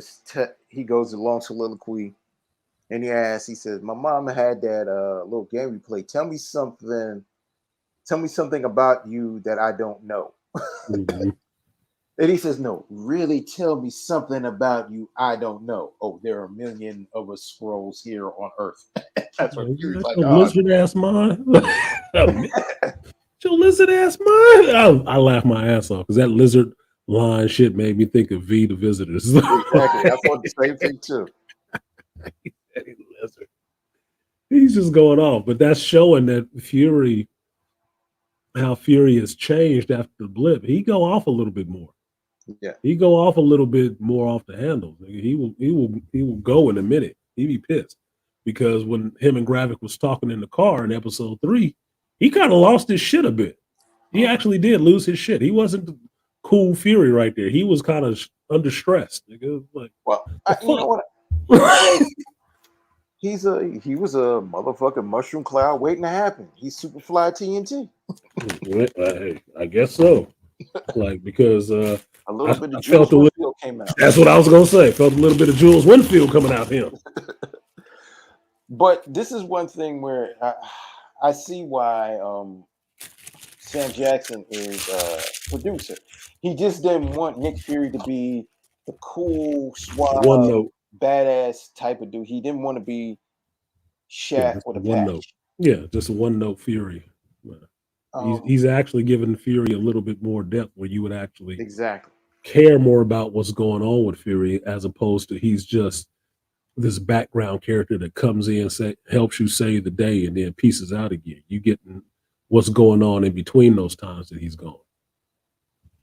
he goes along soliloquy and he asks, he says, my mom had that little game we played. Tell me something about you that I don't know. Mm-hmm. And he says, no, really tell me something about you I don't know. Oh, there are a million of us Skrulls here on Earth. That's what Fury's like. Lizard ass mine. Your lizard ass mine. I laughed my ass off because that lizard line shit made me think of V the Visitors. Exactly. I thought the same thing too. He's just going off, but that's showing that how Fury has changed after the blip. He go off a little bit more. Yeah, he go off a little bit more off the handles. He will go in a minute. He be pissed because when him and Gravik was talking in the car in episode 3, he kind of lost his shit a bit. He actually did lose his shit. He wasn't the cool Fury right there. He was kind of under stress. Like, well, you know what? He was a motherfucking mushroom cloud waiting to happen. He's Superfly TNT. Hey, I guess so. Like, because a little bit of Jules Winfield came out. That's what I was gonna say. Felt a little bit of Jules Winfield coming out him. But this is one thing where I see why Sam Jackson is a producer. He just didn't want Nick Fury to be the cool, suave, badass type of dude. He didn't want to be Shaft with a patch. Note. Yeah, just a one-note Fury. He's actually giving Fury a little bit more depth where you would actually care more about what's going on with Fury as opposed to he's just this background character that comes in, helps you save the day, and then pieces out again. You get what's going on in between those times that he's gone.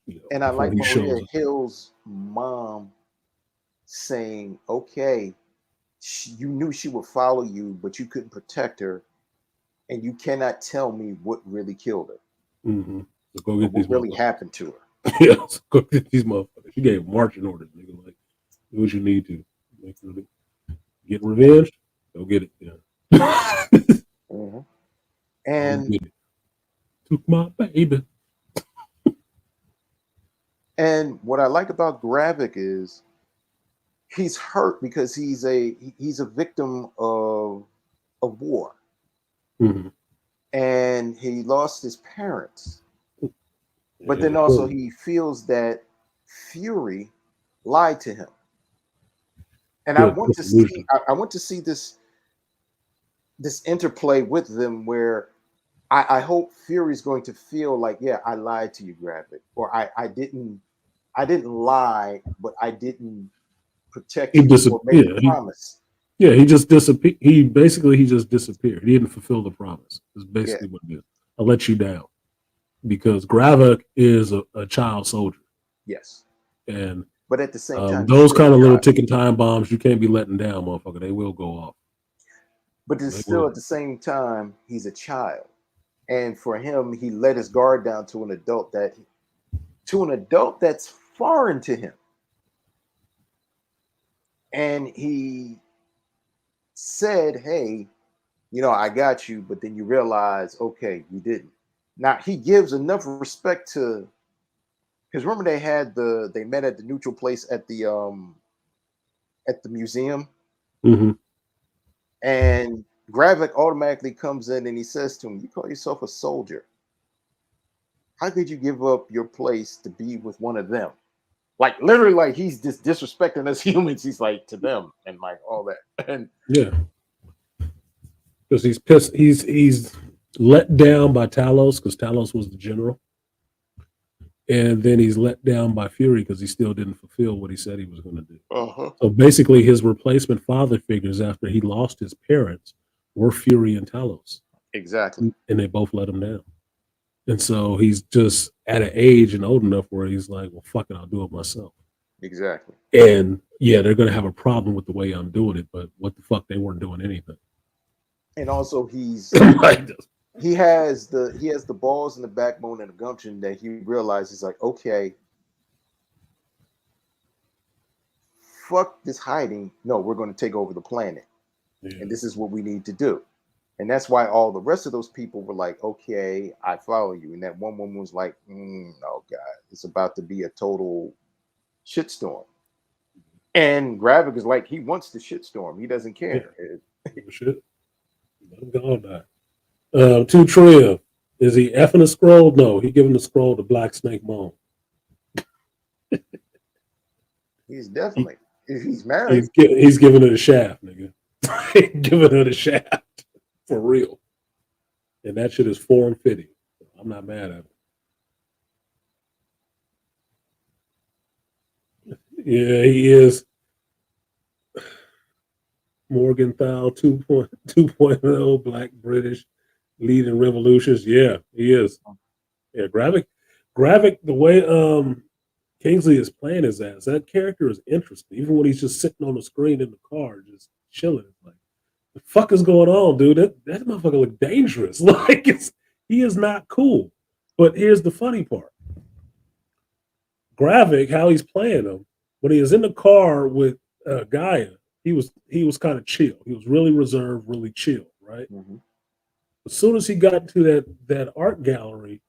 You know, and I like Maria Hill's mom saying, okay, you knew she would follow you, but you couldn't protect her. And you cannot tell me what really killed her. Mm-hmm. So go get what really happened to her. Yeah, so go get these motherfuckers. She gave marching orders, nigga. Like, do what you need to. Like, really get revenge. Go get it. Yeah. Mm-hmm. And took my baby. And what I like about Gravik is he's hurt because he's a victim of war. Mm-hmm. And he lost his parents. But then also he feels that Fury lied to him. And I want to see this interplay with them where I hope Fury's going to feel like, yeah, I lied to you, Gravik, or I didn't lie, but I didn't protect you or make a promise. He just disappeared. He just disappeared. He didn't fulfill the promise. That's basically what it is. I let you down. because Gravik is a child soldier, Yes. and But at the same time, he's those still kind a of little child. ticking time bombs, you can't be letting down, motherfucker. They will go off. But it's They still will. at the same time, he's a child. And for him, he let his guard down to an adult that's foreign to him. And he said, hey, I got you, but then you realize, okay, you didn't. Now he gives enough respect to, because remember they met at the neutral place at the museum, Mm-hmm. and Gravik automatically comes in and he says to him, you call yourself a soldier. How could you give up your place to be with one of them? Like literally, like he's just disrespecting us humans. He's like to them and like all that. And Yeah, because he's pissed. He's let down by Talos because Talos was the general, and then he's let down by Fury because he still didn't fulfill what he said he was going to do. So basically, his replacement father figures after he lost his parents were Fury and Talos, exactly. and they both let him down. And so he's just at an age and old enough where he's like, well, fuck it, I'll do it myself. Exactly. And yeah, they're going to have a problem with the way I'm doing it, but what the fuck, they weren't doing anything. And also he Like, has the balls and the backbone and the gumption that he realizes like, okay, fuck this hiding. No, we're going to take over the planet. yeah. And this is what we need to do. And that's why all the rest of those people were like, okay, I follow you. And that one woman was like, oh God, it's about to be a total shitstorm. And Gravik is like, he wants the shitstorm. He doesn't care. Shit. Let him go on that. Two Tria. Is he effing a scroll? No, he giving the scroll to Black Snake Moan. He's definitely, if he's married. He's giving her the shaft, nigga. Giving her the shaft. For real. And that shit is form fitting. I'm not mad at it. Yeah, he is. Morgenthau 2.0, Black British leading revolutions. Yeah, he is. Yeah, Gravik, the way Kingsley is playing his ass, that character is interesting. Even when he's just sitting on the screen in the car, just chilling. Like, the fuck is going on, dude? That motherfucker look dangerous. Like he is not cool. But here's the funny part. Gravik, how he's playing him, when he was in the car with Gaia, he was kind of chill. He was really reserved, really chill, right? Mm-hmm. As soon as he got to that art gallery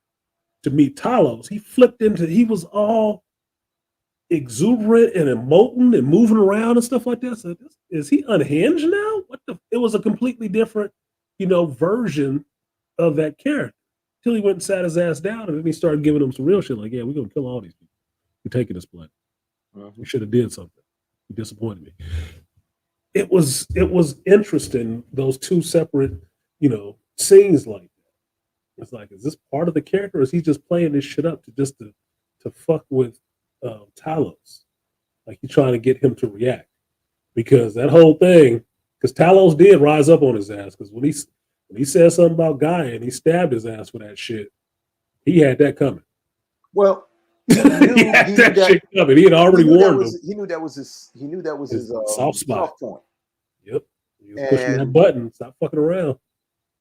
to meet Talos, he was all exuberant and emoting and moving around and stuff like that. So is he unhinged now? It was a completely different, version of that character. Till he went and sat his ass down, and then he started giving him some real shit. Like, yeah, we're gonna kill all these people. We're taking this planet. We should have did something. You disappointed me. It was interesting, those two separate, scenes like that. It's like, is this part of the character, or is he just playing this shit up to fuck with Talos? Like, he's trying to get him to react. Because that whole thing, because Talos did rise up on his ass, because when he said something about Gaia and he stabbed his ass for that shit, he had that coming. Well, he had that shit coming. He had already warned him. He knew that was his soft spot. soft point. Yep. He was pushing that button. Stop fucking around.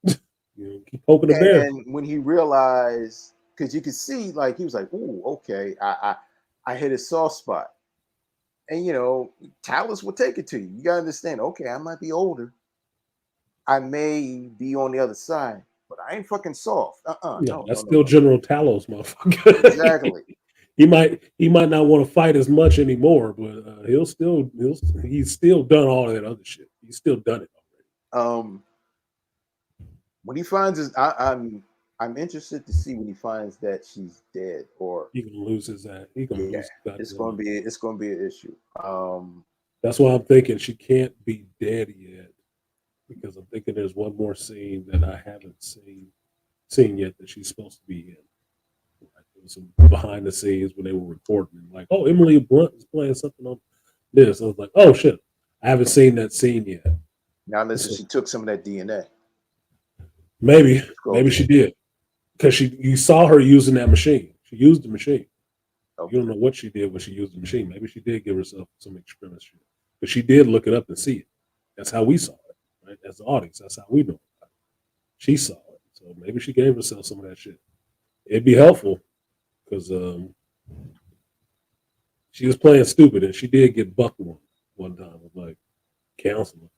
Keep poking the bear. And when he realized, because you could see, like, he was like, "Ooh, okay, I hit his soft spot." And Talos will take it to you. You gotta understand. Okay, I might be older. I may be on the other side, but I ain't fucking soft. No, that's still General Talos, motherfucker. Exactly. He might not want to fight as much anymore, but he's still done all that other shit. He's still done it already. When he finds I'm interested to see when he finds that she's dead, or he can lose his ass. It's gonna be an issue. That's why I'm thinking she can't be dead yet, because I'm thinking there's one more scene that I haven't seen yet that she's supposed to be in. There was some behind the scenes when they were recording, like, oh, Emily Blunt is playing something on this. I was like, oh shit, I haven't seen that scene yet. Now listen, she took some of that DNA. Maybe she did. because you saw her using that machine. She used the machine. Okay. You don't know what she did when she used the machine. Maybe she did give herself some experiment shit, but she did look it up and see it. That's how we saw it, right? As the audience, that's how we know. She saw it, so maybe she gave herself some of that shit. It'd be helpful because she was playing stupid, and she did get bucked one time with like counseling.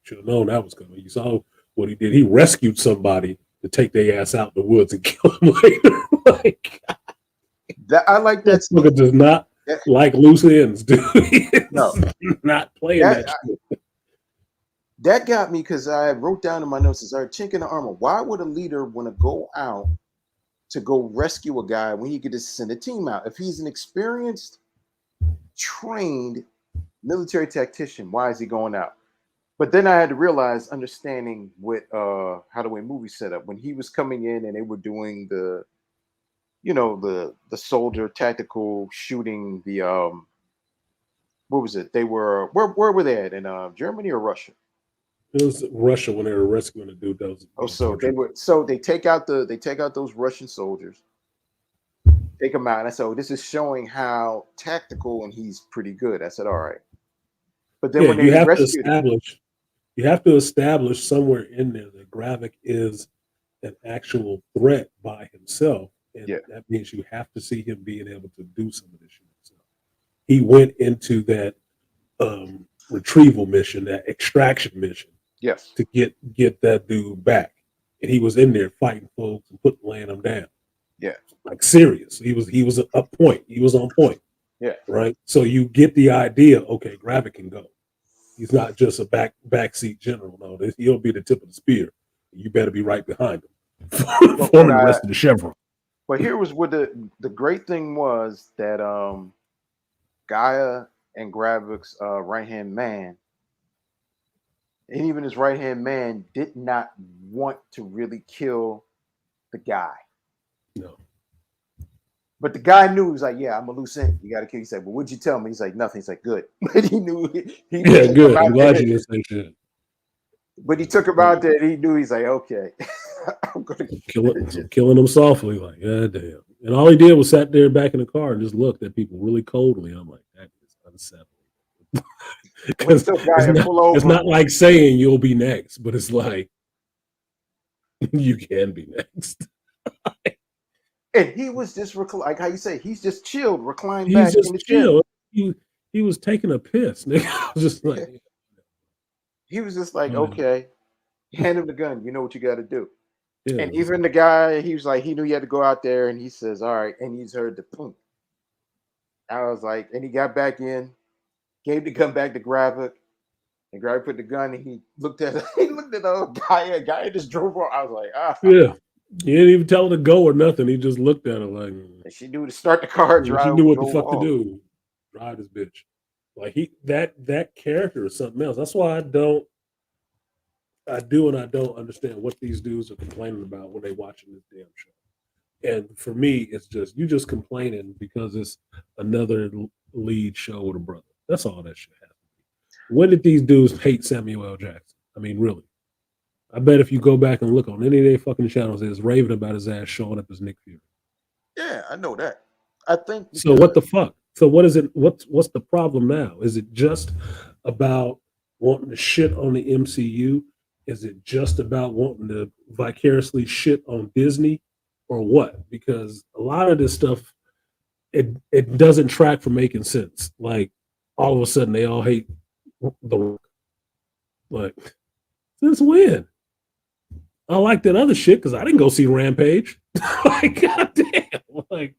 Should have known that was coming. You saw what he did. He rescued somebody to take their ass out in the woods and kill them later. Like, I like that. Nigga does not like loose ends, dude. No, not playing that shit. That got me because I wrote down in my notes, "Is our chink in the armor? Why would a leader want to go out to go rescue a guy when he could just send a team out? If he's an experienced, trained military tactician, why is he going out?" But then I had to realize, understanding what how the way movie set up, when he was coming in and they were doing the, the soldier tactical shooting, the what was it? They were where were they at, in Germany or Russia? It was Russia when they were rescuing the dude that was. They take out those Russian soldiers, take them out. And I said, "Oh, this is showing how tactical and he's pretty good." I said, "All right." But then when they rescued him, you have to establish somewhere in there that Gravik is an actual threat by himself, and that means you have to see him being able to do some of this shit himself. He went into that retrieval mission, that extraction mission, to get that dude back, and he was in there fighting folks and laying them down. Yeah, like serious. He was up point. He was on point. Yeah, right. So you get the idea. Okay, Gravik can go. He's not just a backseat general. No, he'll be the tip of the spear. You better be right behind him for the rest of the chevron. But here was what the great thing was, that Gaia and Gravik's right hand man, and even his right hand man, did not want to really kill the guy. No. But the guy knew. He was like, "Yeah, I'm a loose end. You got to kill." He said, "Well, what'd you tell me?" He's like, "Nothing." He's like, "Good." But he knew. Yeah, good. I'm glad you didn't say shit. But he took him out there. And he knew. He's like, "Okay, I'm gonna killing him softly." Like, God damn. And all he did was sat there back in the car and just looked at people really coldly. I'm like, that is unsettling. Because it's not like saying you'll be next, but it's like you can be next. And he was just like how you say, he's just chilled, reclined He's back just in the chill. chair. He was taking a piss, nigga. I was just like, he was just like, okay, hand him the gun. You know what you got to do. Yeah. And even the guy, he was like, he knew he had to go out there, and he says, "All right," and he's heard the boom. I was like, and he got back in, gave the gun back to Gravik, and Gravik put the gun, and he looked at the guy just drove on. I was like, yeah. He didn't even tell her to go or nothing. He just looked at her like, and she knew to start the car, drive. She knew what the fuck to do. Drive this bitch. Like that character is something else. That's why I do and I don't understand what these dudes are complaining about when they watching this damn show. And for me, it's just you just complaining because it's another lead show with a brother. That's all that shit has to be. When did these dudes hate Samuel L. Jackson? I mean, really? I bet if you go back and look on any of their fucking channels, it's raving about his ass showing up as Nick Fury. Yeah, I know that. I think so. What the fuck? So what is it? What's the problem now? Is it just about wanting to shit on the MCU? Is it just about wanting to vicariously shit on Disney, or what? Because a lot of this stuff, it doesn't track for making sense. Like all of a sudden they all hate The Rock. Like since when? I like that other shit because I didn't go see Rampage. Like, goddamn. Like,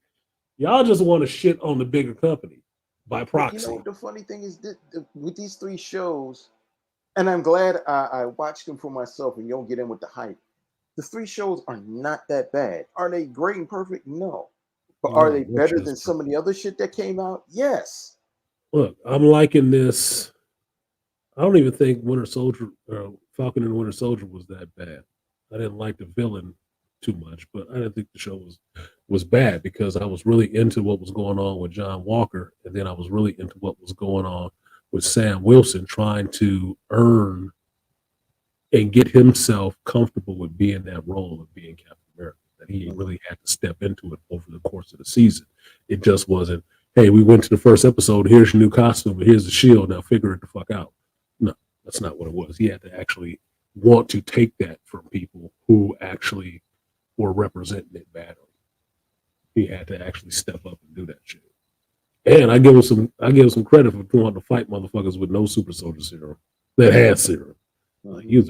y'all just want to shit on the bigger company by proxy. You know, the funny thing is that with these three shows, and I'm glad I watched them for myself and you don't get in with the hype. The three shows are not that bad. Are they great and perfect? No. But are they better than some of the other shit that came out? Yes. Look, I'm liking this. I don't even think Falcon and Winter Soldier was that bad. I didn't like the villain too much, but I didn't think the show was bad because I was really into what was going on with John Walker, and then I was really into what was going on with Sam Wilson trying to earn and get himself comfortable with being that role of being Captain America. that he really had to step into it over the course of the season. It just wasn't, hey, we went to the first episode, here's your new costume, here's the shield, now figure it the fuck out. No, that's not what it was. He had to actually want to take that from people who actually were representing it badly. He had to actually step up and do that shit. And I give him some credit for wanting to fight motherfuckers with no super soldier serum that had serum. You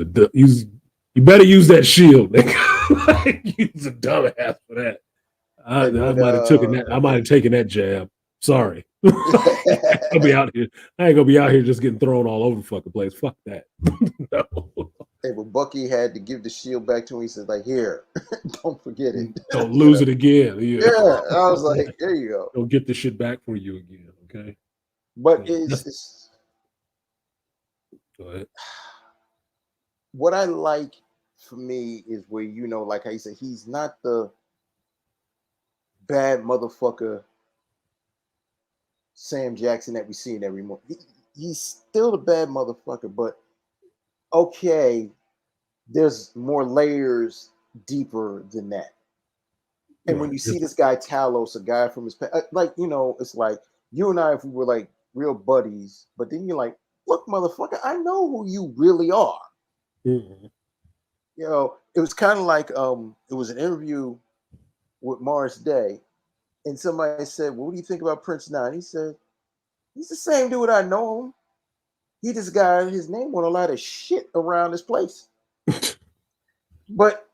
better use that shield, nigga. Use a dumbass for that. I might have taken that. I might have taken that jab. Sorry. I'll be out here. I ain't gonna be out here just getting thrown all over the fucking place. Fuck that. No. Hey, but Bucky had to give the shield back to him. He said, like, here, don't forget it. Don't lose it again. Yeah, I was like, there you go. Don't get this shit back for you again, okay? But it's go ahead. What I like for me is where, you know, like how you said, he's not the bad motherfucker Sam Jackson that we see in every movie. He's still the bad motherfucker, but okay, there's more layers deeper than that. And when you see this guy Talos, a guy from his past, like, you know, it's like you and I, if we were like real buddies, but then you're like, look, motherfucker, I know who you really are. Mm-hmm. You know, it was kind of like it was an interview with Morris Day, and somebody said, well, what do you think about Prince now? And he said, he's the same dude I know him. He just got his name on a lot of shit around this place. But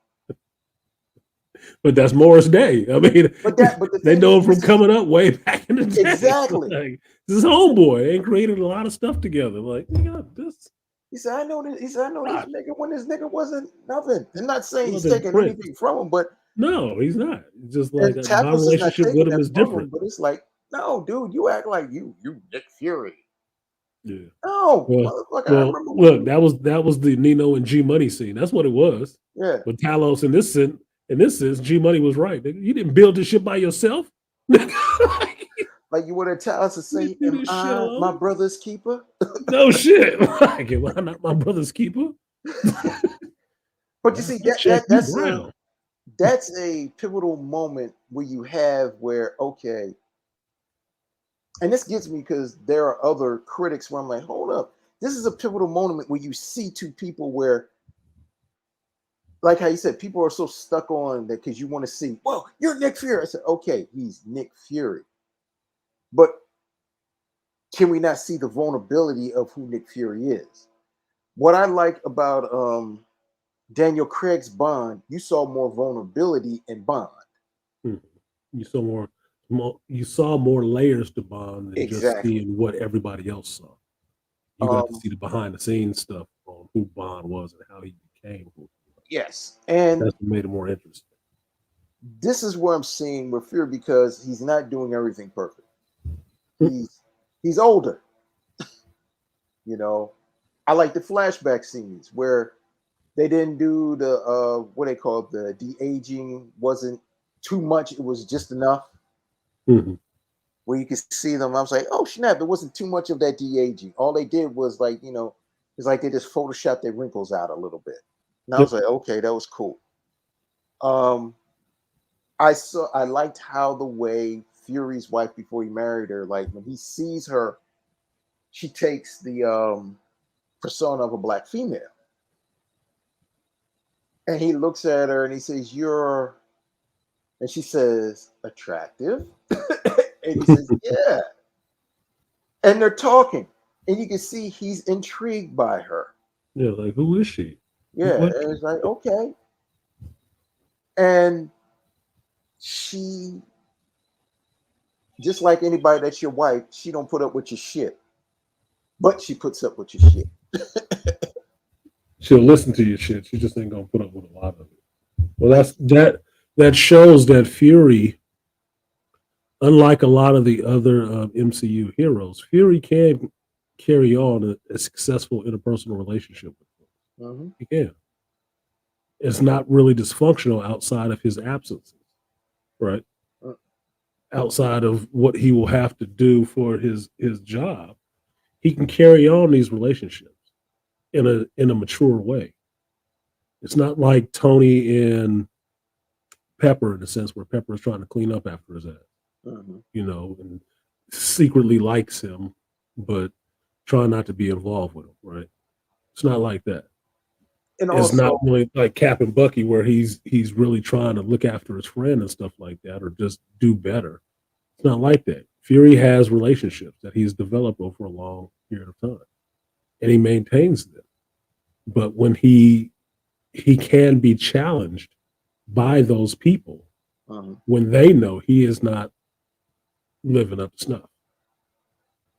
that's Morris Day. I mean, but they know him from coming up way back in the day. Exactly. Like, this is homeboy and created a lot of stuff together. Like, this. He said, I know this. He said, I know this nigga when this nigga wasn't nothing. I'm not saying he's Wasn't taking Prince. anything from him, but no, he's not. It's just like my Talos is not relationship taking with him that is from him, different. but it's like, no, dude, you act like you Nick Fury. Yeah. No, Well, I remember look, that was the Nino and G Money scene. That's what it was. Yeah. But Talos in this sense, G Money was right. You didn't build this shit by yourself. Like you want to tell us to say, am I my brother's keeper? No shit. Like, am I not my brother's keeper? But you see, that's a pivotal moment where you have where, okay, and this gets me because there are other critics where I'm like, hold up, this is a pivotal moment where you see two people where, like how you said, people are so stuck on that because you want to see, well, you're Nick Fury. I said, okay, he's Nick Fury. But can we not see the vulnerability of who Nick Fury is? What I like about Daniel Craig's Bond, you saw more vulnerability in Bond. You saw more layers to Bond than just seeing what everybody else saw. You got to see the behind the scenes stuff on who Bond was and how he became who he was. Yes, and that's what made it more interesting. This is where I'm seeing with Fury because he's not doing everything perfect. He's older. You know, I like the flashback scenes where they didn't do the what they call it, the de-aging wasn't too much, it was just enough. Mm-hmm. Where you could see them. I was like, oh snap, there wasn't too much of that de-aging. All they did was like, you know, it's like they just photoshopped their wrinkles out a little bit. And I was like, okay, that was cool. I liked how the way Fury's wife before he married her, like when he sees her, she takes the persona of a black female. And he looks at her and he says, you're, and she says, attractive. And he says, yeah. And they're talking. And you can see he's intrigued by her. Yeah, like, who is she? Yeah. And it's like, okay. And she, just like anybody that's your wife, she don't put up with your shit. But she puts up with your shit. She'll listen to your shit. She just ain't gonna put up with a lot of it. Well, that shows that Fury, unlike a lot of the other MCU heroes, Fury can carry on a successful interpersonal relationship with them. Mm-hmm. He can. It's not really dysfunctional outside of his absences, right? Outside of what he will have to do for his job, he can carry on these relationships in a mature way. It's not like Tony and Pepper in the sense where Pepper is trying to clean up after his ass, Mm-hmm. you know, and secretly likes him, but try not to be involved with him, right? It's not like that. And It's not also, really like Cap and Bucky where he's really trying to look after his friend and stuff like that, or just do better. It's not like that. Fury has relationships that he's developed over a long period of time, and he maintains them. But when he can be challenged by those people Mm-hmm. when they know he is not living up to snuff,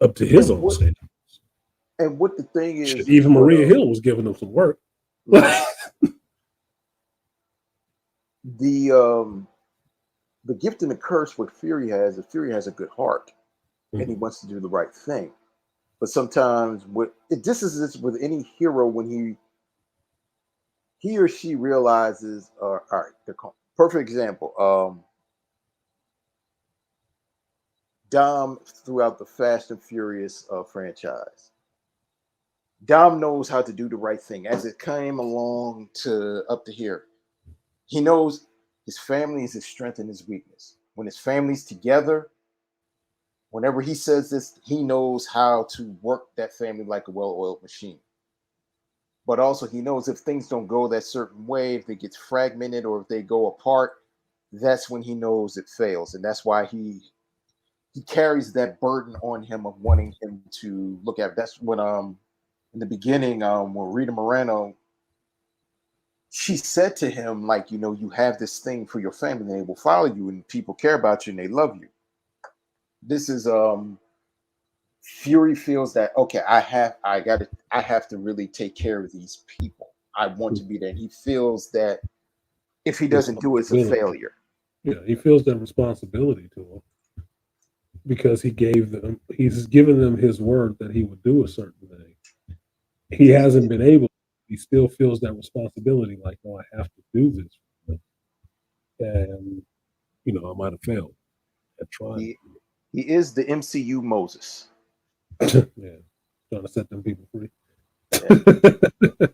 up to his and own what standards. and what the thing Shit, is even what Maria Hill was giving him some work. the the gift and the curse what Fury has is Fury has a good heart and he Mhm. wants to do the right thing. But sometimes this is this with any hero when he or she realizes, all right, perfect example. Dom throughout the Fast and Furious franchise. Dom knows how to do the right thing as it came along to up to here. He knows his family is his strength and his weakness. When his family's together, whenever he says this, he knows how to work that family like a well-oiled machine. But also, he knows if things don't go that certain way, if it gets fragmented or if they go apart, that's when he knows it fails, and that's why he carries that burden on him of wanting him to look at. That's when in the beginning when Rita Moreno she said to him like, you know, you have this thing for your family, and they will follow you, and people care about you and they love you. This is Fury feels that okay, I have to really take care of these people. I want to be there. And he feels that if he doesn't do it, it's a Responsibility. failure. Yeah, he feels that responsibility to him because he's given them his word that he would do a certain thing. He hasn't been able. He still feels that responsibility, like, no, I have to do this, and I might have failed at trying. He he is the MCU Moses. Yeah, trying to set them people free. Yeah.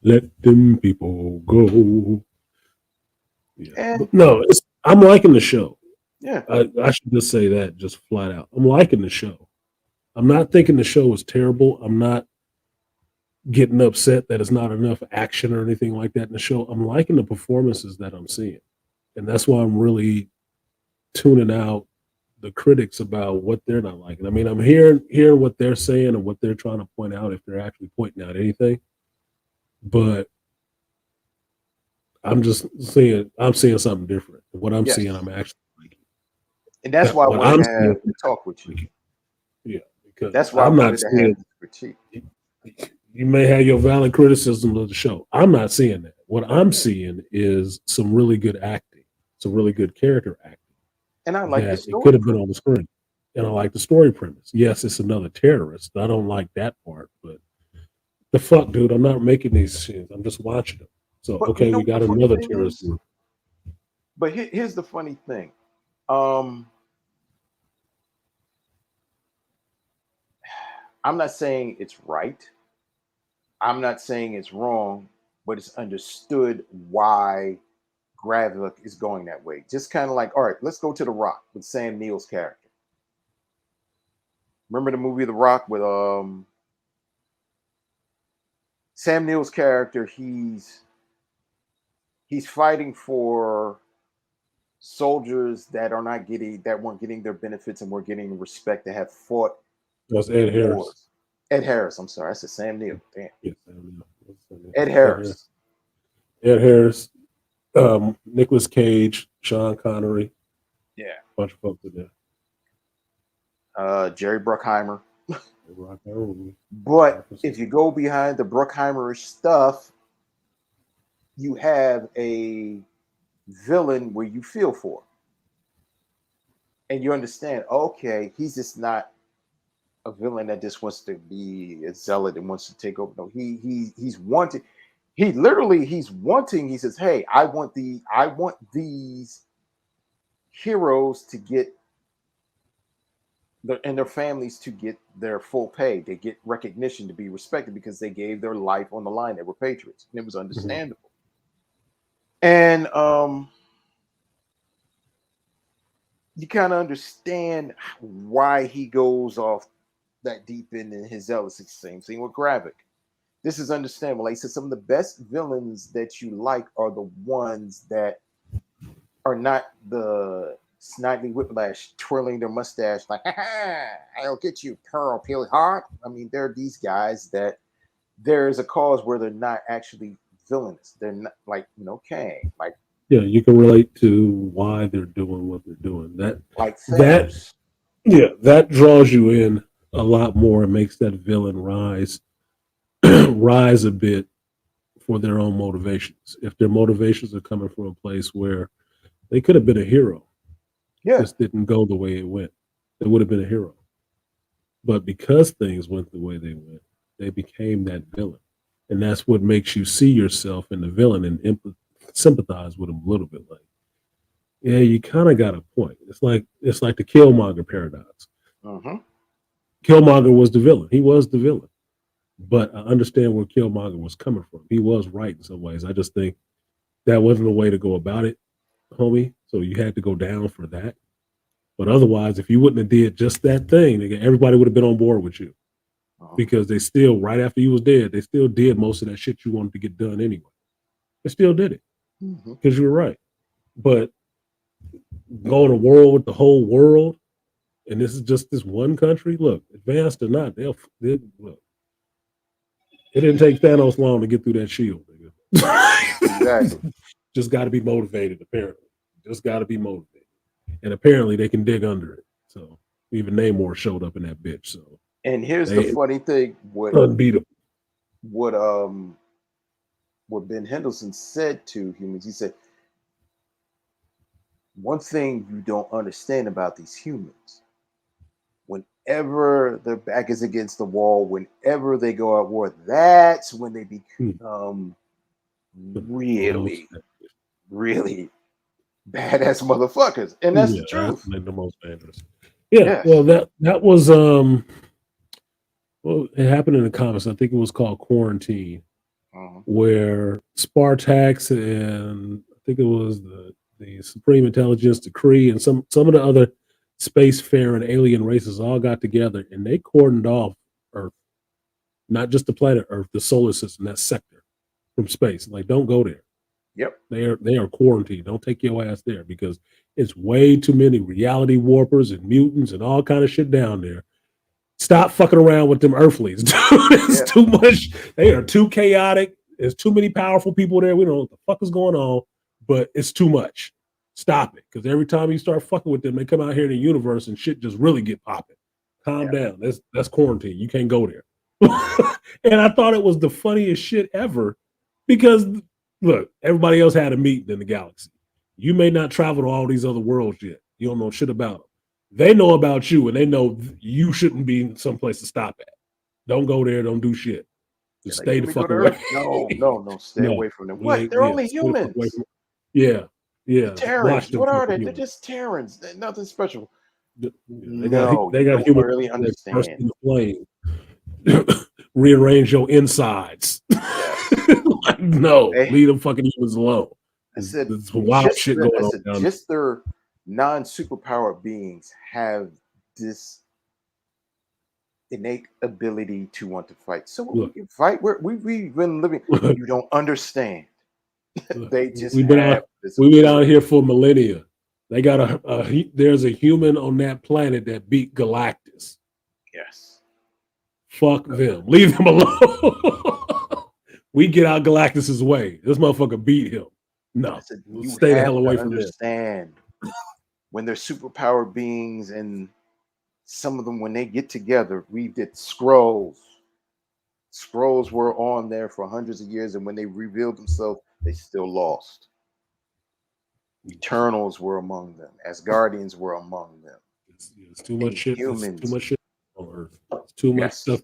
Let them people go. Yeah, And but no, I'm liking the show. yeah, I should just say that just flat out. I'm liking the show. I'm not thinking the show is terrible. I'm not getting upset that it's not enough action or anything like that in the show. I'm liking the performances that I'm seeing. And that's why I'm really tuning out the critics about what they're not liking. I mean, I'm hearing what they're saying and what they're trying to point out if they're actually pointing out anything. But I'm seeing something different. What I'm yes. seeing, I'm actually liking. And that's why I What wanted I'm to seeing, have the talk with you. yeah, because That's why I I'm not wanted to have seeing. this critique. You may have your valid criticism of the show. I'm not seeing that. What I'm seeing is some really good acting, some really good character acting And I like the that it could story. have been on the screen. And I like the story premise. Yes, it's another terrorist. I don't like that part, but the fuck, dude, I'm not making these shit. I'm just watching them. So But you okay, know we what the got funny another thing terrorist is? group. But here's the funny thing. I'm not saying it's right. I'm not saying it's wrong, but it's understood why Gravik is going that way. Just kind of like, all right, let's go to The Rock with Sam Neill's character. Remember the movie The Rock with Sam Neill's character? He's fighting for soldiers that weren't getting their benefits and were getting respect that have fought That's Ed Harris. wars. Ed Harris, I'm sorry, I said Sam Neill. Damn. Yes, Ed Harris. Ed Harris, Nicolas Cage, Sean Connery, Yeah. bunch of folks in there. Jerry Bruckheimer. Rock and roll. But if you go behind the Bruckheimerish stuff, you have a villain where you feel for. And you understand, okay, he's just not a villain that just wants to be a zealot and wants to take over. No, he's wanting. He's wanting. He says, "Hey, I want these heroes to get and their families to get their full pay. They get recognition, to be respected because they gave their life on the line. They were patriots, and it was understandable." And you kind of understand why he goes off that deep end in his jealousy. Same thing with Gravik. This is understandable. Like I said, some of the best villains that you like are the ones that are not the snidely whiplash twirling their mustache like, ha ha, I'll get you, Pearl Peely Heart. I mean, there are these guys that there is a cause where they're not actually villainous. They're not like, Kang, like Yeah, you can relate to why they're doing what they're doing. That Thanos. yeah, that draws you in a lot more and makes that villain rise rise a bit for their own motivations. If their motivations are coming from a place where they could have been a hero, Yeah. just didn't go the way it went, they would have been a hero. But because things went the way they went, they became that villain. And that's what makes you see yourself in the villain and sympathize with him a little bit. Like, yeah, you kind of got a point. It's like the Killmonger paradox. Mm-hmm. Killmonger was the villain. He was the villain. But I understand where Killmonger was coming from. He was right in some ways. I just think that wasn't the way to go about it, homie. So you had to go down for that. But otherwise, if you wouldn't have did just that thing, everybody would have been on board with you. Because they still, right after you was dead, they still did most of that shit you wanted to get done anyway. They still did it because you were right. But going to war with the whole world, and this is just this one country. Look, advanced or not, they'll look. It didn't take Thanos long to get through that shield. Exactly. Just got to be motivated. Apparently, just got to be motivated, and apparently they can dig under it. So even Namor showed up in that bitch. So And here's the funny thing: unbeatable. What Ben Henderson said to humans, he said, one thing you don't understand about these humans, whenever their back is against the wall, whenever they go at war, that's when they become really, really badass motherfuckers. And that's the truth. The most dangerous. Yeah. Yes. Well, that was well, it happened in the comics. I think it was called Quarantine, where Spartax and I think it was the Supreme Intelligence Decree and some of the other spacefaring alien races all got together and they cordoned off Earth, not just the planet Earth, the solar system, that sector from space. Like, don't go there. Yep. They are quarantined. Don't take your ass there because it's way too many reality warpers and mutants and all kind of shit down there. Stop fucking around with them Earthlies. It's too much. They are too chaotic. There's too many powerful people there. We don't know what the fuck is going on, but it's too much. Stop it. Because every time you start fucking with them, they come out here in the universe and shit just really get popping. Calm down. That's quarantine. You can't go there. And I thought it was the funniest shit ever because look, everybody else had a meeting in the galaxy. You may not travel to all these other worlds yet. You don't know shit about them. They know about you and they know you shouldn't be someplace to stop at. Don't go there. Don't do shit. Just stay the fuck away. No, stay away from them. What? They're only humans. Yeah. Terrans. What are they? They're just Terrans. They're nothing special. They got human really understand. In the flame. Rearrange your insides. Like, no, leave them fucking humans alone. I said, there's wild shit going on. Just their non-superpowered beings have this innate ability to want to fight. So we can fight. We've been living. You don't understand. They just we've been out here for millennia. They got there's a human on that planet that beat Galactus. Yes. Fuck them. Leave them alone. We get out Galactus's way. This motherfucker beat him. No, stay the hell away from this. Understand when they're superpowered beings, and some of them, when they get together, we did scrolls. Scrolls were on there for hundreds of years, and when they revealed themselves, they still lost. Eternals were among them. Asgardians were among them. It's too much shit. Humans. Too much shit on Earth. It's too much stuff.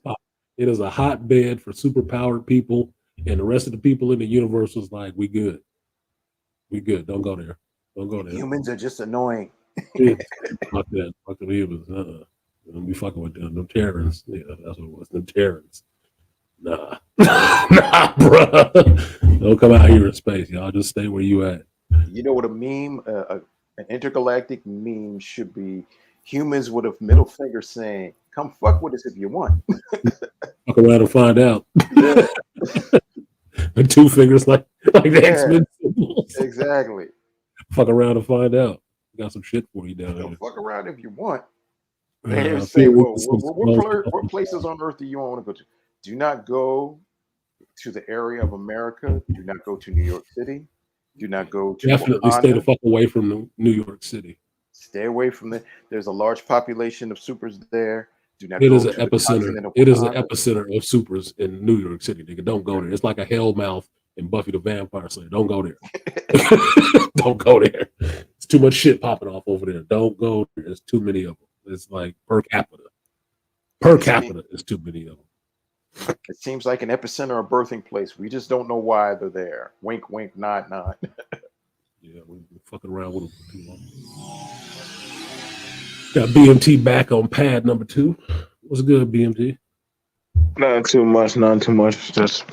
It is a hotbed for superpowered people, and the rest of the people in the universe was like, "We good. We good. Don't go there. Don't go there." Humans are just annoying. Fuck that. Fuck the humans. Don't be fucking with them. Them Terrans. Yeah, that's what it was. Them Terrans. Nah, nah, bruh. Don't come out here in space. Y'all just stay where you at. You know what a meme, an intergalactic meme should be? Humans with a middle finger saying, "Come fuck with us if you want." Fuck around and find out. Yeah, And two fingers like the yeah, X-Men symbols. exactly. Fuck around and find out. Got some shit for you down Come here. fuck around if you want. They I say, feel we "Well, can some what places on Earth do you want to go to? Do not go to the area of America. Do not go to New York City. Do not go to definitely stay the Wakanda. fuck away from New York City. Stay away from there. There's a large population of supers there. Do not It is go an to the epicenter. continent of It is an Wakanda." epicenter of supers in New York City, nigga. Don't go there. It's like a hellmouth in Buffy the Vampire Slayer. Don't go there. Don't go there. It's too much shit popping off over there. Don't go there. There's too many of them. It's like per capita. Per capita, it's too many of them. It seems like an epicenter or birthing place. We just don't know why they're there. Wink, wink, nod, nod. Yeah, we're fucking around with them for too long. Got BMT back on pad number 2. What's good, BMT? Nothing too much. Nothing too much. Just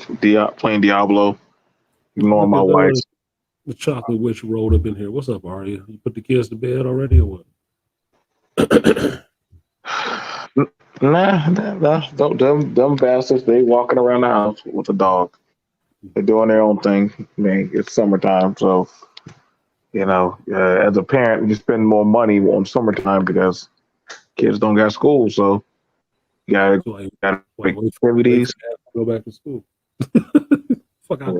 playing Diablo. Ignoring my wife. The chocolate witch rolled up in here. What's up, Arya? You put the kids to bed already or what? Nah, them bastards, they walking around the house with a dog. They're doing their own thing. I mean, it's summertime, so as a parent, you spend more money on summertime because kids don't got school, so you gotta make activities. Go back to school. Fuck out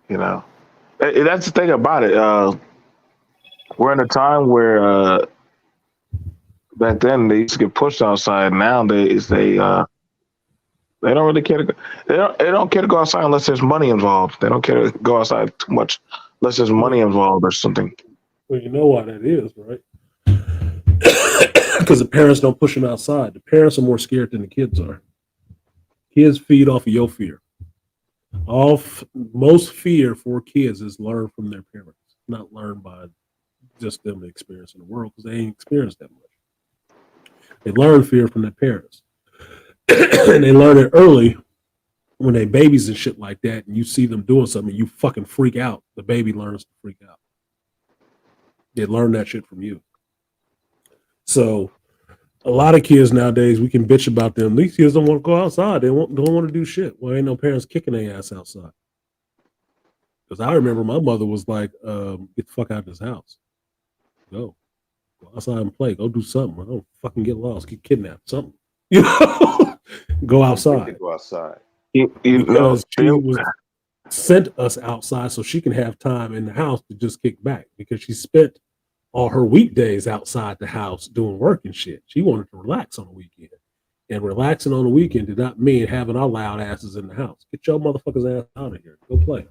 Yeah, man. That's the thing about it. We're in a time where back then they used to get pushed outside. Nowadays they don't really care to go. They don't care to go outside unless there's money involved. They don't care to go outside too much unless there's money involved or something. Well, you know why that is, right? Because the parents don't push them outside. The parents are more scared than the kids are. Kids feed off of your fear. Most fear for kids is learned from their parents, not learned by just them experiencing the world because they ain't experienced that much. They learn fear from their parents. And they learn it early when they babies and shit like that, and you see them doing something, you fucking freak out. The baby learns to freak out. They learn that shit from you. So a lot of kids nowadays, we can bitch about them. These kids don't want to go outside. They don't want to do shit. Well, ain't no parents kicking their ass outside. Because I remember my mother was like, get the fuck out of this house. Go outside and play. Go do something. I don't fucking get lost. Get kidnapped. Something. Go outside. Go outside. Because she was sent us outside so she can have time in the house to just kick back because she spent all her weekdays outside the house doing work and shit. She wanted to relax on the weekend. And relaxing on the weekend did not mean having our loud asses in the house. Get your motherfuckers ass out of here. Go play.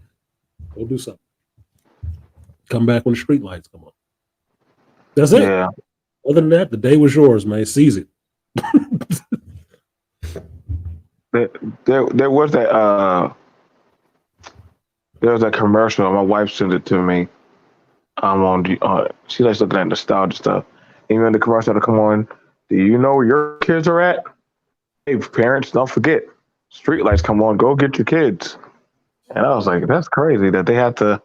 Go do something. Come back when the street lights come on. That's it. Yeah. Other than that, the day was yours, man. Seize it. There was that commercial. My wife sent it to me. She likes looking at nostalgia stuff. Even the commercial to come on. Do you know where your kids are at? Hey, parents, don't forget. Streetlights come on. Go get your kids. And I was like, that's crazy that they have to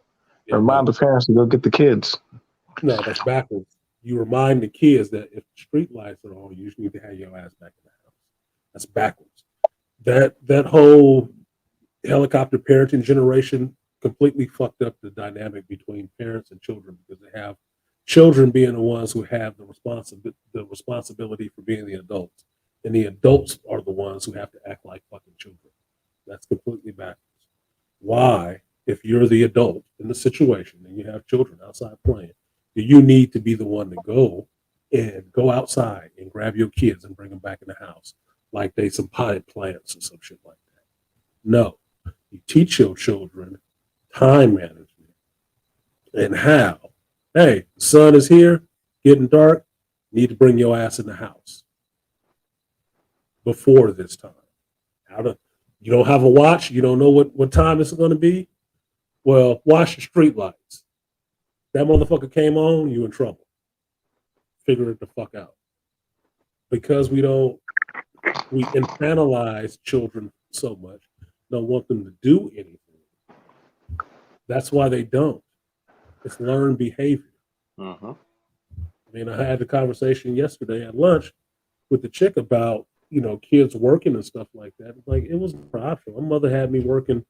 remind the parents to go get the kids. No, that's backwards. You remind the kids that if street lights are on, you need to have your ass back in the house. That's backwards. That whole helicopter parenting generation completely fucked up the dynamic between parents and children because they have children being the ones who have the responsibility for being the adults, and the adults are the ones who have to act like fucking children. That's completely backwards. Why, if you're the adult in the situation and you have children outside playing, do you need to be the one to go outside and grab your kids and bring them back in the house like they some potted plants or some shit like that? No. You teach your children time management and how. Hey, the sun is here, getting dark, you need to bring your ass in the house before this time. You don't have a watch, you don't know what time it's going to be? Well, watch the street lights. That motherfucker came on, you in trouble. Figure it the fuck out. Because we don't We infantilize children so much, don't want them to do anything. That's why they don't. It's learned behavior. Mm-hmm. I mean, I had a conversation yesterday at lunch with the chick about, kids working and stuff like that. Like, it was never optional. My mother had me working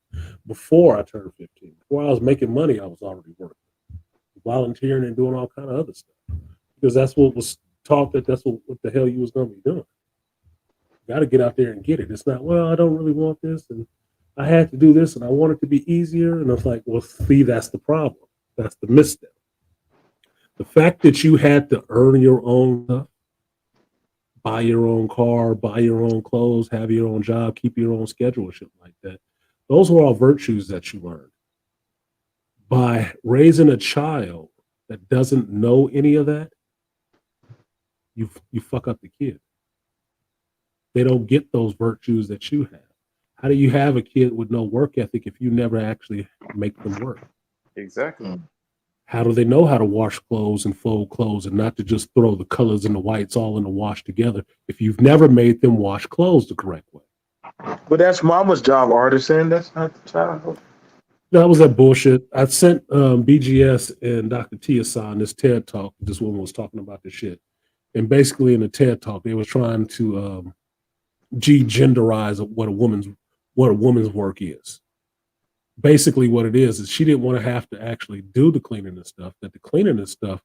before I turned 15. Before I was making money, I was already working, volunteering and doing all kind of other stuff. Because that's what was taught, that's what the hell you was going to be doing. You got to get out there and get it. It's not, well, I don't really want this, and I had to do this, and I want it to be easier. And I was like, well, see, that's the problem. That's the misstep. The fact that you had to earn your own stuff, buy your own car, buy your own clothes, have your own job, keep your own schedule, and shit like that. Those were all virtues that you learned. By raising a child that doesn't know any of that, you fuck up the kid. They don't get those virtues that you have. How do you have a kid with no work ethic if you never actually make them work? Exactly. How do they know how to wash clothes and fold clothes and not to just throw the colors and the whites all in the wash together if you've never made them wash clothes the correct way? But that's mama's job, artisan. That's not the child. That was that bullshit. I sent BGS and Dr. Tia-san this TED talk. This woman was talking about this shit. And basically in the TED talk, they were trying to genderize what a woman's work is. Basically what it is she didn't want to have to actually do the cleaning and stuff, that the cleaning and stuff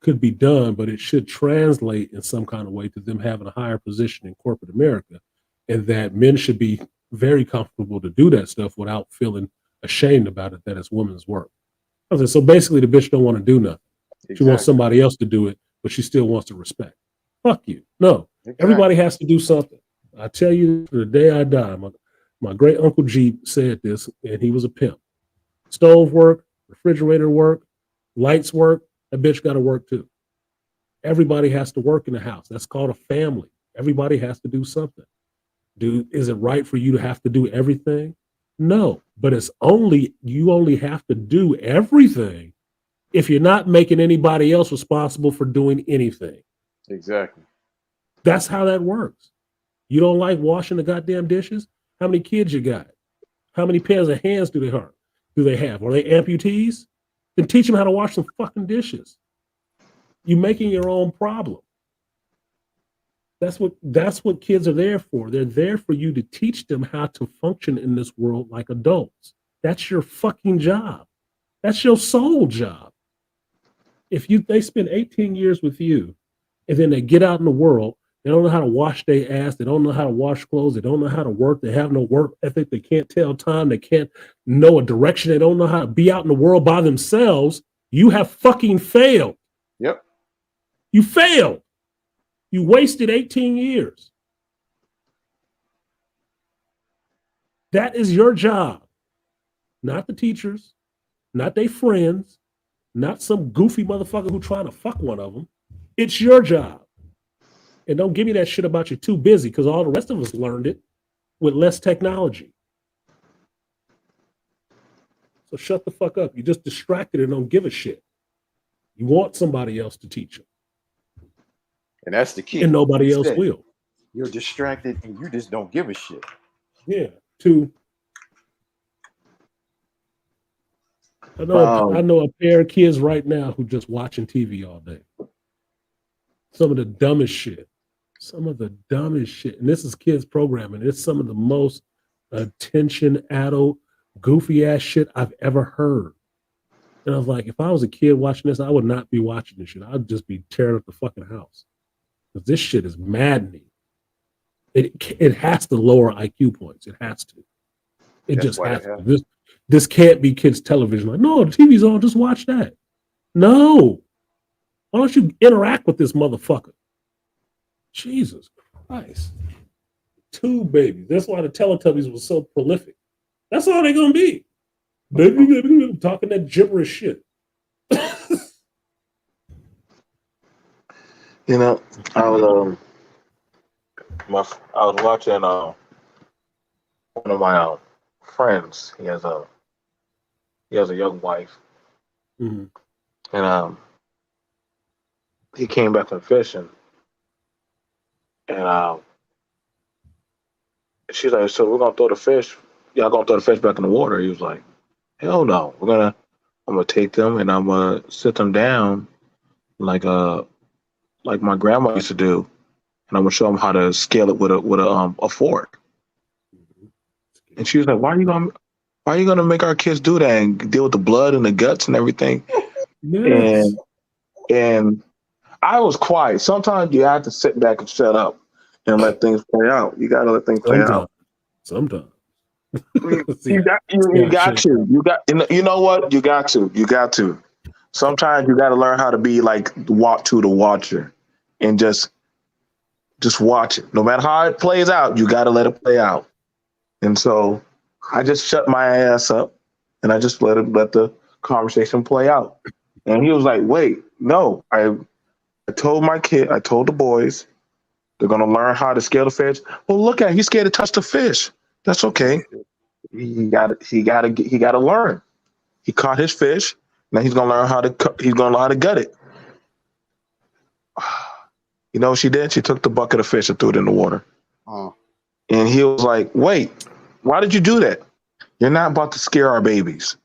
could be done, but it should translate in some kind of way to them having a higher position in corporate America, and that men should be very comfortable to do that stuff without feeling ashamed about it, that it's women's work. I was like, so basically the bitch don't want to do nothing. Exactly. She wants somebody else to do it, but she still wants to respect. Fuck you. No. Exactly. Everybody has to do something. I tell you, to the day I die, my great uncle Jeep said this, and he was a pimp. Stove work, refrigerator work, lights work, that bitch got to work too. Everybody has to work in the house. That's called a family. Everybody has to do something. Is it right for you to have to do everything? No, but you only have to do everything if you're not making anybody else responsible for doing anything. Exactly. That's how that works. You don't like washing the goddamn dishes? How many kids you got? How many pairs of hands do they have? Are they amputees? Then teach them how to wash some fucking dishes. You're making your own problem. That's what kids are there for. They're there for you to teach them how to function in this world like adults. That's your fucking job. That's your sole job. If they spend 18 years with you and then they get out in the world, they don't know how to wash their ass. They don't know how to wash clothes. They don't know how to work. They have no work ethic. They can't tell time. They can't know a direction. They don't know how to be out in the world by themselves. You have fucking failed. Yep. You failed. You wasted 18 years. That is your job. Not the teachers, not their friends, not some goofy motherfucker who trying to fuck one of them. It's your job. And don't give me that shit about you're too busy, because all the rest of us learned it with less technology. So shut the fuck up. You're just distracted and don't give a shit. You want somebody else to teach you. And that's the key. And nobody else will. You're distracted and you just don't give a shit. Yeah. I know a pair of kids right now who just watching TV all day. Some of the dumbest shit. And this is kids programming. It's some of the most attention-addled, goofy-ass shit I've ever heard. And I was like, if I was a kid watching this, I would not be watching this shit. I'd just be tearing up the fucking house. Because this shit is maddening. It has to lower IQ points. It has to. It just has to. This can't be kids' television. Like, no, the TV's on. Just watch that. No. Why don't you interact with this motherfucker? Jesus Christ. 2 babies. That's why the Teletubbies was so prolific. That's all they're going to be. Baby, talking that gibberish shit. You know, I was watching one of my friends. He has a young wife, and he came back from fishing, and She's like, so we're gonna throw the fish. Y'all gonna throw the fish back in the water? He was like, hell no. I'm gonna take them and I'm gonna sit them down like like my grandma used to do, and I'm gonna show them how to scale it with a fork. And she was like, why are you gonna make our kids do that and deal with the blood and the guts and everything? Yes. And I was quiet. Sometimes you have to sit back and shut up and let things play out. You gotta let things play out. Sometimes. You got to. You know what? You got to. Sometimes you got to learn how to be like the watcher, and just watch it. No matter how it plays out, you got to let it play out. And so I just shut my ass up, and I just let the conversation play out. And he was like, "Wait, no, I told the boys, they're gonna learn how to scale the fish. Well, look at he's scared to touch the fish. That's okay. He got to learn. He caught his fish. Now he's gonna learn how to gut it. You know what she did? She took the bucket of fish and threw it in the water. Oh. And he was like, "Wait, why did you do that? You're not about to scare our babies,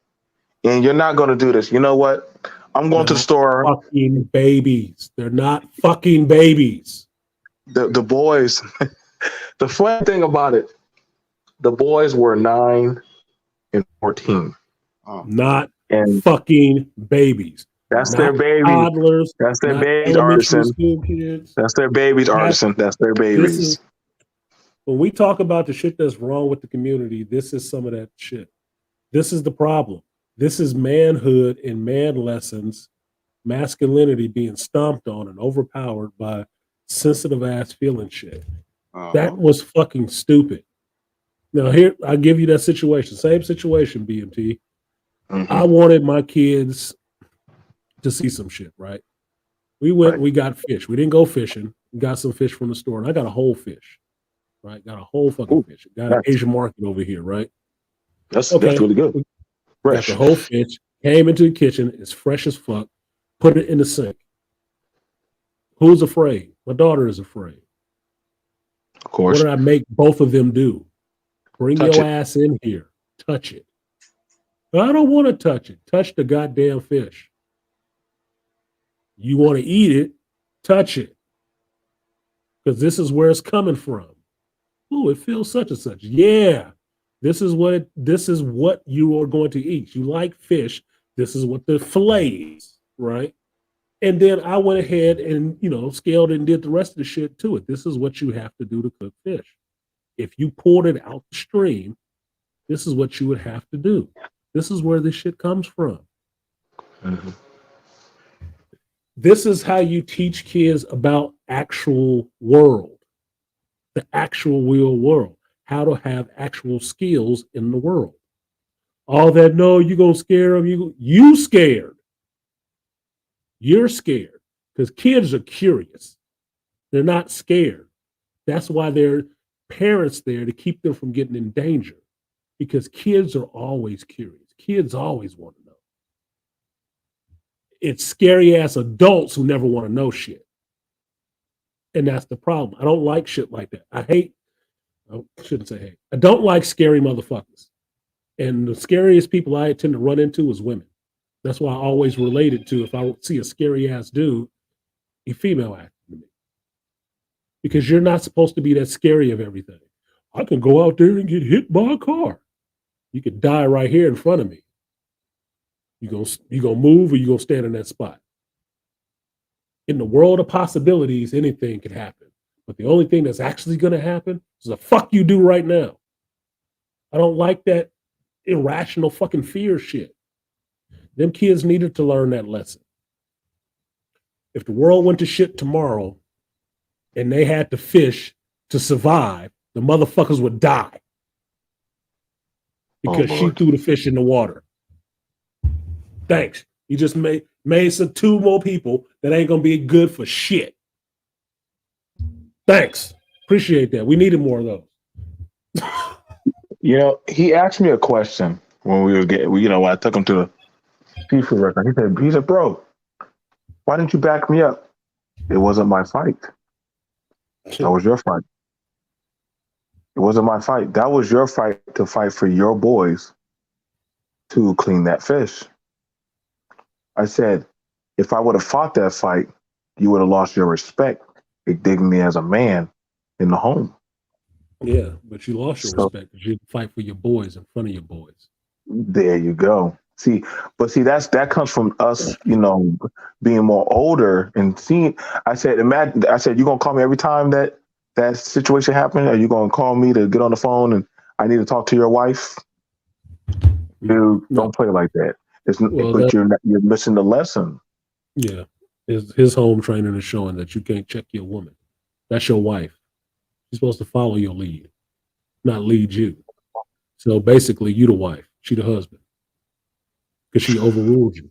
and you're not going to do this. You know what? I'm going to the store. Fucking babies. They're not fucking babies. The boys. The funny thing about it, the boys were 9 and 14. Not fucking babies. That's not their babies. Toddlers. That's their not babies, elementary Artisan. school kids. That's their babies, Artisan. That's their babies. When we talk about the shit that's wrong with the community, this is some of that shit. This is the problem. This is manhood and man lessons, masculinity being stomped on and overpowered by sensitive ass feeling shit. That was fucking stupid. Now here, I give you that situation. Same situation, BMT. I wanted my kids to see some shit, right? We went, we got fish. We didn't go fishing. We got some fish from the store, and I got a whole fish, right? Got a whole fucking fish. Got an Asian market over here, right? That's really good. Got the whole fish. Came into the kitchen. It's fresh as fuck. Put it in the sink. Who's afraid? My daughter is afraid. Of course. What did I make both of them do? Bring Touch your it. ass in here. Touch it. I don't want to touch it. Touch the goddamn fish. You want to eat it, touch it. Because this is where it's coming from. Ooh, it feels such and such. Yeah. This is what you are going to eat. You like fish. This is what the fillet is, right? And then I went ahead and, scaled it and did the rest of the shit to it. This is what you have to do to cook fish. If you poured it out the stream, this is what you would have to do. This is where this shit comes from. Mm-hmm. This is how you teach kids about actual world, the actual real world, how to have actual skills in the world. All that, no, you're going to scare them. You scared. You're scared because kids are curious. They're not scared. That's why there are parents there to keep them from getting in danger, because kids are always curious. Kids always want to know. It's scary ass adults who never want to know shit. And that's the problem. I don't like shit like that. I shouldn't say hate. I don't like scary motherfuckers. And the scariest people I tend to run into is women. That's why I always relate it to, if I see a scary ass dude, a female acting to me. Because you're not supposed to be that scary of everything. I can go out there and get hit by a car. You could die right here in front of me. You gonna move, or you gonna stand in that spot? In the world of possibilities, anything can happen. But the only thing that's actually gonna happen is the fuck you do right now. I don't like that irrational fucking fear shit. Them kids needed to learn that lesson. If the world went to shit tomorrow and they had to fish to survive, the motherfuckers would die. Because she threw the fish in the water. Thanks. You just made some 2 more people that ain't gonna be good for shit. Thanks. Appreciate that. We needed more of those. He asked me a question when when I took him to the seafood restaurant. He said, bro, why didn't you back me up? It wasn't my fight. That was your fight. It wasn't my fight. That was your fight to fight for your boys to clean that fish. I said, if I would have fought that fight, you would have lost your respect, your dignity as a man in the home. Yeah, but you lost your So respect because you didn't fight for your boys in front of your boys. there you go. See, that comes from us, being more older and seeing. I said, imagine. I said, you gonna call me every time that situation happened? Are you gonna call me to get on the phone and I need to talk to your wife? Dude, No. don't play like that. Well, But you're missing the lesson. Yeah, his home training is showing that you can't check your woman. That's your wife. She's supposed to follow your lead, not lead you. So basically, you the wife, she the husband, because she overruled you.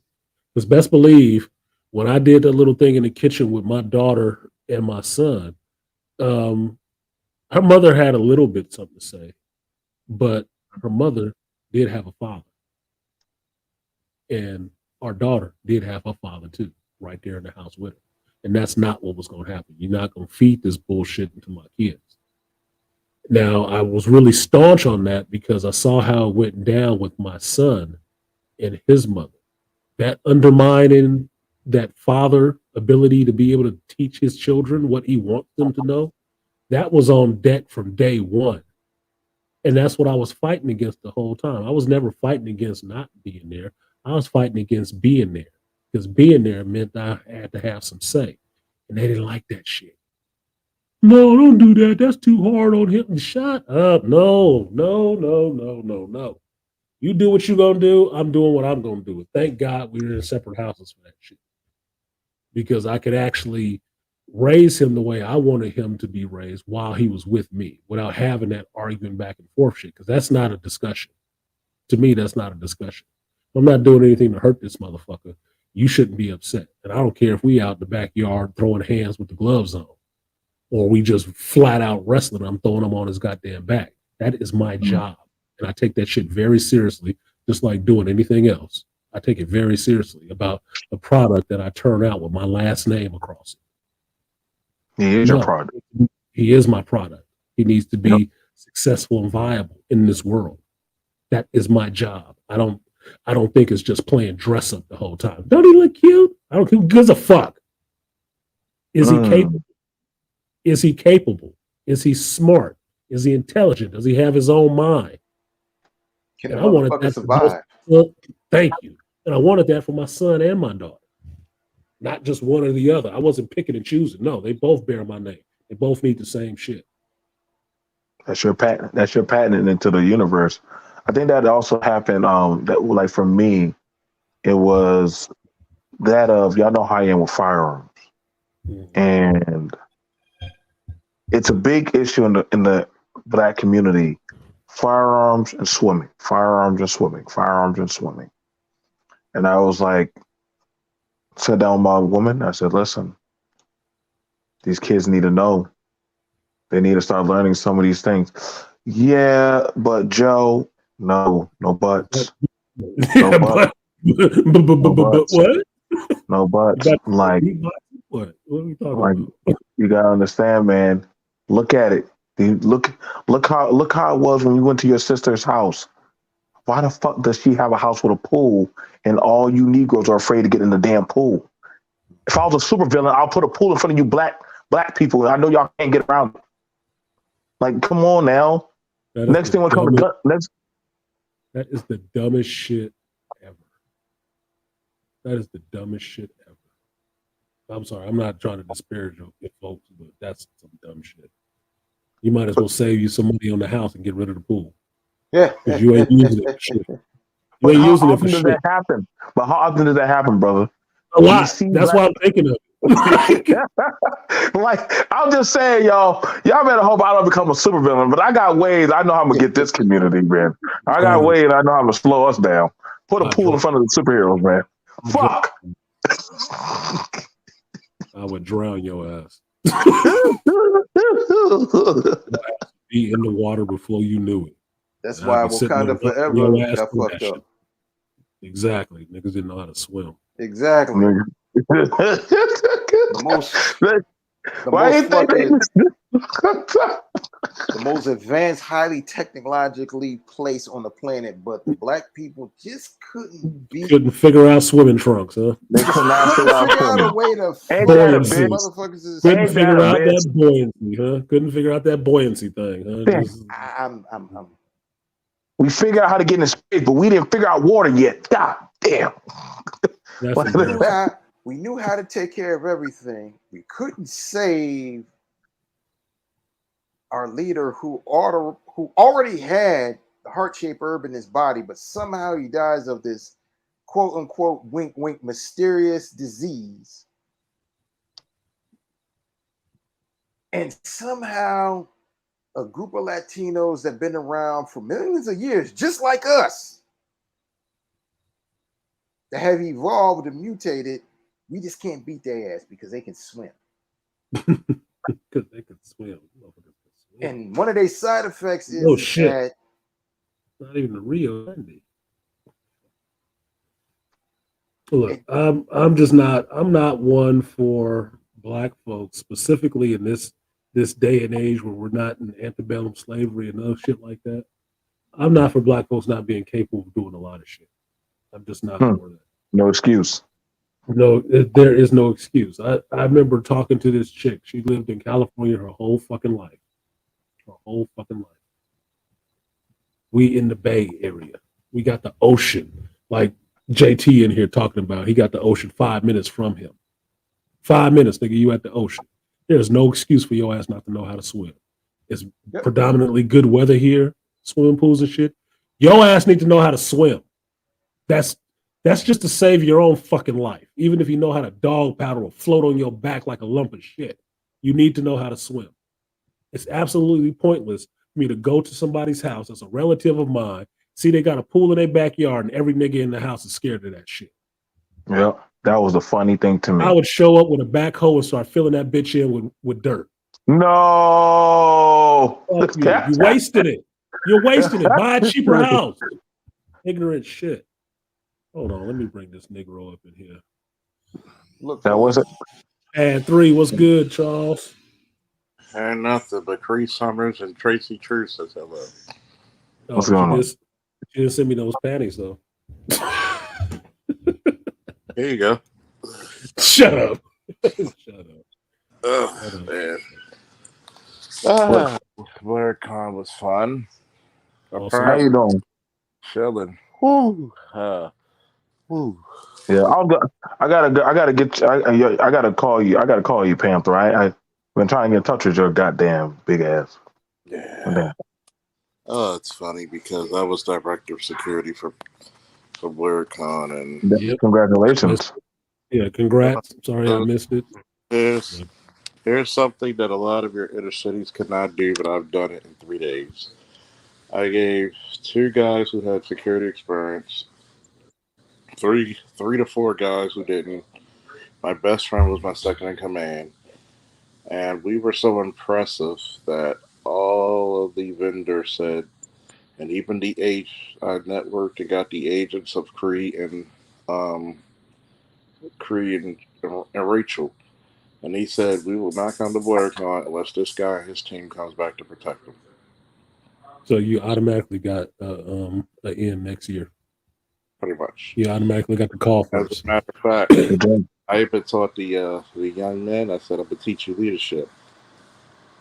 Because best believe, when I did that little thing in the kitchen with my daughter and my son, her mother had a little bit something to say, but her mother did have a father, and our daughter did have her father too, right there in the house with her. And that's not what was going to happen. You're not going to feed this bullshit into my kids. Now, I was really staunch on that because I saw how it went down with my son and his mother. That undermining that father ability to be able to teach his children what he wants them to know, that was on deck from day one. And that's what I was fighting against the whole time. I was never fighting against not being there. I was fighting against being there because being there meant I had to have some say. And they didn't like that shit. No, don't do that. That's too hard on him. Shut up. No. You do what you're going to do. I'm doing what I'm going to do. Thank God we were in separate houses for that shit. Because I could actually raise him the way I wanted him to be raised while he was with me without having that arguing back and forth shit. Because that's not a discussion. To me, that's not a discussion. I'm not doing anything to hurt this motherfucker. You shouldn't be upset. And I don't care if we out in the backyard throwing hands with the gloves on or we just flat out wrestling. I'm throwing him on his goddamn back. That is my job. And I take that shit very seriously, just like doing anything else. I take it very seriously about the product that I turn out with my last name across it. He is your product. He is my product. He needs to be successful and viable in this world. That is my job. I don't think it's just playing dress up the whole time. Don't he look cute? I don't who gives a fuck. Is he capable? Is he capable? Is he smart? Is he intelligent? Does he have his own mind? Can And the I wanted motherfucker that survive? Thank you. And I wanted that for my son and my daughter. Not just one or the other. I wasn't picking and choosing. No, they both bear my name. They both need the same shit. That's your patent. That's your patent into the universe. I think that also happened. That like for me, it was that of y'all know how I am with firearms, and it's a big issue in the Black community. Firearms and swimming, firearms and swimming, firearms and swimming. And I was like, sat down with my woman. I said, listen, these kids need to know. They need to start learning some of these things. Yeah, but Joe, no buts. No buts. No buts. What? No buts. Like, what are we talking like about? you gotta understand, man. Look at it. Look how it was when you went to your sister's house. Why the fuck does she have a house with a pool and all you Negroes are afraid to get in the damn pool? If I was a supervillain, I'll put a pool in front of you black people. I know y'all can't get around it. Like, come on now. Next thing will come to gun. That is the dumbest shit ever. That is the dumbest shit ever. I'm sorry, I'm not trying to disparage your folks, but that's some dumb shit. You might as well save you some money on the house and get rid of the pool. Yeah. Because you ain't using it for shit. You But ain't how using it often for does shit. that happen? But how often does that happen, brother? A lot. That's why I'm thinking of it. Like, I'm just saying, y'all better hope I don't become a supervillain. But I got ways. I know how I'm gonna get this community, man. I got ways. I know how to slow us down. Put a pool in front of the superheroes, man. Fuck. I would drown your ass. Be in the water before you knew it. That's And why I'd be sitting Wakanda there Forever your ass got through fucked that up. shit. Exactly. Niggas didn't know how to swim. Exactly. Why you think they the most advanced, highly technologically placed on the planet, but the black people just couldn't figure out swimming trunks, huh? They could not couldn't figure out a way to Ain't float that a these bitch? motherfuckers. Is, Couldn't Ain't that figure a out bitch? that buoyancy, huh? Couldn't figure out that buoyancy thing, huh? Damn. Just, I'm We figured out how to get in space, but we didn't figure out water yet. God damn. that's What- embarrassing. we knew how to take care of everything. We couldn't save our leader who already had the heart-shaped herb in his body, but somehow he dies of this quote unquote wink wink mysterious disease. And somehow a group of Latinos that have been around for millions of years, just like us, that have evolved and mutated, we just can't beat their ass because they can swim. Because they could swim. And one of their side effects is Oh shit! that Not even the Rio Grande. Look, I'm just not. I'm not one for black folks, specifically in this day and age where we're not in antebellum slavery and other shit like that. I'm not for black folks not being capable of doing a lot of shit. I'm just not for that. No excuse. No, there is no excuse. I remember talking to this chick. She lived in California her whole fucking life. Her whole fucking life. We in the Bay Area. We got the ocean. Like JT in here talking about. He got the ocean 5 minutes from him. 5 minutes, nigga, you at the ocean. There's no excuse for your ass not to know how to swim. It's predominantly good weather here, swimming pools and shit. Your ass need to know how to swim. That's just to save your own fucking life. Even if you know how to dog paddle or float on your back like a lump of shit, you need to know how to swim. It's absolutely pointless for me to go to somebody's house as a relative of mine, see they got a pool in their backyard, and every nigga in the house is scared of that shit. Yeah, that was the funny thing to me. I would show up with a backhoe and start filling that bitch in with dirt. No, fuck you. You wasted it. You're wasting it. Buy a cheaper house. Ignorant shit. Hold on, let me bring this Negro up in here. Look, that was it. And 3, what's good, Charles? And nothing but Cree Summers and Tracy True says hello. Oh, What's going on? She didn't send me those panties though. Here you go. Shut up. Shut up. Oh, man. BlurCon was fun. Awesome. How you doing? Chilling. Woo. Woo. Yeah, I gotta call you. I gotta call you, Panther. I've been trying to get in touch with your goddamn big ass. Yeah. Oh, it's funny because I was director of security for BlurCon, and Yep. Congratulations. Yeah, congrats. Sorry I missed it. Here's something that a lot of your inner cities could not do, but I've done it in 3 days. I gave 2 guys who had security experience, three to 4 guys who didn't. My best friend was my second in command, and we were so impressive that all of the vendors said, and even the I networked and got the agents of Cree and Rachel, and he said we will not come to BlurCon unless this guy and his team comes back to protect them. So you automatically got an in next year. Pretty much. You automatically got the call first. As a matter of fact, I even taught the young men. I said I'm gonna teach you leadership.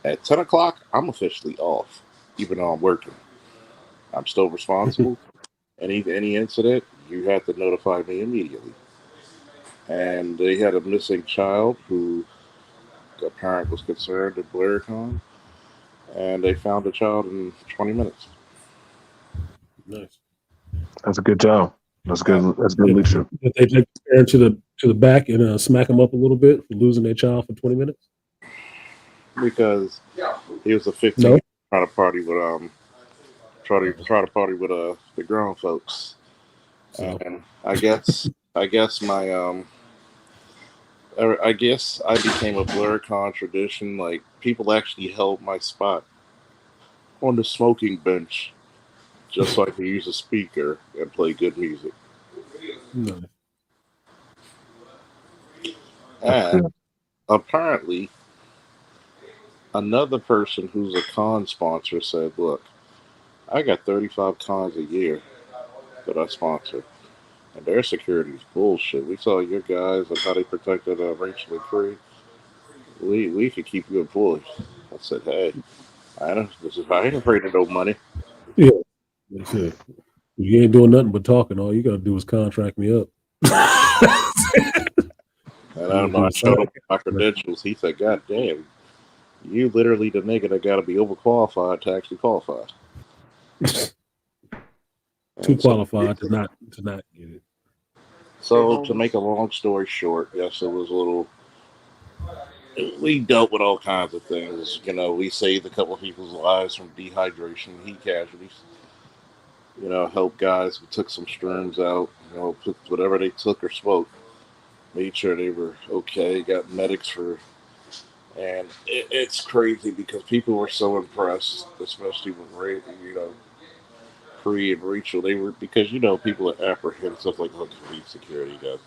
At 10 o'clock, I'm officially off, even though I'm working. I'm still responsible. Any incident, you have to notify me immediately. And they had a missing child who a parent was concerned at BlurCon, and they found the child in 20 minutes. Nice. That's a good job. That's good. That's good leadership. Did they take the parent to the back and smack them up a little bit for losing their child for 20 minutes? Because he was a 15 trying to party with try to party with the grown folks. So. And I guess I became a BlurCon tradition. Like, people actually held my spot on the smoking bench just so I could use a speaker and play good music. Nice. And apparently Another person who's a con sponsor said, "Look, I got 35 cons a year that I sponsor, and their security is bullshit. We saw your guys and how they protected Rachel and Cree. We could keep you employed." I said, "Hey, I ain't afraid of no money." Yeah, that's it. You ain't doing nothing but talking. All you gotta do is contract me up. And You I, gonna when do I a showed sign him my credentials, he said, "God damn, you literally the nigga that got to be overqualified to actually qualify." too And so, qualified to not get it. Hey, so to make Holmes. a long story short, yes, it was a little. We dealt with all kinds of things. We saved a couple of people's lives from dehydration, heat casualties. Helped guys who took some storms out. Put whatever they took or smoked, made sure they were okay. Got medics for, and it's crazy because people were so impressed, especially with Cree and Rachel. They were because people are apprehensive like look these security guys.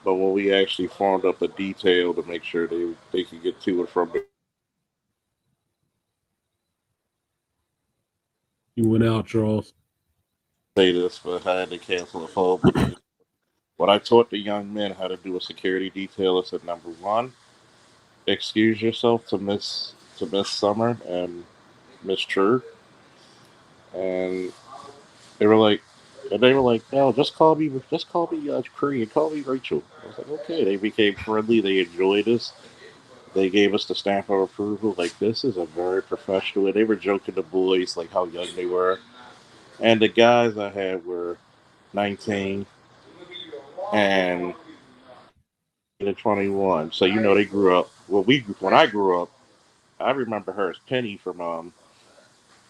But when we actually formed up a detail to make sure they could get to and from You went out, Charles. say this, but I had to cancel the phone because when I taught the young men how to do a security detail, I said number one, excuse yourself to Miss Summer and Miss True, and they were like, no, just call me Cree and call me Rachel. I was like, okay. They became friendly. They enjoyed us. They gave us the stamp of approval. Like this is a very professional. And they were joking the boys like how young they were, and the guys I had were 19 and 21. So they grew up. Well, when I grew up, I remember her as Penny from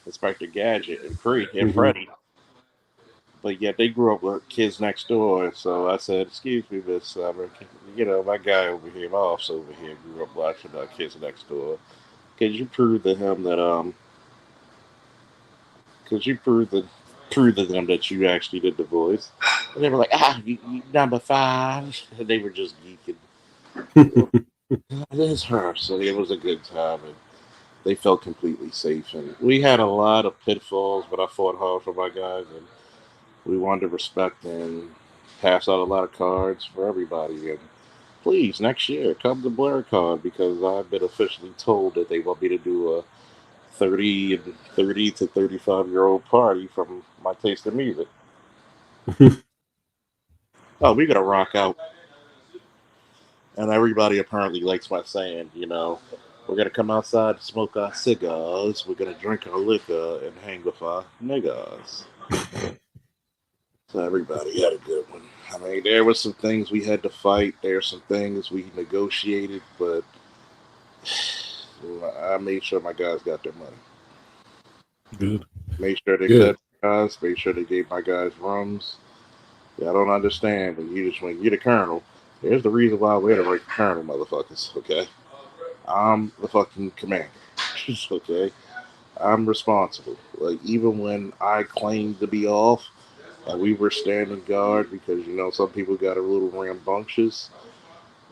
Inspector Gadget and Cree and Hmm. Freddie. But yet they grew up with kids next door. So I said, "Excuse me, Miss Summer. My guy over here, my officer over here, grew up watching kids next door. Could you prove to him that Could you prove to them that you actually did the voice?" And they were like, you number five. And they were just geeking. It is her. So it was a good time. And they felt completely safe. And we had a lot of pitfalls, but I fought hard for my guys. And we wanted to respect and pass out a lot of cards for everybody. And please, next year, come to BlairCon because I've been officially told that they want me to do a 30 to 35-year-old party from my taste in music. Oh, we're gonna rock out, and everybody apparently likes my saying. We're gonna come outside to smoke our cigars. We're gonna drink our liquor and hang with our niggas. So everybody had a good one. I mean, there were some things we had to fight. There were some things we negotiated, but I made sure my guys got their money. Good. Made sure they Good. fed my guys. Made sure they gave my guys rums. Yeah, I don't understand when you're the colonel. There's the reason why we're the right colonel, motherfuckers. Okay, I'm the fucking commander. Okay, I'm responsible. Like even when I claimed to be off and we were standing guard because some people got a little rambunctious.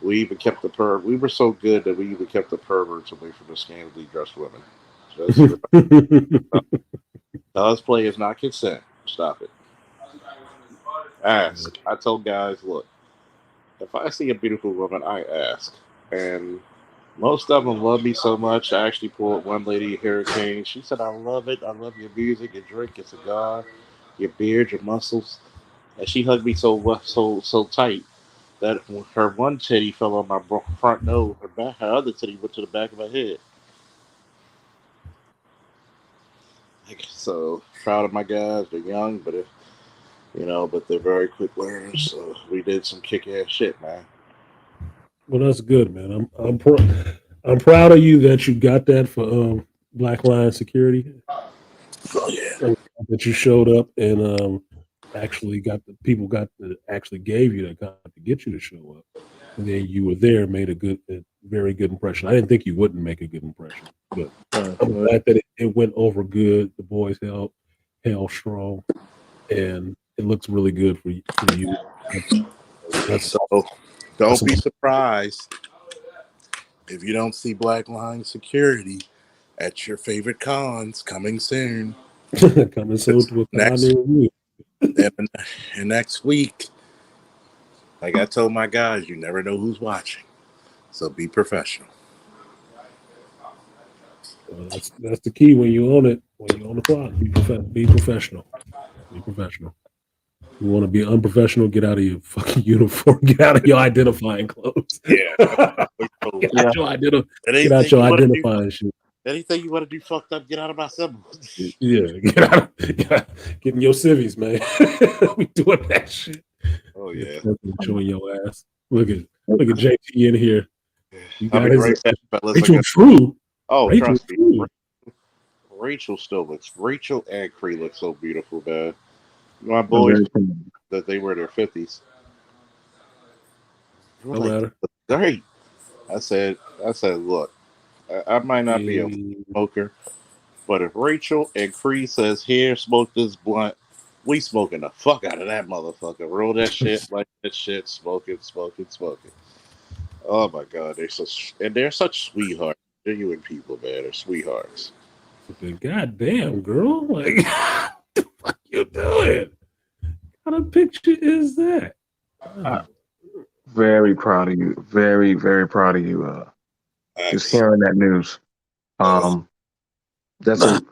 We even kept the perv. We were so good that we even kept the perverts away from the scantily dressed women. Just remember, cosplay is not consent. Stop it. Ask. I told guys, look, if I see a beautiful woman, I ask. And most of them love me so much. I actually pulled one lady, Hurricane. She said, I love it. I love your music, your drink, your cigar, your beard, your muscles. And she hugged me so tight that her one titty fell on my front nose. Her other titty went to the back of my head. So proud of my guys. They're young, but they're very quick learners. So we did some kick-ass shit, man. Well, that's good, man. I'm proud of you that you got that for Black Lion Security. Oh yeah. That you showed up and actually actually gave you that got to get you to show up, and then you were there, made a very good impression. I didn't think you wouldn't make a good impression, but I'm glad that it went over good. The boys held strong, and it looks really good for you. That's So don't awesome. be surprised if you don't see Black Line Security at your favorite cons coming soon, Coming soon to a con next near you. and, and next week, like I told my guys, you never know who's watching, so be professional. Well, that's the key when you own it. When you own the plot, be professional. Be professional. You want to be unprofessional? Get out of your fucking uniform. Get out of your identifying clothes. Yeah. Get Yeah. out your Get out Anything your you want to do, identifying shit. anything you want to do fucked up, get out of my symbol. Yeah, get in your civvies, man. We doing that shit. Oh yeah. Showing your ass. Look at JT in here. You I'll got be his right back, fellas. Rachel True. Oh, Rachel trust me. True. Rachel and Cree look so beautiful, man. My I'm boys very familiar. that they were in their 50s. They were No like, matter. great. I said, look, I might not be a smoker, but if Rachel and Cree says, here, smoke this blunt, we smoking the fuck out of that motherfucker. Roll that shit, like that shit, smoke it, smoke it, smoke it. Oh my god, they're such sweethearts. Genuine people, man. They're sweethearts. Goddamn, girl. Like, what the fuck you doing? What kind of picture is that? I'm very proud of you. Very, very proud of you. Just hearing that news. That's a.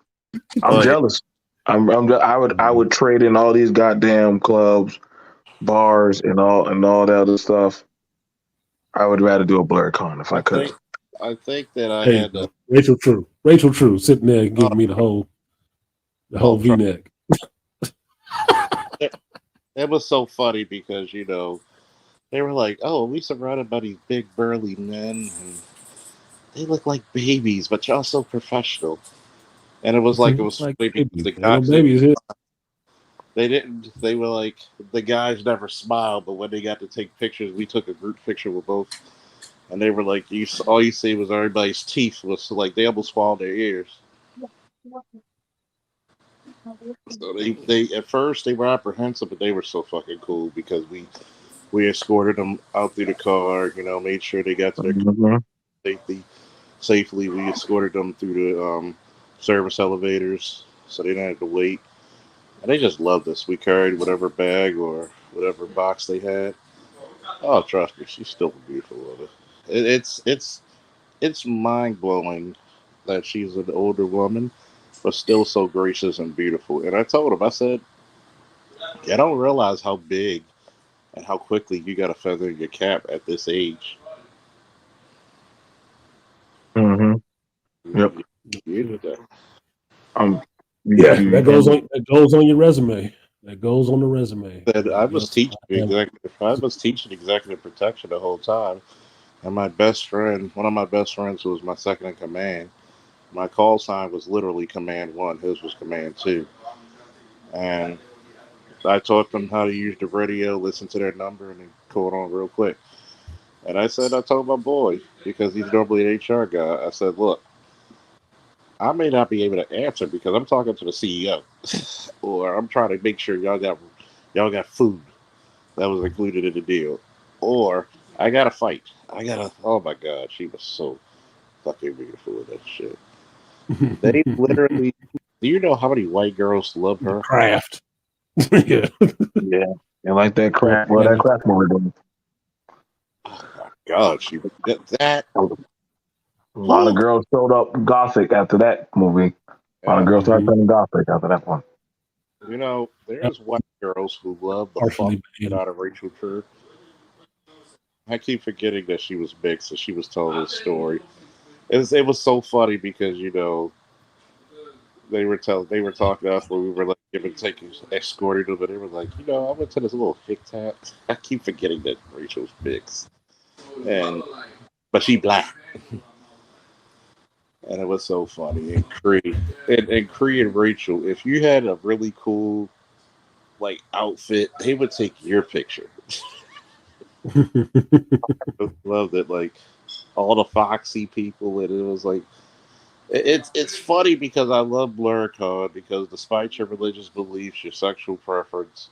I'm jealous. I would trade in all these goddamn clubs, bars, and all that other stuff. I would rather do a Blur Con if I could. I think that I There you had go. Rachel True sitting there giving me the whole V-neck. It was so funny because they were like, "Oh, we surrounded by these big burly men, and they look like babies, but y'all so professional." And it was Like funny because babies. the Ain't no guys babies here. they didn't. They were like the guys never smiled, but when they got to take pictures, we took a group picture with both, and they were like, all you see was everybody's teeth was like they almost swallowed their ears. So they at first they were apprehensive, but they were so fucking cool because we escorted them out through the car, made sure they got to their Mhm. safely. We escorted them through the service elevators so they didn't have to wait. And they just loved us. We carried whatever bag or whatever box they had. Oh, trust me, she's still a beautiful woman. It's mind blowing that she's an older woman, but still so gracious and beautiful. And I told him, I said, I don't realize how big and how quickly you got to feather your cap at this age. Mhm. Yep. You did that. That goes on your resume. That goes on the resume. Said I was Yes, teaching executive protection the whole time, and my best friend, one of my best friends, who was my second in command, my call sign was literally Command One. His was Command Two, and I taught them how to use the radio, listen to their number, and then call it on real quick. And I told my boy because he's normally an HR guy. I said, look, I may not be able to answer because I'm talking to the CEO, or I'm trying to make sure y'all got food that was included in the deal, or I got to fight. Oh my God, she was so fucking beautiful with that shit. They literally, do you know how many white girls love her? Craft. Yeah. Yeah. And like that crap, well, that crap movie doing. Oh my God, she that. A lot of girls showed up gothic after that movie. A lot of girls started turning gothic after that one. There's white girls who love the fuck out of Rachel True. I keep forgetting that she was mixed and she was telling this story. It was so funny because they were talking to us when we were like taking escorting them, and they were like, I went to this little hick tap. I keep forgetting that Rachel's mixed, but she black, and it was so funny. And Cree and Rachel, if you had a really cool like outfit, they would take your picture. I loved it, like all the foxy people, and it was like it's funny because I love BlurCon because despite your religious beliefs, your sexual preference,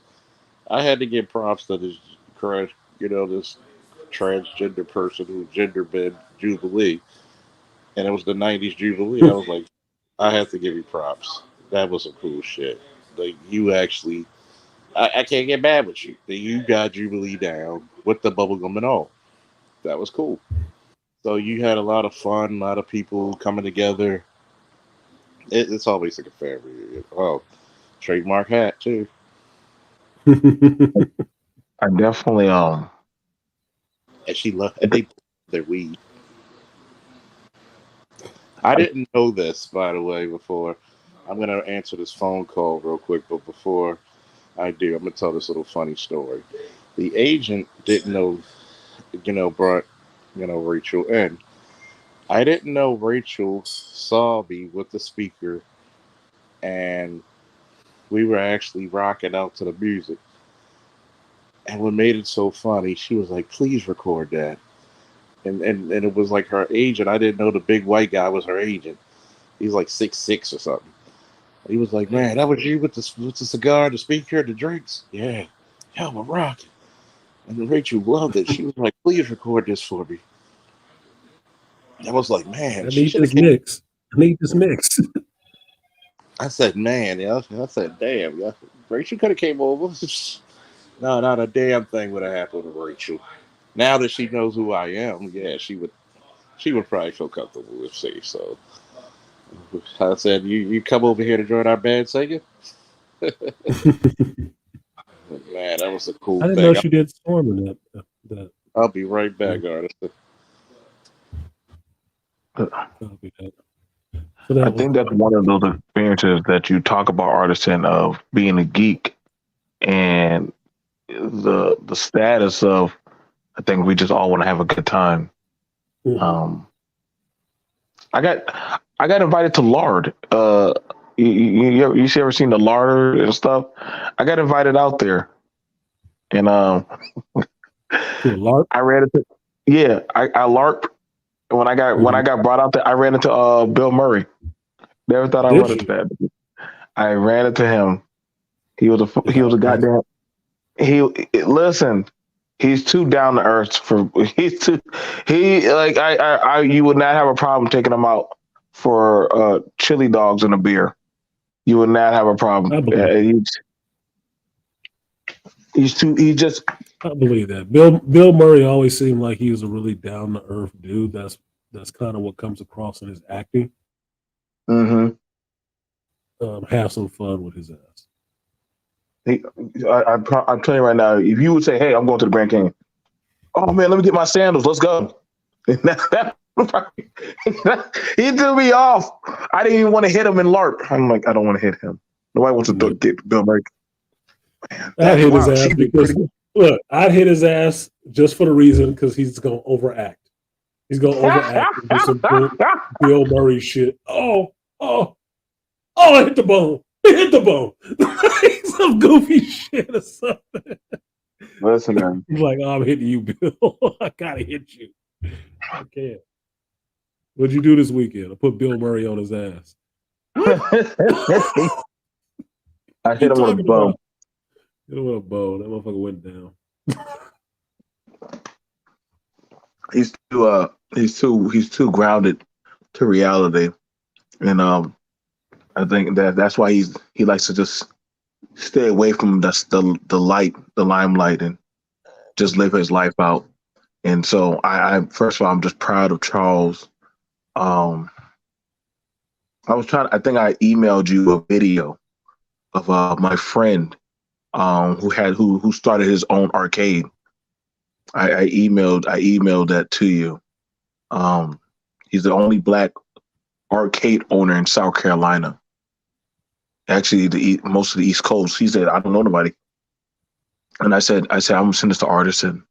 I had to give props to this correct, this transgender person who gender bend Jubilee, and it was the '90s Jubilee. I was like, I have to give you props. That was some cool shit. Like you actually, I can't get mad with you. You got Jubilee down with the bubblegum and all. That was cool. So you had a lot of fun, a lot of people coming together. It's always like a family reunion. Oh, trademark hat too. I definitely And she loved, and they their weed. I didn't know this, by the way, before. I'm going to answer this phone call real quick, but before I do, I'm going to tell this little funny story. The agent didn't know, brought, Rachel in. I didn't know Rachel saw me with the speaker, and we were actually rocking out to the music. And what made it so funny, she was like, please record that. And it was like her agent. I didn't know the big white guy was her agent. He's like 6'6" or something. He was like, man, that was you with the cigar, the speaker, the drinks? Yeah. Hell, we're rocking. And then Rachel loved it. She was like, please record this for me. I was like, man, I she need should have this came. mix. I need this mix. I said, man, yeah. I said, damn, yeah. Rachel could have came over. No, not a damn thing would have happened to Rachel. Now that she knows who I am, yeah, she would probably feel comfortable with me. So I said, you come over here to join our band singing? Man, that was a cool I didn't know thing. she did Storm in that. I'll be right back, artist. Copy that. So I that was think that's one of those experiences that you talk about artisan of being a geek and the status of I think we just all want to have a good time. Um, I got invited to Lard. You ever seen the Larder and stuff? I got invited out there, and to a LARP. I ran into I LARP when I got brought out there. I ran into Bill Murray. Never thought I'd Did run into you? that. I ran into him. He was a goddamn. Listen. He's too down to earth for you would not have a problem taking him out for chili dogs and a beer. You would not have a problem. I believe I believe that. Bill Murray always seemed like he was a really down to earth dude. That's kind of what comes across in his acting. Mm-hmm. Have some fun with his ass. I'm telling you right now, if you would say, "Hey, I'm going to the Grand Canyon," oh man, let me get my sandals. Let's go. He threw me off. I didn't even want to hit him in LARP. I'm like, I don't want to hit him. Nobody wants to get Bill Murray. I'd hit his ass because look, I'd hit his ass just for the reason because he's gonna overact. He's gonna overact and do some Bill Murray shit. Oh, I hit the bone. It hit the bone. Some goofy shit or something. Listen, man. He's like, I'm hitting you, Bill. I gotta hit you. I can't. What'd you do this weekend? I put Bill Murray on his ass. I hit him with a bone. Hit him with a bone. That motherfucker went down. He's too grounded to reality, and I think that's why he likes to just stay away from the limelight, and just live his life out. And so I first of all, I'm just proud of Charles. I think I emailed you a video of my friend who started his own arcade. I emailed that to you. He's the only black arcade owner in South Carolina. Actually, most of the East Coast. He said, I don't know nobody. And I said, I'm gonna send this to Artisan.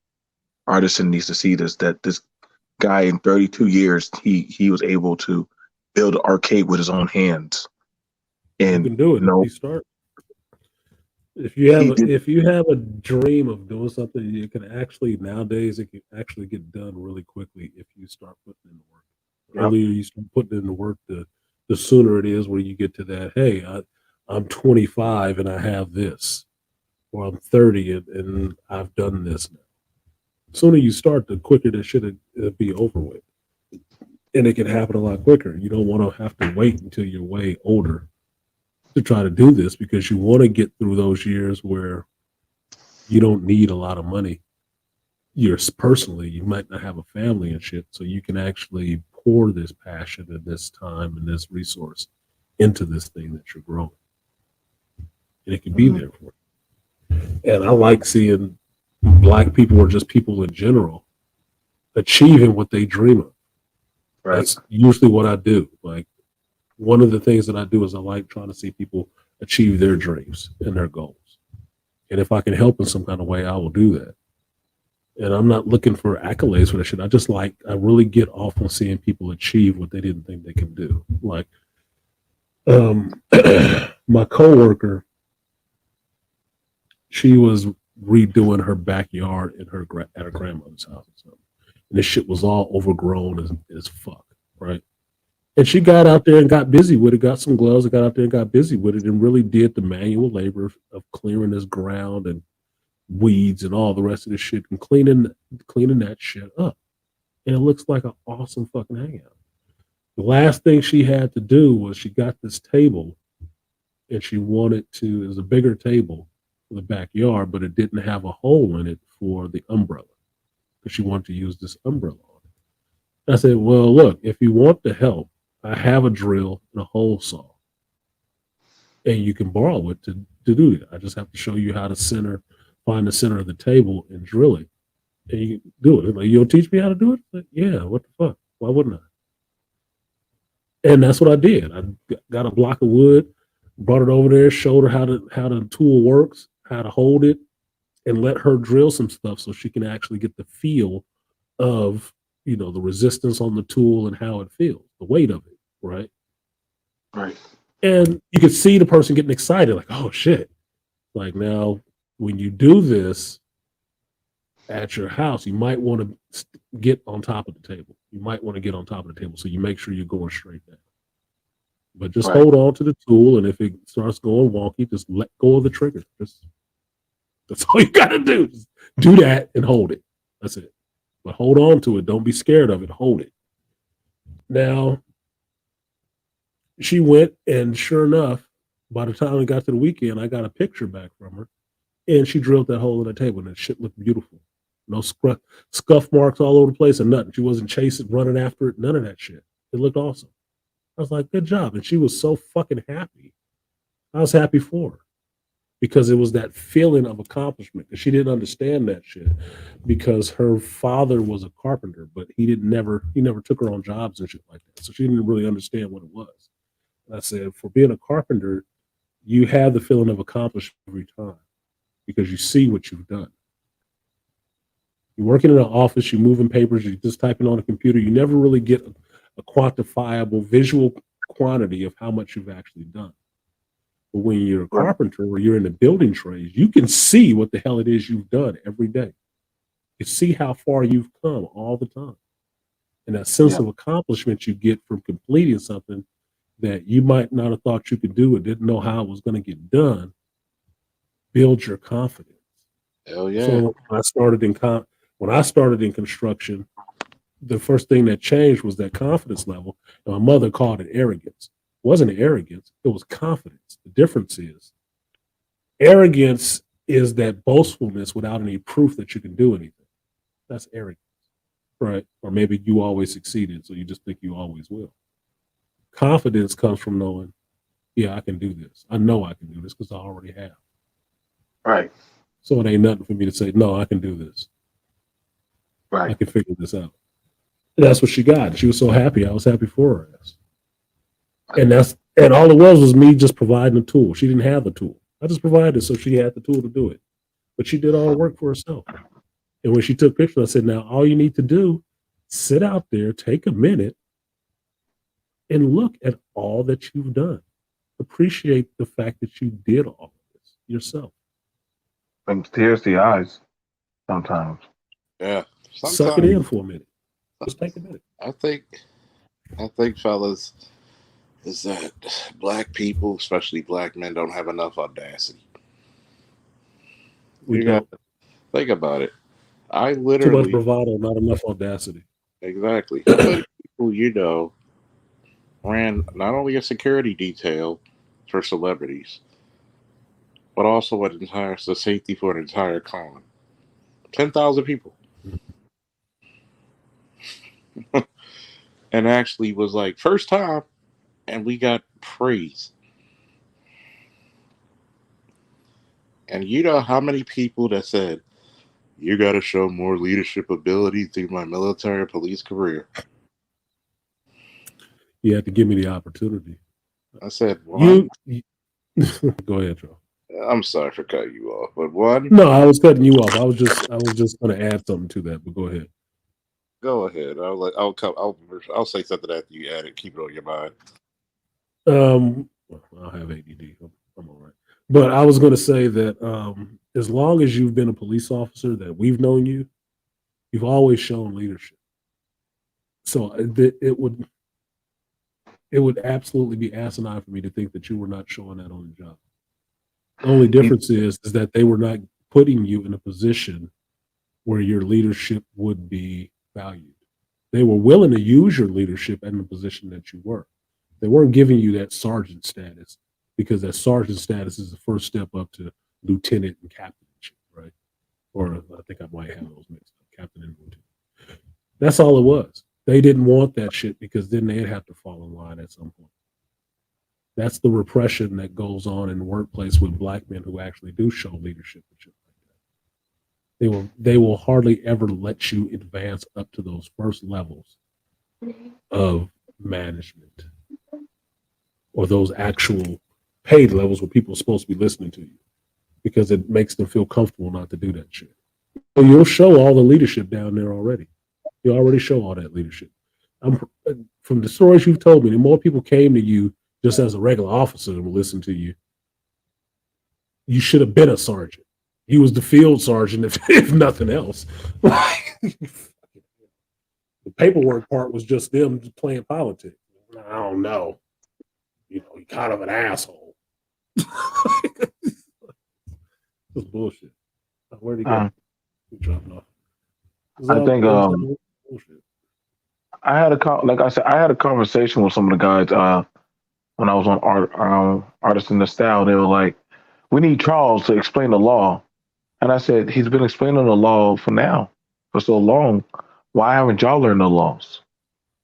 Artisan needs to see this. That this guy in 32 years, he was able to build an arcade with his own hands. And you can do it. If you start. If you have a dream of doing something, you can actually nowadays it can actually get done really quickly if you start putting in the work. The earlier you start putting in the work, the sooner it is where you get to that. Hey, I'm 25 and I have this, or I'm 30 and I've done this now. sooner you start, the quicker this should be over with. And it can happen a lot quicker. You don't want to have to wait until you're way older to try to do this because you want to get through those years where you don't need a lot of money. Personally, you might not have a family and shit, so you can actually pour this passion and this time and this resource into this thing that you're growing. And it can be there for you. And I like seeing Black people or just people in general achieving what they dream of. Right. That's usually what I do. Like, one of the things that I do is I like trying to see people achieve their dreams and their goals. And if I can help in some kind of way, I will do that. And I'm not looking for accolades for that shit. I really get off on seeing people achieve what they didn't think they could do. Like, my coworker, she was redoing her backyard at her grandmother's house. And this shit was all overgrown as fuck, right? And she got out there and got busy with it, got some gloves and got out there and got busy with it and really did the manual labor of clearing this ground and weeds and all the rest of this shit and cleaning that shit up. And it looks like an awesome fucking hangout. The last thing she had to do was she got this table and she wanted to, it was a bigger table for the backyard, but it didn't have a hole in it for the umbrella because she wanted to use this umbrella on it. I said, well, look, if you want the help, I have a drill and a hole saw. And you can borrow it to do it. I just have to show you how to find the center of the table and drill it. And you can do it. Like, you'll teach me how to do it? Like, yeah, what the fuck? Why wouldn't I? And that's what I did. I got a block of wood, brought it over there, showed her how the tool works, how to hold it, and let her drill some stuff so she can actually get the feel of, the resistance on the tool and how it feels, the weight of it, right? Right. And you could see the person getting excited, like, oh shit. Like, now, when you do this at your house, you might want to get on top of the table. You might want to get on top of the table so you make sure you're going straight down. But just hold on to the tool, and if it starts going wonky, just let go of the trigger. That's all you got to do. Just do that and hold it. That's it. But hold on to it. Don't be scared of it. Hold it. Now, she went, and sure enough, by the time we got to the weekend, I got a picture back from her, and she drilled that hole in the table, and that shit looked beautiful. No scuff marks all over the place or nothing. She wasn't chasing, running after it, none of that shit. It looked awesome. I was like, good job. And she was so fucking happy. I was happy for her because it was that feeling of accomplishment. Because she didn't understand that shit because her father was a carpenter, but he never took her on jobs and shit like that. So she didn't really understand what it was. And I said, for being a carpenter, you have the feeling of accomplishment every time because you see what you've done. You're working in an office, you're moving papers, you're just typing on a computer. You never really get a quantifiable visual quantity of how much you've actually done. But when you're a carpenter or you're in the building trades, you can see what the hell it is you've done every day. You see how far you've come all the time. And that sense of accomplishment you get from completing something that you might not have thought you could do or didn't know how it was going to get done builds your confidence. Hell yeah. So when I started in construction, the first thing that changed was that confidence level. And my mother called it arrogance. It wasn't arrogance, it was confidence. The difference is arrogance is that boastfulness without any proof that you can do anything. That's arrogance, right? Or maybe you always succeeded, so you just think you always will. Confidence comes from knowing, yeah, I can do this. I know I can do this because I already have. Right. So it ain't nothing for me to say, no, I can do this. Right. I can figure this out. And that's what she got. She was so happy. I was happy for her ass. And all it was me just providing the tool. She didn't have the tool. I just provided it so she had the tool to do it. But she did all the work for herself. And when she took pictures, I said, now all you need to do, sit out there, take a minute, and look at all that you've done. Appreciate the fact that you did all of this yourself. Brings tears to your eyes sometimes. Yeah. Suck it in for a minute. Just take a minute. I think, fellas, is that black people, especially black men, don't have enough audacity. We You don't. got to think about it. I Too much literally, bravado, not enough audacity. exactly. How many people ran not only a security detail for celebrities, but also the safety for an entire con? 10,000 people. And actually was like, first time, and we got praise. And you know how many people that said, you got to show more leadership ability through my military and police career. You had to give me the opportunity. I said, one, You go ahead, Joe. I'm sorry for cutting you off, but one, No, I was cutting you off. I was just going to add something to that, but go ahead. go ahead. I'll say something after you add it. Keep it on your mind. Well, I'll have ADD. I'm all right. But I was going to say that as long as you've been a police officer that we've known you, you've always shown leadership. So it would absolutely be asinine for me to think that you were not showing that on the job. The only difference is that they were not putting you in a position where your leadership would be valued. They were willing to use your leadership in the position that you were. They weren't giving you that sergeant status because that sergeant status is the first step up to lieutenant and captainship, right? Or I think I might have those mixed up, captain and lieutenant. That's all it was. They didn't want that shit because then they'd have to fall in line at some point. That's the repression that goes on in the workplace with black men who actually do show leadership and shit like that. They will hardly ever let you advance up to those first levels of management or those actual paid levels where people are supposed to be listening to you because it makes them feel comfortable not to do that shit. So you'll show all the leadership down there already. You already show all that leadership. From the stories you've told me, the more people came to you just as a regular officer and listen to you, you should have been a sergeant. He was the field sergeant, if nothing else. The paperwork part was just them playing politics. I don't know. You're kind of an asshole. That's bullshit. Where'd he go? He dropped off. I think bullshit. I had I had a conversation with some of the guys when I was on Artists in the Style. They were like, "We need Charles to explain the law," and I said, "He's been explaining the law for so long. Why haven't y'all learned the laws?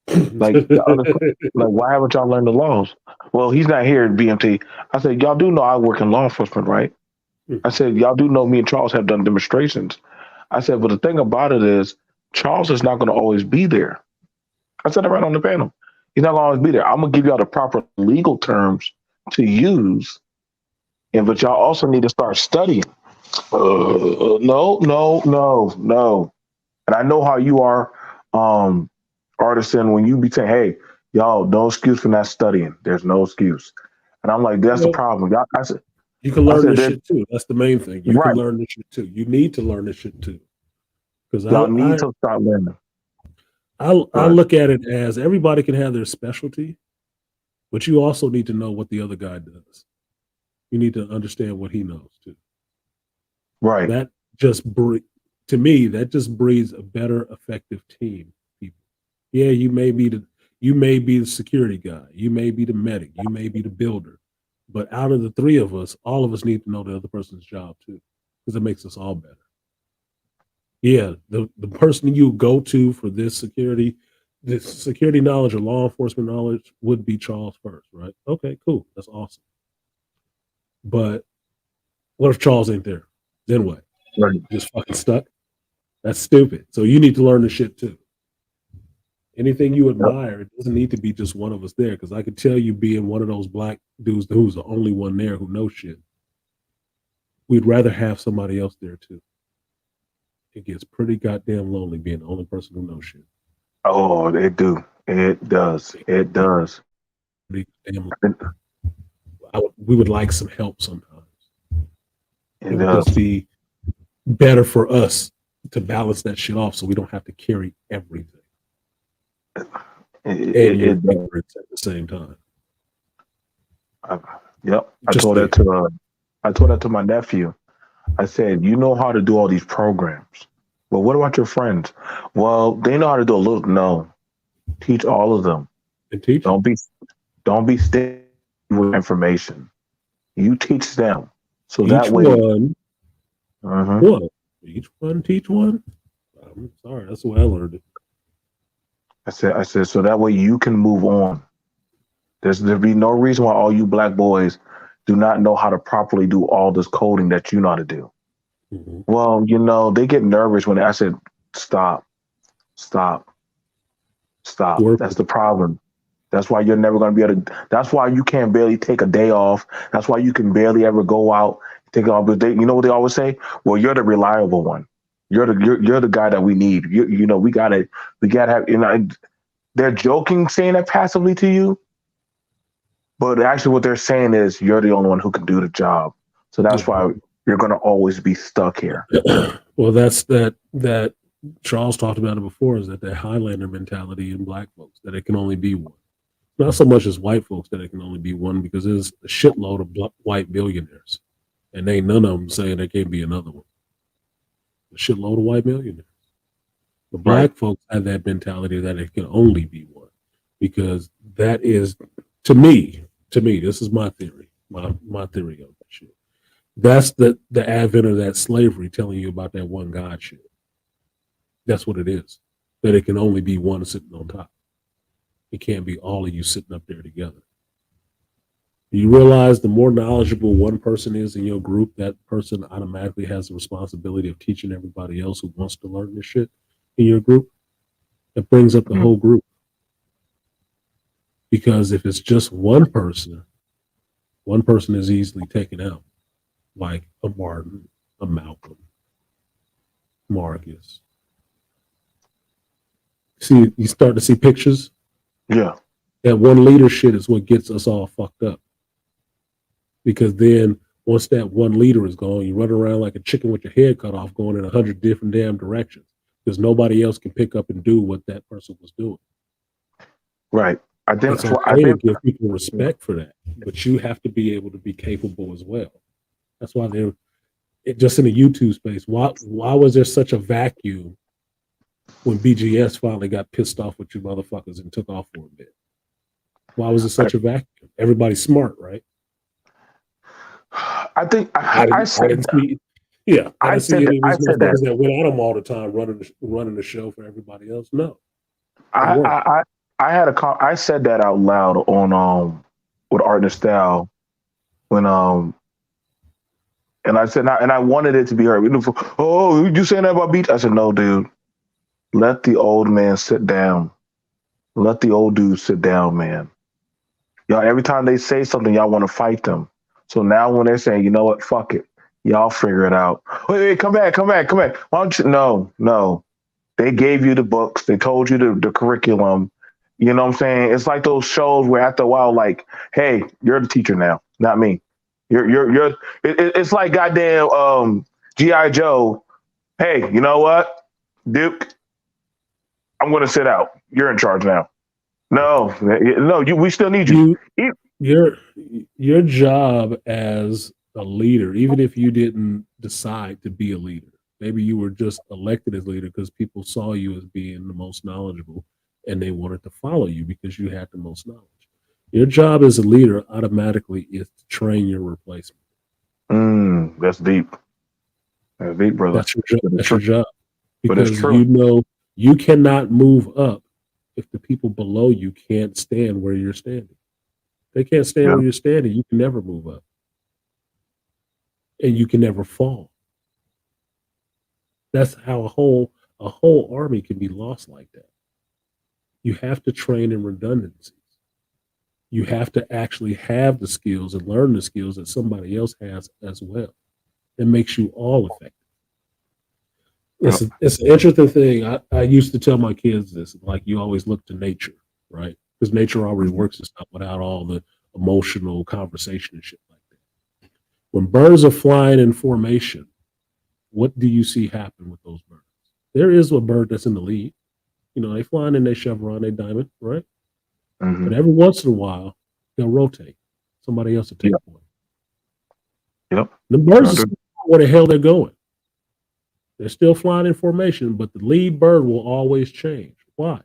Why haven't y'all learned the laws?" Well, he's not here at BMT. I said, "Y'all do know I work in law enforcement, right?" I said, "Y'all do know me and Charles have done demonstrations." I said, "But the thing about it is, Charles is not going to always be there." I said it right on the panel. He's not going to always be there. I'm going to give y'all the proper legal terms to use, but y'all also need to start studying. No. And I know how you are, artisan, when you be saying, "Hey, y'all, no excuse for not studying. There's no excuse." And I'm like, that's the problem. Y'all, you can learn this shit too. That's the main thing. You can learn this shit too. You need to learn this shit too. Because y'all need to start learning. I look at it as everybody can have their specialty, but you also need to know what the other guy does. You need to understand what he knows too. Right. That to me, that just breeds a better, effective team. People. Yeah, you may be the security guy, you may be the medic, you may be the builder, but out of the three of us, all of us need to know the other person's job too, because it makes us all better. Yeah, the person you go to for this security knowledge or law enforcement knowledge would be Charles first, right? Okay, cool. That's awesome. But what if Charles ain't there? Then what? Right. Just fucking stuck? That's stupid. So you need to learn the shit too. Anything you admire, it doesn't need to be just one of us there. Because I could tell you being one of those black dudes who's the only one there who knows shit, we'd rather have somebody else there too. It gets pretty goddamn lonely being the only person who knows shit. Oh, it do. It does. It does. We would like some help sometimes. It would just be better for us to balance that shit off so we don't have to carry everything. And your ignorance at the same time. Yep. I told that to my nephew. I said, "You know how to do all these programs. Well, what about your friends? Well, they know how to do a little. No, teach all of them. And teach them. Don't be sticky with information. You teach them, so Each that way. one, Mhm. one. Each one, teach one. I'm sorry, that's the way I learned it. I said, so that way you can move on. There be no reason why all you black boys do not know how to properly do all this coding that you know how to do. Mhm. Well, they get nervous when I said, stop, stop, stop. Work That's with the problem. That's why you're never going to be able to. That's why you can barely take a day off. That's why you can barely ever go out, take it off. But you know what they always say? Well, you're the reliable one. You're the guy that we need. We gotta have. They're joking saying that passively to you, but actually what they're saying is you're the only one who can do the job. So that's it. why you're going to always be stuck here. Well, that's that Charles talked about it before, is that Highlander mentality in black folks, that it can only be one. Not so much as white folks that it can only be one, because there's a shitload of white billionaires, and ain't none of them saying there can't be another one. A shitload of white millionaires. The black folks have that mentality that it can only be one, because that is, to me, this is my theory, my theory of that shit. That's the advent of that slavery telling you about that one God shit. That's what it is. That it can only be one sitting on top. It can't be all of you sitting up there together. Do you realize the more knowledgeable one person is in your group, that person automatically has the responsibility of teaching everybody else who wants to learn this shit in your group? It brings up the whole group. Because if it's just one person is easily taken out, like a Martin, a Malcolm, Marcus. See, you start to see pictures. Yeah. That one leader shit is what gets us all fucked up. Because then once that one leader is gone, you run around like a chicken with your head cut off, going in 100 different damn directions, because nobody else can pick up and do what that person was doing. Right. I think It's okay to give people respect for that, but you have to be able to be capable as well. That's why just in the YouTube space, why was there such a vacuum when BGS finally got pissed off with you motherfuckers and took off for a bit? Why was it such a vacuum? Everybody's smart, right? I think I didn't see. Yeah, I didn't see any of these said that. motherfuckers that went at them all the time, running the show for everybody else. No, I had I said that out loud on with Art and Style when and I said and I wanted it to be heard. Oh, you saying that about Beach? I said no, dude. Let the old man sit down. Let the old dude sit down, man. Y'all, every time they say something, y'all want to fight them. So now when they're saying, you know what, fuck it, y'all figure it out. Wait, come back. Why don't you? No. They gave you the books. They told you the curriculum. You know what I'm saying? It's like those shows where after a while, like, hey, you're the teacher now, not me. It's like goddamn G.I. Joe. Hey, you know what, Duke? I'm going to sit out. You're in charge now. No, we still need you. Your job as a leader, even if you didn't decide to be a leader, maybe you were just elected as leader because people saw you as being the most knowledgeable and they wanted to follow you because you had the most knowledge. Your job as a leader automatically is to train your replacement. That's deep. That's deep, brother. That's your job. Because you cannot move up if the people below you can't stand where you're standing. They can't stand where you're standing. You can never move up. And you can never fall. That's how a whole army can be lost like that. You have to train in redundancies. You have to actually have the skills and learn the skills that somebody else has as well. It makes you all effective. It's an interesting thing. I used to tell my kids this, like, you always look to nature, right? Because nature already works and stuff without all the emotional conversation and shit like that. When birds are flying in formation, what do you see happen with those birds? There is a bird that's in the lead. They flying in their chevron, their diamond, right? Mm-hmm. But every once in a while, they'll rotate. Somebody else will take point. Yep. The birds are where the hell they're going. They're still flying in formation, but the lead bird will always change. Why?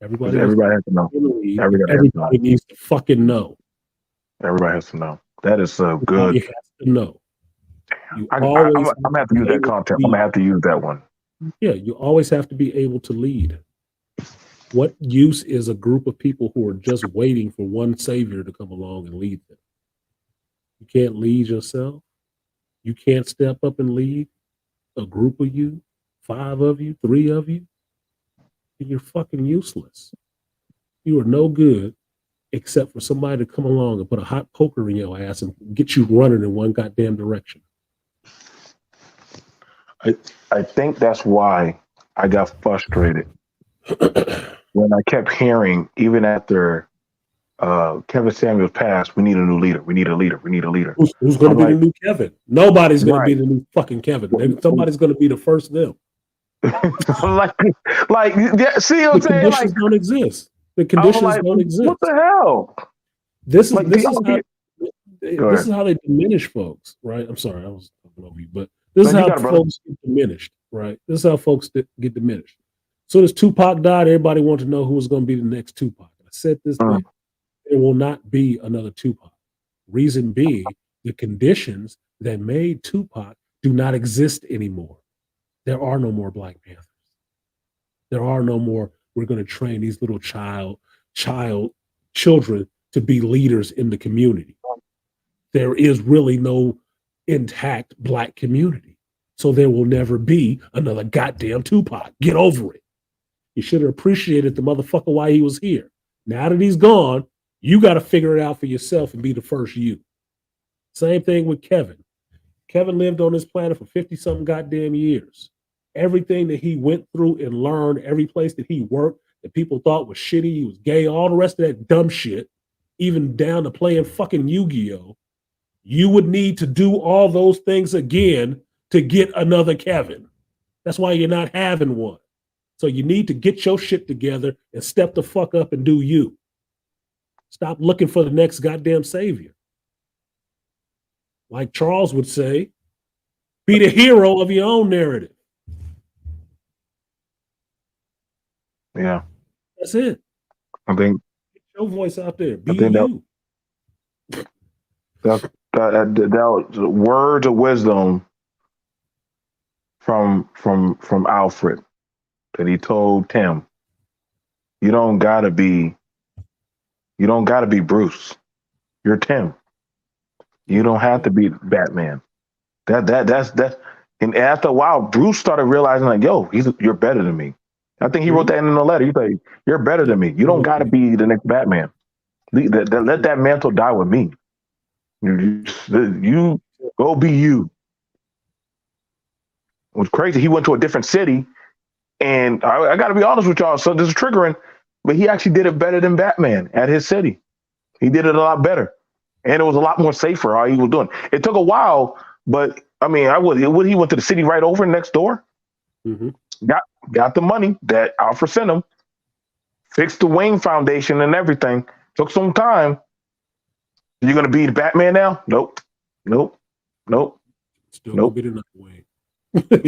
Everybody needs Everybody has to know. lead, and Everybody has to know. everybody needs to fucking know. Everybody has to know. That is so Everybody good. has to know. You I'm always gonna have to use be that able to content. I'm lead. gonna have to use that one. Yeah, you always have to be able to lead. What use is a group of people who are just waiting for one savior to come along and lead them? You can't lead yourself. You can't step up and lead a group of you, 5 of you, 3 of you. You're fucking useless. You are no good except for somebody to come along and put a hot poker in your ass and get you running in one goddamn direction. I think that's why I got frustrated when I kept hearing, even after Kevin Samuels passed, we need a new leader. We need a leader. We need a leader. Who's going to be like, the new Kevin? Nobody's going to be right. the new fucking Kevin. Somebody's going to be the first them. like, yeah, see what I'm The saying? Like, conditions don't exist. The I'm conditions like, don't what exist. the hell? This is Like, this is how Go this ahead. is how they diminish folks, right? I'm sorry, I was talking over you, but this is No, you how got it, brother. folks get diminished, right? This is how folks get diminished. So as Tupac died, everybody wanted to know who was going to be the next Tupac. I said this then. There will not be another Tupac. Reason being, the conditions that made Tupac do not exist anymore. There are no more Black Panthers. There are no more, we're going to train these little children to be leaders in the community. There is really no intact Black community. So there will never be another goddamn Tupac. Get over it. You should have appreciated the motherfucker while he was here. Now that he's gone, you got to figure it out for yourself and be the first you. Same thing with Kevin. Kevin lived on this planet for 50 something goddamn years. Everything that he went through and learned, every place that he worked that people thought was shitty, he was gay, all the rest of that dumb shit, even down to playing fucking Yu-Gi-Oh! You would need to do all those things again to get another Kevin. That's why you're not having one. So you need to get your shit together and step the fuck up and do you. Stop looking for the next goddamn savior. Like Charles would say, be the hero of your own narrative. Yeah. That's it. I think Get your voice out there. Be I think you. that was words of wisdom from Alfred that he told Tim. You don't gotta be Bruce. You're Tim. You don't have to be Batman. That's and after a while, Bruce started realizing like, yo, you're better than me. I think he wrote that in the letter. He's like, you're better than me. You don't gotta be the next Batman. Let that mantle die with me. You go be you. It was crazy. He went to a different city, and I got to be honest with y'all. So this is triggering, but he actually did it better than Batman at his city. He did it a lot better, and it was a lot more safer how he was doing. It took a while, but I mean, he went to the city right over next door. Mm-hmm. Got the money that Alfred sent him, fixed the Wayne Foundation and everything. Took some time. You're gonna be the Batman now? Nope. Still gonna be the Nightwing.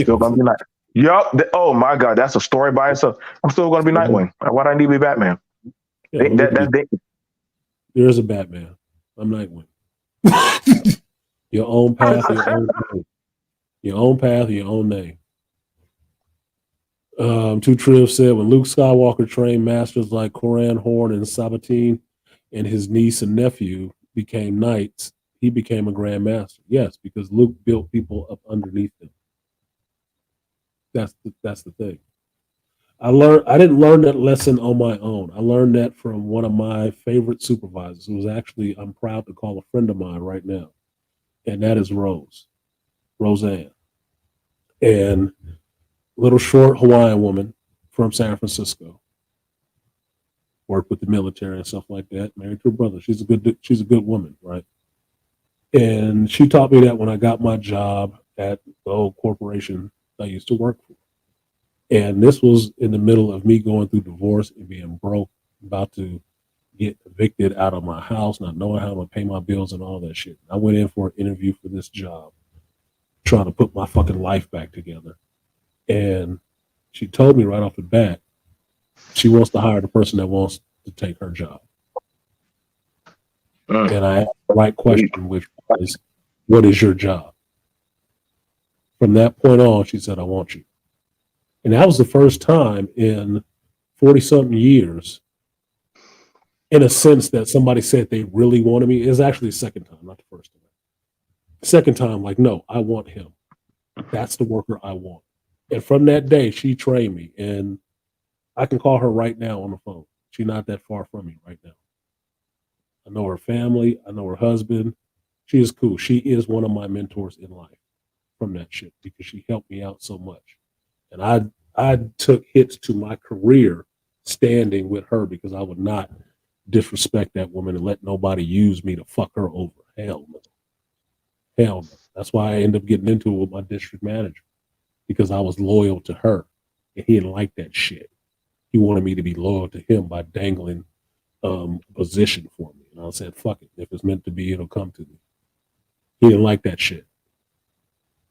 Still gonna be Night. Yup. Oh my God, that's a story by itself. I'm still gonna be Nightwing. Why do I need to be Batman? Yeah, there's a Batman. I'm Nightwing. Your own path, your own name. Your own path, your own name. Two Triv said when Luke Skywalker trained masters like Coran Horn and Sabatine, and his niece and nephew became knights, he became a grand master. Yes, because Luke built people up underneath him. That's the thing. I didn't learn that lesson on my own. I learned that from one of my favorite supervisors, who was actually, I'm proud to call a friend of mine right now. And that is Roseanne. And little short Hawaiian woman from San Francisco. Worked with the military and stuff like that. Married to her brother. She's a good woman, right? And she taught me that when I got my job at the old corporation I used to work for. And this was in the middle of me going through divorce and being broke, about to get evicted out of my house, not knowing how I'm gonna pay my bills and all that shit. I went in for an interview for this job. trying to put my fucking life back together. And she told me right off the bat, she wants to hire the person that wants to take her job. And I asked the right question, which was, what is your job? From that point on, she said, I want you. And that was the first time in 40 something years, in a sense, that somebody said they really wanted me. It was actually the second time, not the first time. Second time, like, no, I want him. That's the worker I want. And from that day, she trained me. And I can call her right now on the phone. She's not that far from me right now. I know her family. I know her husband. She is cool. She is one of my mentors in life from that shit because she helped me out so much. And I took hits to my career standing with her because I would not disrespect that woman and let nobody use me to fuck her over. Hell no. Hell no. That's why I ended up getting into it with my district manager because I was loyal to her and he didn't like that shit. He wanted me to be loyal to him by dangling position for me. And I said, fuck it. If it's meant to be, it'll come to me. He didn't like that shit.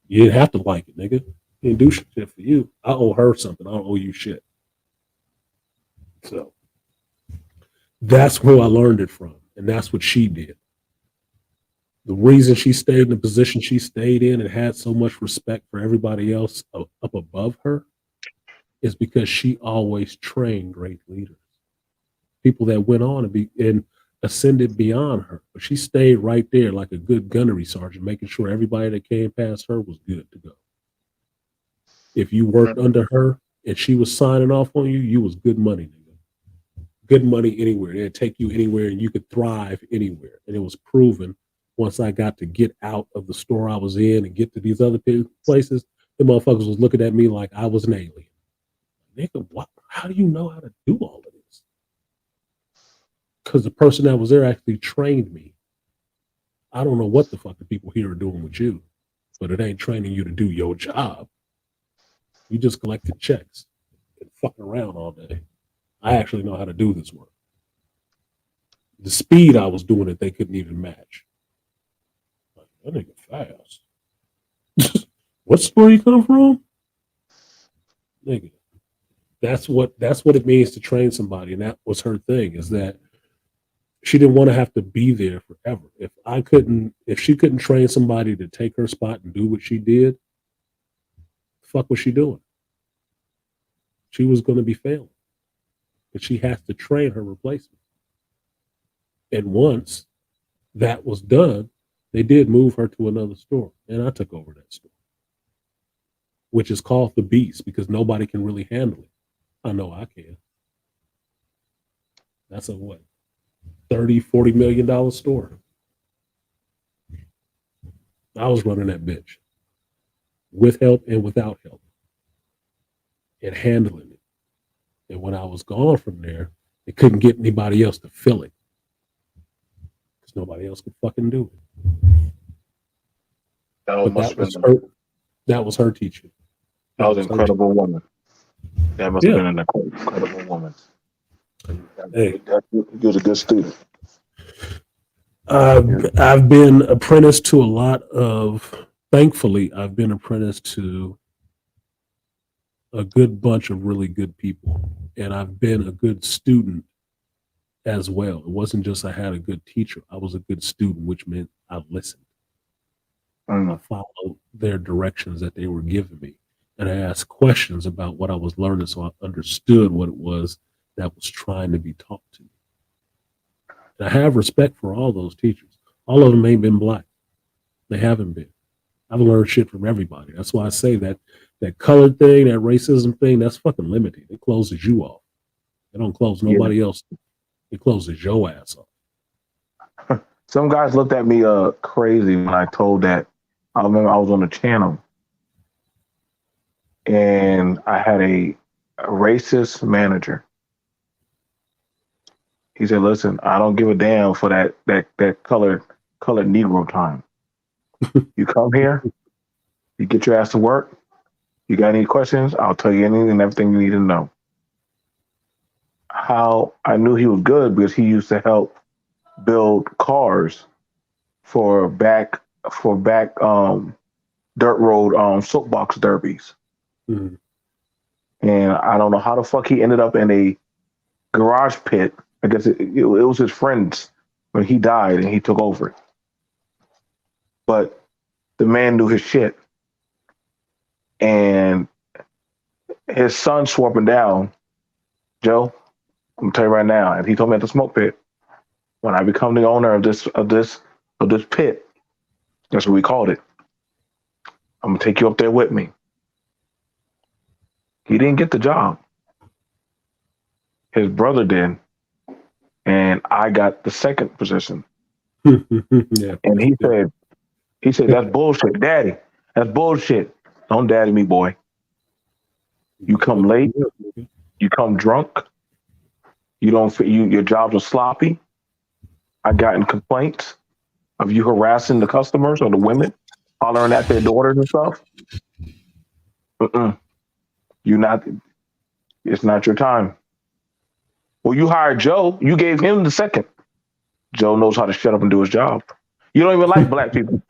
You didn't have to like it, nigga. He didn't do shit for you. I owe her something. I don't owe you shit. So that's who I learned it from. And that's what she did. The reason she stayed in the position she stayed in and had so much respect for everybody else up above her is because she always trained great leaders. People that went on and ascended beyond her. But she stayed right there like a good gunnery sergeant, making sure everybody that came past her was good to go. If you worked under her and she was signing off on you, you was good money, nigga. Good money anywhere. They'd take you anywhere and you could thrive anywhere. And it was proven once I got to get out of the store I was in and get to these other places, the motherfuckers was looking at me like I was an alien. Nigga, what? How do you know how to do all of this? Because the person that was there actually trained me. I don't know what the fuck the people here are doing with you, but it ain't training you to do your job. You just collected checks and fucking around all day. I actually know how to do this work. The speed I was doing it, they couldn't even match. Like, that nigga fast. What store you come from? Nigga. That's what it means to train somebody. And that was her thing, is that she didn't want to have to be there forever. If she couldn't train somebody to take her spot and do what she did, the fuck was she doing? She was going to be failing. But she has to train her replacement. And once that was done, they did move her to another store. And I took over that store, which is called the Beast because nobody can really handle it. I know I can. That's a what? $30-40 million store. I was running that bitch with help and without help and handling it. And when I was gone from there, they couldn't get anybody else to fill it because nobody else could fucking do it. That was her teaching. That was an incredible woman. That must have been an incredible woman. Hey, you was a good student. I've been apprenticed to a lot of. Thankfully, I've been apprenticed to a good bunch of really good people, and I've been a good student as well. It wasn't just I had a good teacher; I was a good student, which meant I listened. I followed their directions that they were giving me, and I asked questions about what I was learning, so I understood what it was that was trying to be taught to me. And I have respect for all those teachers. All of them ain't been black. They haven't been. I've learned shit from everybody. That's why I say that colored thing, that racism thing, that's fucking limited. It closes you off. It don't close nobody else. It closes your ass off. Some guys looked at me crazy when I told that. I remember I was on the channel and I had a racist manager. He said, "Listen, I don't give a damn for that colored Negro time. You come here, you get your ass to work. You got any questions? I'll tell you anything and everything you need to know." How I knew he was good because he used to help build cars for back dirt road soapbox derbies. Mhm. And I don't know how the fuck he ended up in a garage pit. I guess it was his friends when he died and he took over it. But the man knew his shit. And his son swore up and down, Joe, I'm gonna tell you right now, and he told me at the smoke pit, when I become the owner of this pit, that's what we called it. I'm gonna take you up there with me. He didn't get the job. His brother did, and I got the second position. Yeah. And he said, that's bullshit, Daddy. That's bullshit. Don't daddy me, boy. You come late. You come drunk. You don't. Your jobs are sloppy. I gotten complaints of you harassing the customers or the women, hollering at their daughters and stuff. You not. It's not your time. Well, you hired Joe. You gave him the second. Joe knows how to shut up and do his job. You don't even like black people.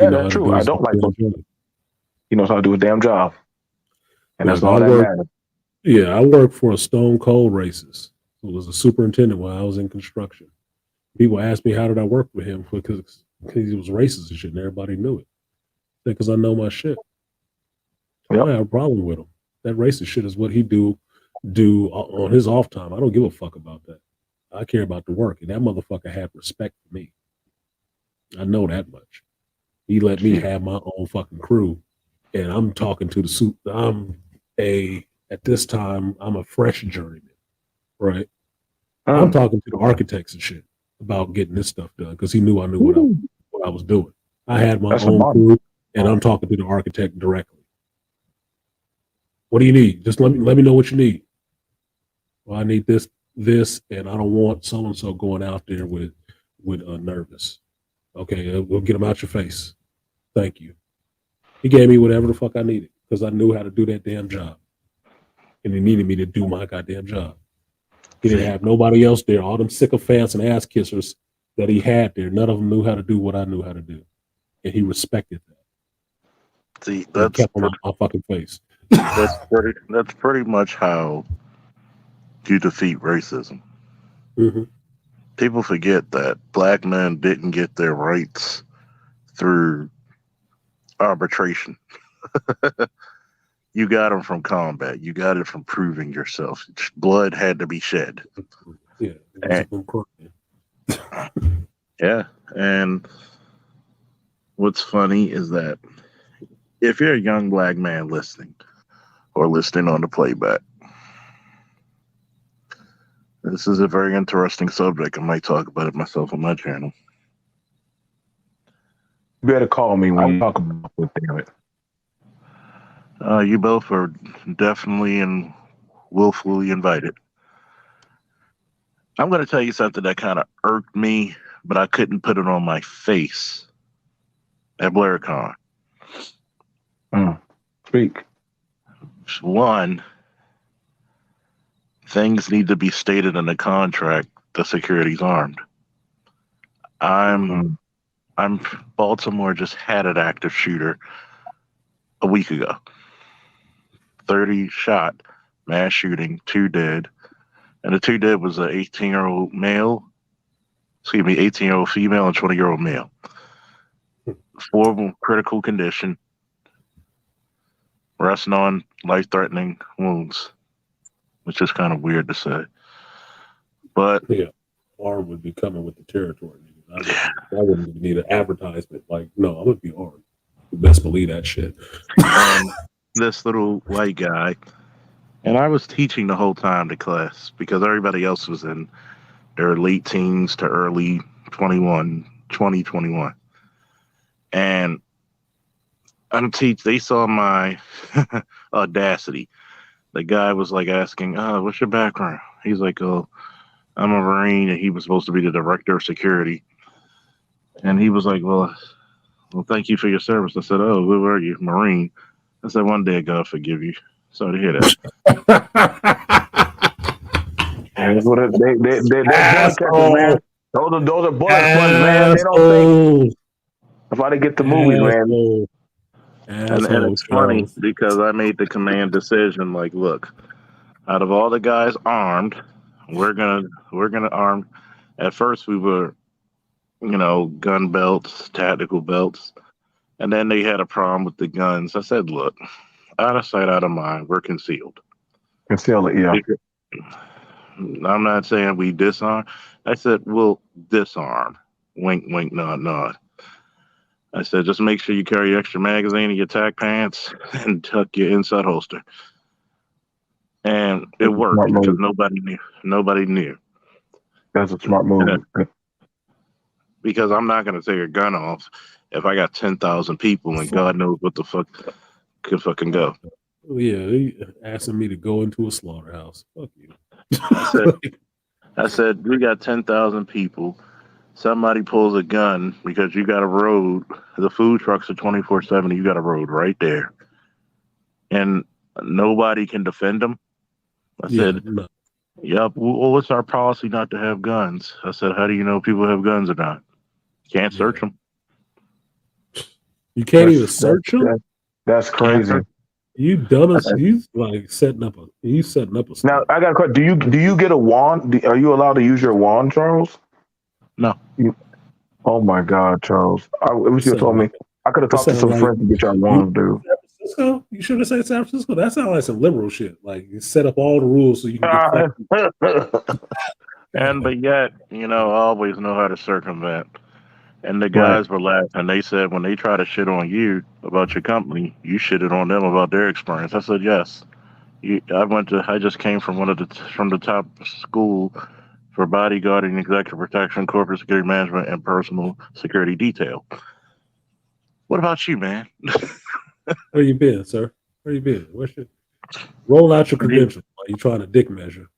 Yeah, that's true. I don't like black people. He knows how to do his damn job, and that's all that matters. Yeah, I worked for a Stone Cold racist who was a superintendent while I was in construction. People asked me how did I work with him because he was racist and shit, and everybody knew it. Because I know my shit. I don't have a problem with him. That racist shit is what he do on his off time. I don't give a fuck about that. I care about the work, and that motherfucker had respect for me. I know that much. He let me have my own fucking crew, and I'm talking to the suit. At this time, I'm a fresh journeyman, right? I'm talking to the architects and shit about getting this stuff done because he knew I knew what I was doing. I had my own crew, and I'm talking to the architect directly. What do you need? Just let me know what you need. Well, I need this, and I don't want so and so going out there with nervous. Okay, we'll get them out your face. Thank you. He gave me whatever the fuck I needed because I knew how to do that damn job, and he needed me to do my goddamn job. He didn't have nobody else there. All them sycophants and ass kissers that he had there, none of them knew how to do what I knew how to do, and he respected that. See, He kept them on my fucking face. That's pretty much how you defeat racism. Mm-hmm. People forget that black men didn't get their rights through arbitration. You got them from combat. You got it from proving yourself. Blood had to be shed. Yeah. Yeah. And what's funny is that if you're a young black man listening or listening on the playback, this is a very interesting subject. I might talk about it myself on my channel. You better call me when you talk about it, damn it. You both are definitely and willfully invited. I'm going to tell you something that kind of irked me, but I couldn't put it on my face at BlairCon. Speak. One, things need to be stated in the contract. The security's armed. Baltimore just had an active shooter a week ago. 30 shot, mass shooting, 2 dead. And the 2 dead was an 18-year-old male, 18-year-old female and 20-year-old male. 4 of them critical condition, resting on life-threatening wounds, which is kind of weird to say. But yeah, armed would be coming with the territory. I wouldn't even need an advertisement. Like, no, I'm gonna be armed. You best believe that shit. And this little white guy, and I was teaching the whole time to class because everybody else was in their late teens to early 2021. And they saw my audacity. The guy was like asking, what's your background? He's like, oh, I'm a Marine, and he was supposed to be the director of security. And he was like, well, thank you for your service. I said, oh, who are you? Marine. I said, one day God forgive you. Sorry to hear that. They're bullet catchers, man. Those are bullet sponges, man. They don't think. If I didn't get the movies, man. Asshole. And Asshole, it's funny Charles. because I made the command decision. Like, look, out of all the guys armed, we're gonna arm. At first, we were, gun belts, tactical belts, and then they had a problem with the guns. I said, look, out of sight, out of mind. We're concealed. Conceal it, yeah. I'm not saying we disarm. I said we'll disarm. Wink, wink, nod, nod. I said just make sure you carry extra magazine in your tack pants and tuck your inside holster. And it That's a worked smart because move. nobody knew. Nobody knew. That's a smart move. Because I'm not going to take a gun off if I got 10,000 people and God knows what the fuck could fucking go. Oh, yeah, he asking me to go into a slaughterhouse. Fuck you. I said we got 10,000 people. Somebody pulls a gun because you got a road. The food trucks are 24/7. You got a road right there, and nobody can defend them. I said, no. "Yep. Well, what's our policy not to have guns?" I said, "How do you know people have guns or not? Can't search them. You can't even search them. That's crazy. You dumbass. You like setting up a. Now I got a question. Do you get a wand? Are you allowed to use your wand, Charles? No. Oh my God, Charles! I wish you told me. I could have talked to some friends to get your wand, dude. San Francisco? You should have said San Francisco. That sounds like some liberal shit. Like you set up all the rules so you can get But yet, I always know how to circumvent. And the guys were laughing. They said when they try to shit on you about your company, you shitted on them about their experience. I said yes. I just came from from the top school for bodyguarding, executive protection, corporate security management, and personal security detail. What about you, man? Where you been, sir? Where you been? Roll out your credentials while you trying to dick measure.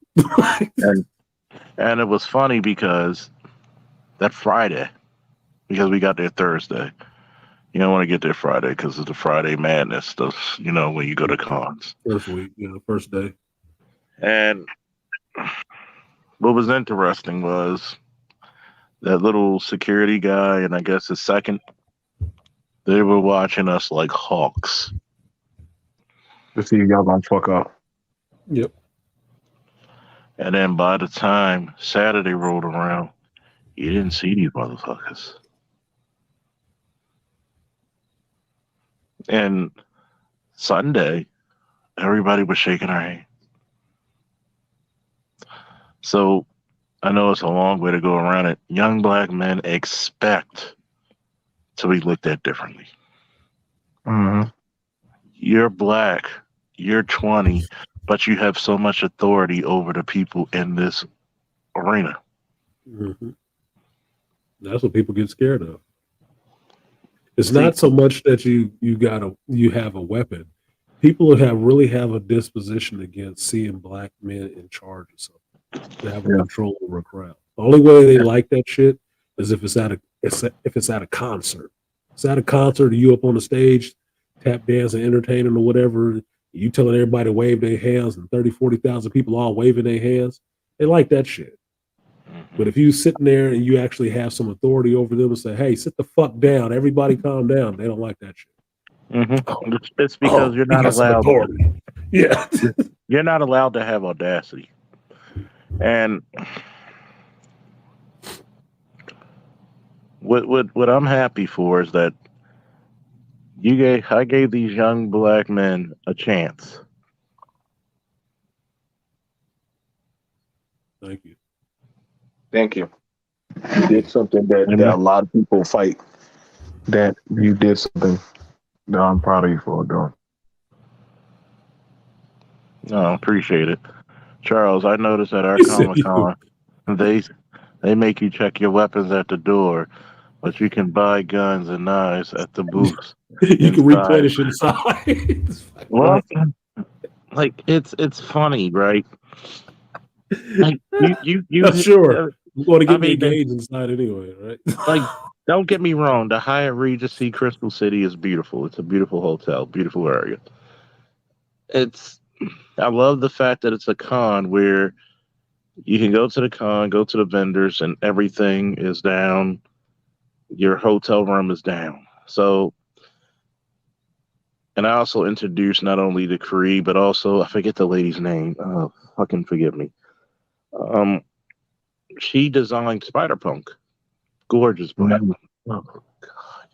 And it was funny because that Friday, because we got there Thursday. You don't want to get there Friday because of the Friday madness stuff, when you go to cons. First week, first day. And what was interesting was that little security guy, and I guess his second, they were watching us like hawks. To see y'all gonna fuck up. Yep. And then by the time Saturday rolled around, you didn't see these motherfuckers. And Sunday, everybody was shaking our hand. So I know it's a long way to go around it. Young black men expect to be looked at differently. Mm-hmm. You're black, you're 20, but you have so much authority over the people in this arena. Mm-hmm. That's what people get scared of. It's not so much that you have a weapon. People really have a disposition against seeing black men in charge of something. To have control over a crowd. The only way they like that shit is if it's at a concert. It's at a concert, you up on the stage, tap dancing, entertaining or whatever. You telling everybody to wave their hands, and 30, 40,000 people all waving their hands. They like that shit. But if you sitting there and you actually have some authority over them and say, "Hey, sit the fuck down, everybody calm down," they don't like that shit. Mm-hmm. It's because you're not allowed. Yeah, you're not allowed to have audacity. And what I'm happy for is that I gave these young black men a chance. Thank you. Thank you. You did something that a lot of people fight. That you did something that I'm proud of you for doing. No, appreciate it. Charles, I noticed at our Comic-Con, they make you check your weapons at the door, but you can buy guns and knives at the booths. You can replenish inside. Well, like it's funny, right? Like you sure. You want to get me engaged inside anyway, right? Like, don't get me wrong. The Hyatt Regency Crystal City is beautiful. It's a beautiful hotel, beautiful area. I love the fact that it's a con where you can go to the con, go to the vendors, and everything is down, your hotel room is down. So, and I also introduced not only the Cree, but also I forget the lady's name. Oh, fucking forgive me. Um, she designed Spider Punk. Gorgeous black. Mhm. Oh,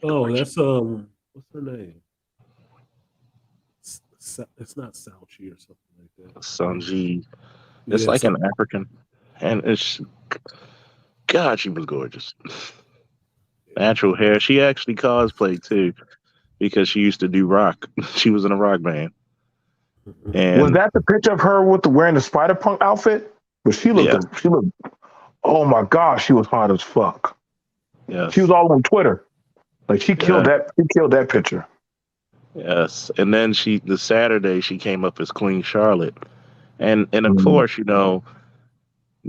Oh, that's what's her name? It's not Salchi or something like that. Sanji. It's Yeah, like an African, and it's God. She was gorgeous. Natural hair. She actually cosplayed too because she used to do rock. She was in a rock band, Was and that the picture of her with wearing the Spider Punk outfit? But yes, she looked. Oh my gosh, she was hot as fuck. She was yes, all on Twitter. Like she killed yeah, that. She killed that picture. yes. And then the Saturday she came up as Queen Charlotte, and of Mhm. course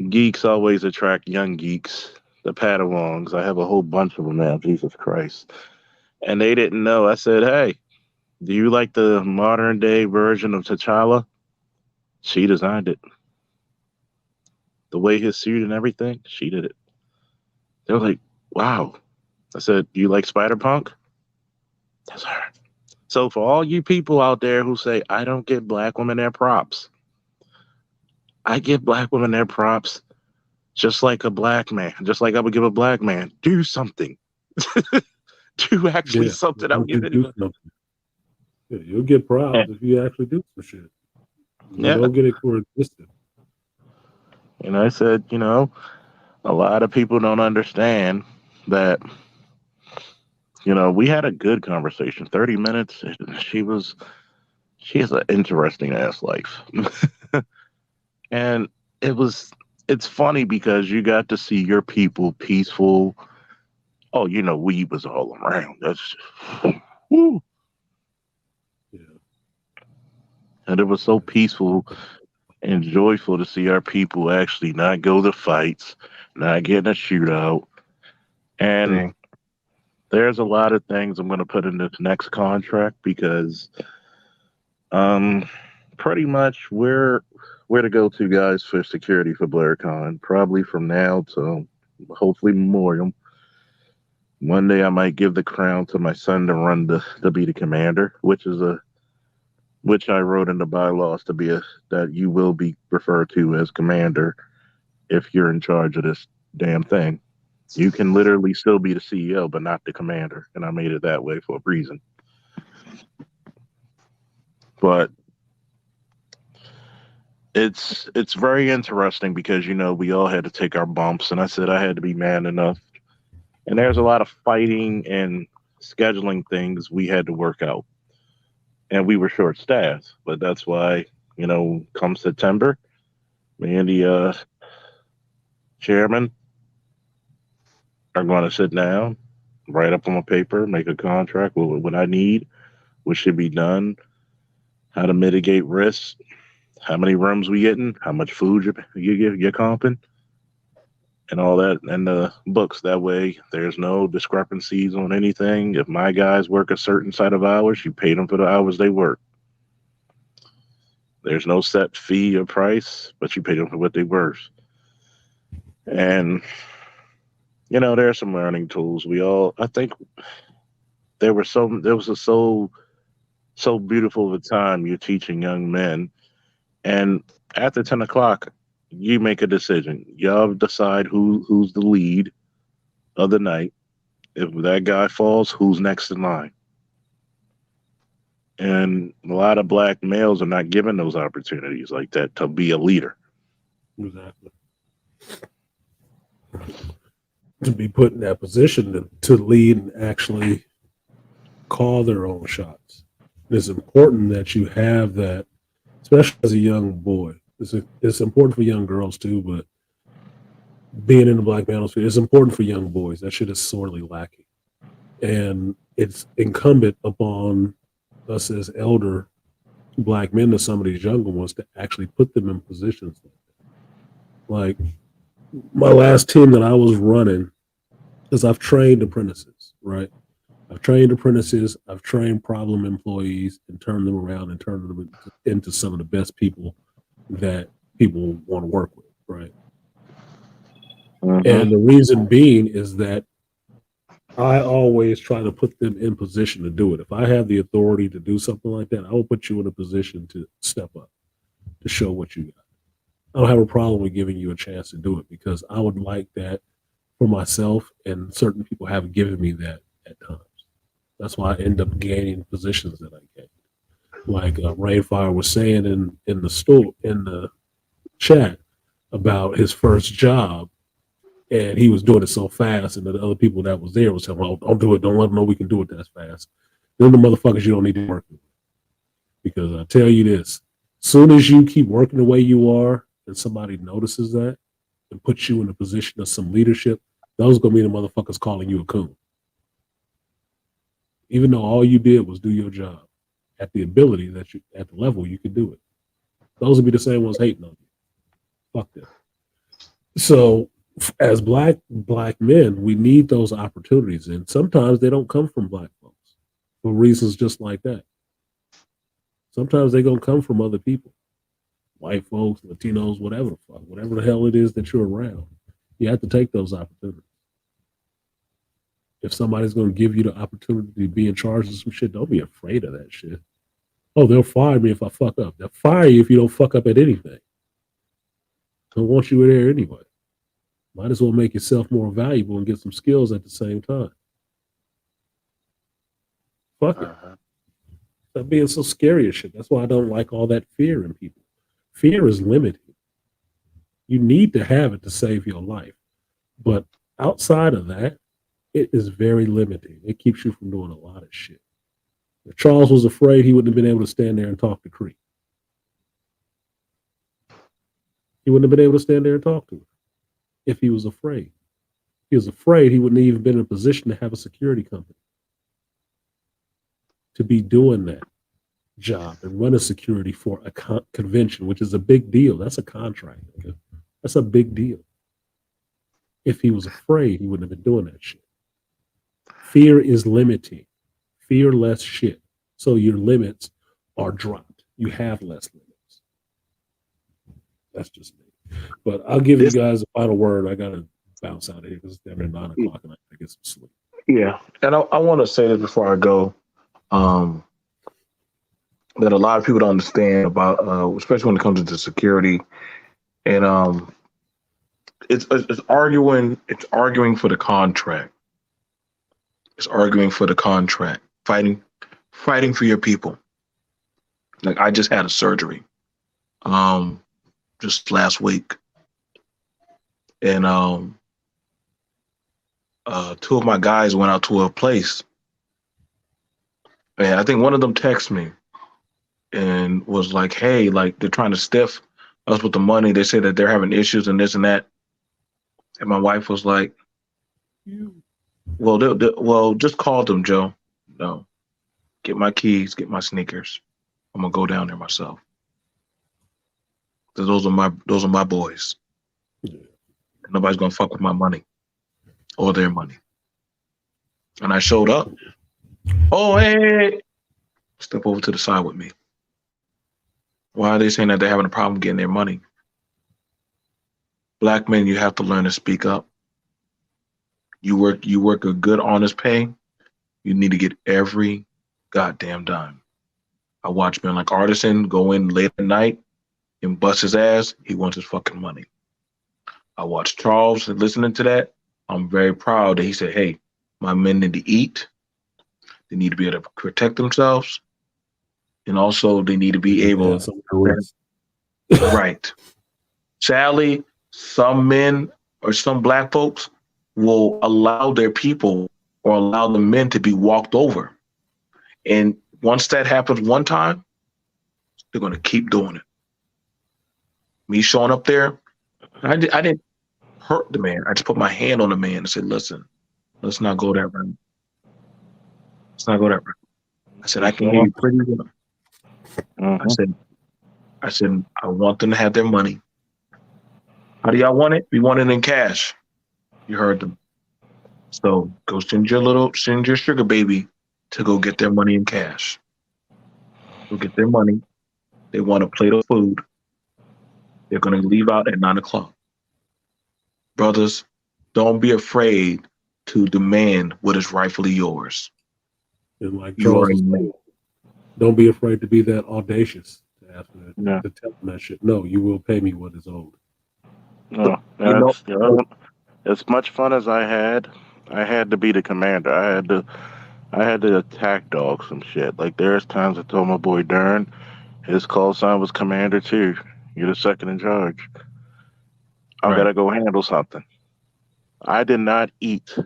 geeks always attract young geeks. The Padawans. I have a whole bunch of them now. Jesus Christ. And they didn't know. I said, "Hey, do you like the modern day version of T'Challa?" She designed it. The way his suit and everything, she did it. They were like, "Wow." I said, "You like Spider Punk?" That's her. So for all you people out there who say I don't give black women their props, I give black women their props just like a black man, just like I would give a black man. Do something. Do actually yeah. something. I'm Actually giving do it. something. Yeah, you'll get And, props if you actually do some shit. You yeah. don't get it for existing. And I said, a lot of people don't understand that, we had a good conversation. 30 minutes. She has an interesting ass life. And it was, it's funny because you got to see your people peaceful. Oh, weed was all around. That's, woo. Yeah. And it was so peaceful and joyful to see our people actually not go to fights, not get in a shootout. And Dang. there's a lot of things I'm going to put in this next contract because, um, pretty much we're the go-to guys for security for BlairCon. Probably from now to hopefully Memorial. One day I might give the crown to my son to run to be the commander, which I wrote in the bylaws to be that you will be referred to as commander if you're in charge of this damn thing. You can literally still be the CEO, but not the commander, and I made it that way for a reason. But it's very interesting because we all had to take our bumps, and I said I had to be man enough. And there's a lot of fighting and scheduling things we had to work out, and we were short staffed. But that's why come September, me and the chairman are going to sit down, write up on a paper, make a contract with what I need, what should be done, how to mitigate risks, how many rooms we getting, how much food you're comping, and all that, and the books. That way, there's no discrepancies on anything. If my guys work a certain set of hours, you pay them for the hours they work. There's no set fee or price, but you pay them for what they work. And there are some learning tools. I think there was a so beautiful of a time you're teaching young men. And after 10 o'clock, you make a decision. Y'all decide who's the lead of the night. If that guy falls, who's next in line? And a lot of black males are not given those opportunities like that to be a leader. Exactly. To be put in that position to lead and actually call their own shots. It's important that you have that, especially as a young boy. It's important for young girls too, but being in the black manosphere is important for young boys. That shit is sorely lacking. And it's incumbent upon us as elder black men to some of these younger ones to actually put them in positions like that. Like my last team that I was running, because I've trained apprentices, right? I've trained apprentices, I've trained problem employees and turned them around and turned them into some of the best people that people want to work with, right? Mm-hmm. And the reason being is that I always try to put them in position to do it. If I have the authority to do something like that, I will put you in a position to step up, to show what you got. I don't have a problem with giving you a chance to do it because I would like that for myself, and certain people have given me that at times. That's why I end up gaining positions that I get. Like Rainfire was saying in the store in the chat about his first job, and he was doing it so fast, and the other people that was there was telling, "Oh, don't do it. Don't let them know we can do it that fast." They're the motherfuckers you don't need to work with. Because I tell you this, soon as you keep working the way you are, and somebody notices that and puts you in a position of some leadership, those gonna be the motherfuckers calling you a coon. Even though all you did was do your job at the ability that you at the level you could do it. Those will be the same ones hating on you. Fuck them. So as black men, we need those opportunities, and sometimes they don't come from black folks for reasons just like that. Sometimes they're gonna come from other people, white folks, Latinos, whatever the fuck, whatever the hell it is that you're around. You have to take those opportunities. If somebody's gonna give you the opportunity to be in charge of some shit, don't be afraid of that shit. Oh, they'll fire me if I fuck up. They'll fire you if you don't fuck up at anything. Don't want you there anyway. Might as well make yourself more valuable and get some skills at the same time. Fuck it. Stop being so scary as shit. That's why I don't like all that fear in people. Fear is limiting. You need to have it to save your life. But outside of that, it is very limiting. It keeps you from doing a lot of shit. If Charles was afraid, he wouldn't have been able to stand there and talk to Cree. He wouldn't have been able to stand there and talk to her if he was afraid. If he was afraid, he wouldn't have even been in a position to have a security company. To be doing that job and run a security for a convention, which is a big deal. That's a contract. Okay? That's a big deal. If he was afraid, he wouldn't have been doing that shit. Fear is limiting. Fear less shit. So your limits are dropped. You have less limits. That's just me. But I'll give you guys a final word. I gotta bounce out of here because it's down at 9:00 and I gotta get some sleep. Yeah, and I want to say this before I go, that a lot of people don't understand about, especially when it comes to security, and it's arguing for the contract. It's arguing for the contract, fighting for your people. Like I just had a surgery, just last week, and two of my guys went out to a place, and I think one of them texted me and was like, "Hey, like they're trying to stiff us with the money. They say that they're having issues and this and that." And my wife was like, "Well, just call them, Joe. No, get my keys, get my sneakers. I'm gonna go down there myself. Those are my boys. Nobody's gonna fuck with my money or their money." And I showed up. Oh, hey, step over to the side with me. Why are they saying that they're having a problem getting their money? Black men, you have to learn to speak up. You work a good, honest pay. You need to get every goddamn dime. I watch men like Artisan go in late at night and bust his ass. He wants his fucking money. I watched Charles listening to that. I'm very proud that he said, "Hey, my men need to eat. They need to be able to protect themselves. And also they need to be able to." Right. Sadly, some men or some black folks will allow their people or allow the men to be walked over. And once that happens one time, they're going to keep doing it. Me showing up there, I didn't hurt the man. I just put my hand on the man and said, "Listen, let's not go that route. Let's not go that route." I said, "I can hear you pretty well." I said, "I want them to have their money. How do y'all want it? We want it in cash." You heard them. So go send your sugar baby to go get their money in cash. Go get their money. They want a plate of food. They're going to leave out at 9:00. Brothers, don't be afraid to demand what is rightfully yours. And like You Charles are was saying, don't be afraid to be that audacious to ask for that, Yeah. to tell them that shit. No, you will pay me what is owed. No, you know, as much fun as I had to be the commander. I had to attack dogs some shit. Like there's times I told my boy Darren, his call sign was Commander too. You're the second in charge. I right. gotta go handle something. I did not eat.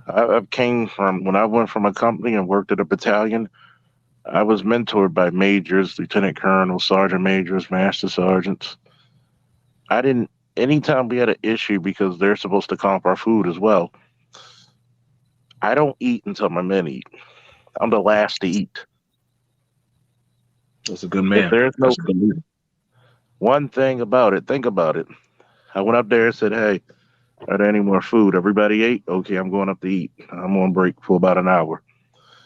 I came from when I went from a company and worked at a battalion. I was mentored by majors, lieutenant colonels, sergeant majors, master sergeants. I didn't. Anytime we had an issue because they're supposed to comp our food as well, I don't eat until my men eat. I'm the last to eat. That's a good If man. there's no That's a good leader. one thing about it, think about it. I went up there and said, "Hey, are there any more food?" Everybody ate. Okay, I'm going up to eat. I'm on break for about an hour.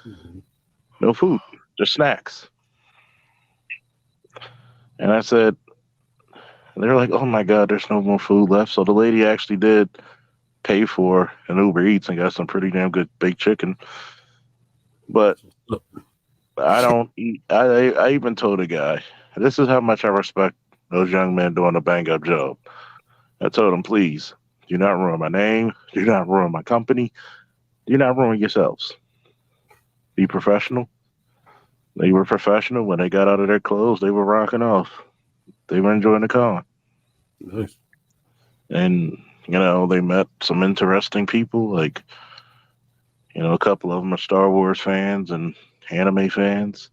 Mhm. No food, just snacks. And I said, they're like, "Oh my God, there's no more food left." So the lady actually did pay for an Uber Eats and got some pretty damn good baked chicken. But I don't eat. I even told a guy, this is how much I respect those young men doing a bang up job. I told him, please, do not ruin my name. Do not ruin my company. Do not ruin yourselves. Be professional. They were professional. When they got out of their clothes, they were rocking off. They were enjoying the con. Nice. And, they met some interesting people. Like, a couple of them are Star Wars fans and anime fans.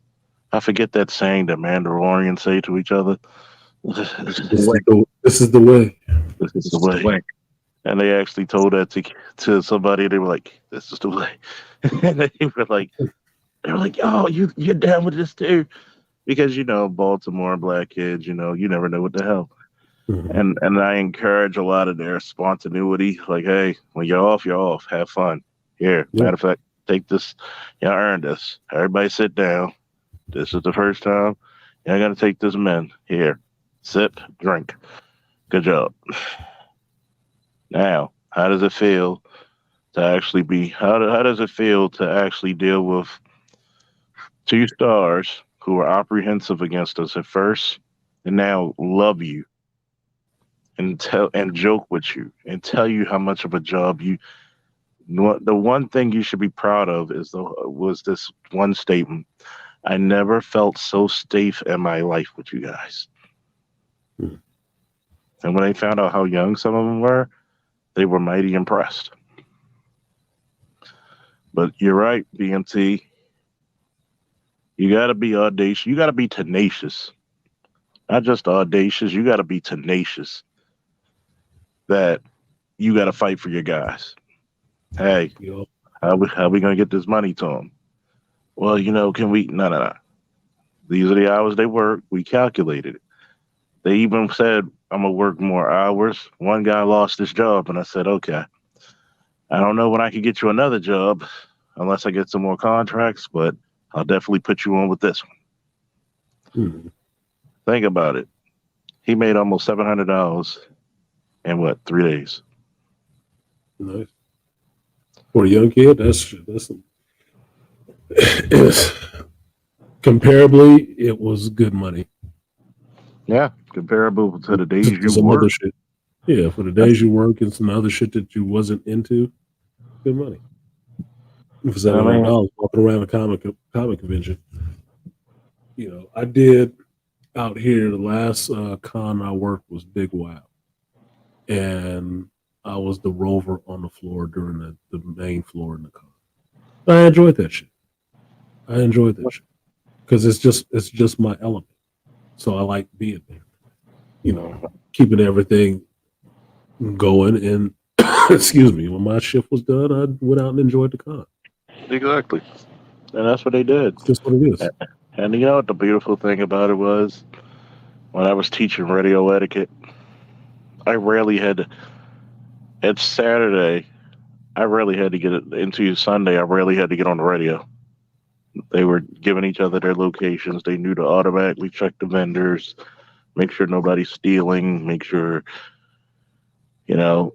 I forget that saying that Mandalorians say to each other. This is the way. This is This the is the way. way. And they actually told that to somebody. They were like, "This is the way." And they were like, "Oh, you're down with this too?" Because Baltimore black kids, you never know what the hell. Mhm. And I encourage a lot of their spontaneity. Like, hey, when you're off, you're off. Have fun. Here, Yeah. matter of fact, take this. You earned this. Everybody sit down. This is the first time. You're gonna take this men. Here, sip, drink. Good job. Now, how does it feel to actually be? How does it feel to actually deal with two stars who were apprehensive against us at first, and now love you and joke with you and tell you how much of a job you. The one thing you should be proud of was this one statement. I never felt so safe in my life with you guys. Hmm. And when they found out how young some of them were, they were mighty impressed. But you're right, BMT. You got to be audacious. You got to be tenacious. Not just audacious. You got to be tenacious. That you got to fight for your guys. Hey, Yup. how we gonna get this money to them? Well, can we? No, no, no. These are the hours they work. We calculated it. They even said I'm gonna work more hours. One guy lost his job, and I said, okay, I don't know when I can get you another job, unless I get some more contracts, but I'll definitely put you on with this one. Mhm. Think about it. He made almost $700 in what 3 days? Nice. For a young kid, that's it's, comparably, it was good money. Yeah, comparable to the days To you some other work. shit. Yeah, for the That's, days you work and some other shit that you wasn't into, good money. For I mean, $700 walking around a comic convention. I did out here. The last con I worked was Big Wow, and I was the rover on the floor during the main floor in the con. I enjoyed that shit. I enjoyed that shit because it's just my element. So I like being there. Keeping everything going. And excuse me, when my shift was done, I went out and enjoyed the con. exactly, and that's what they did. It's just what it is. And you know what the beautiful thing about it was? When I was teaching radio etiquette, I rarely had to. It's Saturday. I rarely had to get it into Sunday. I rarely had to get on the radio. They were giving each other their locations. They knew to automatically check the vendors, make sure nobody's stealing, make sure, you know,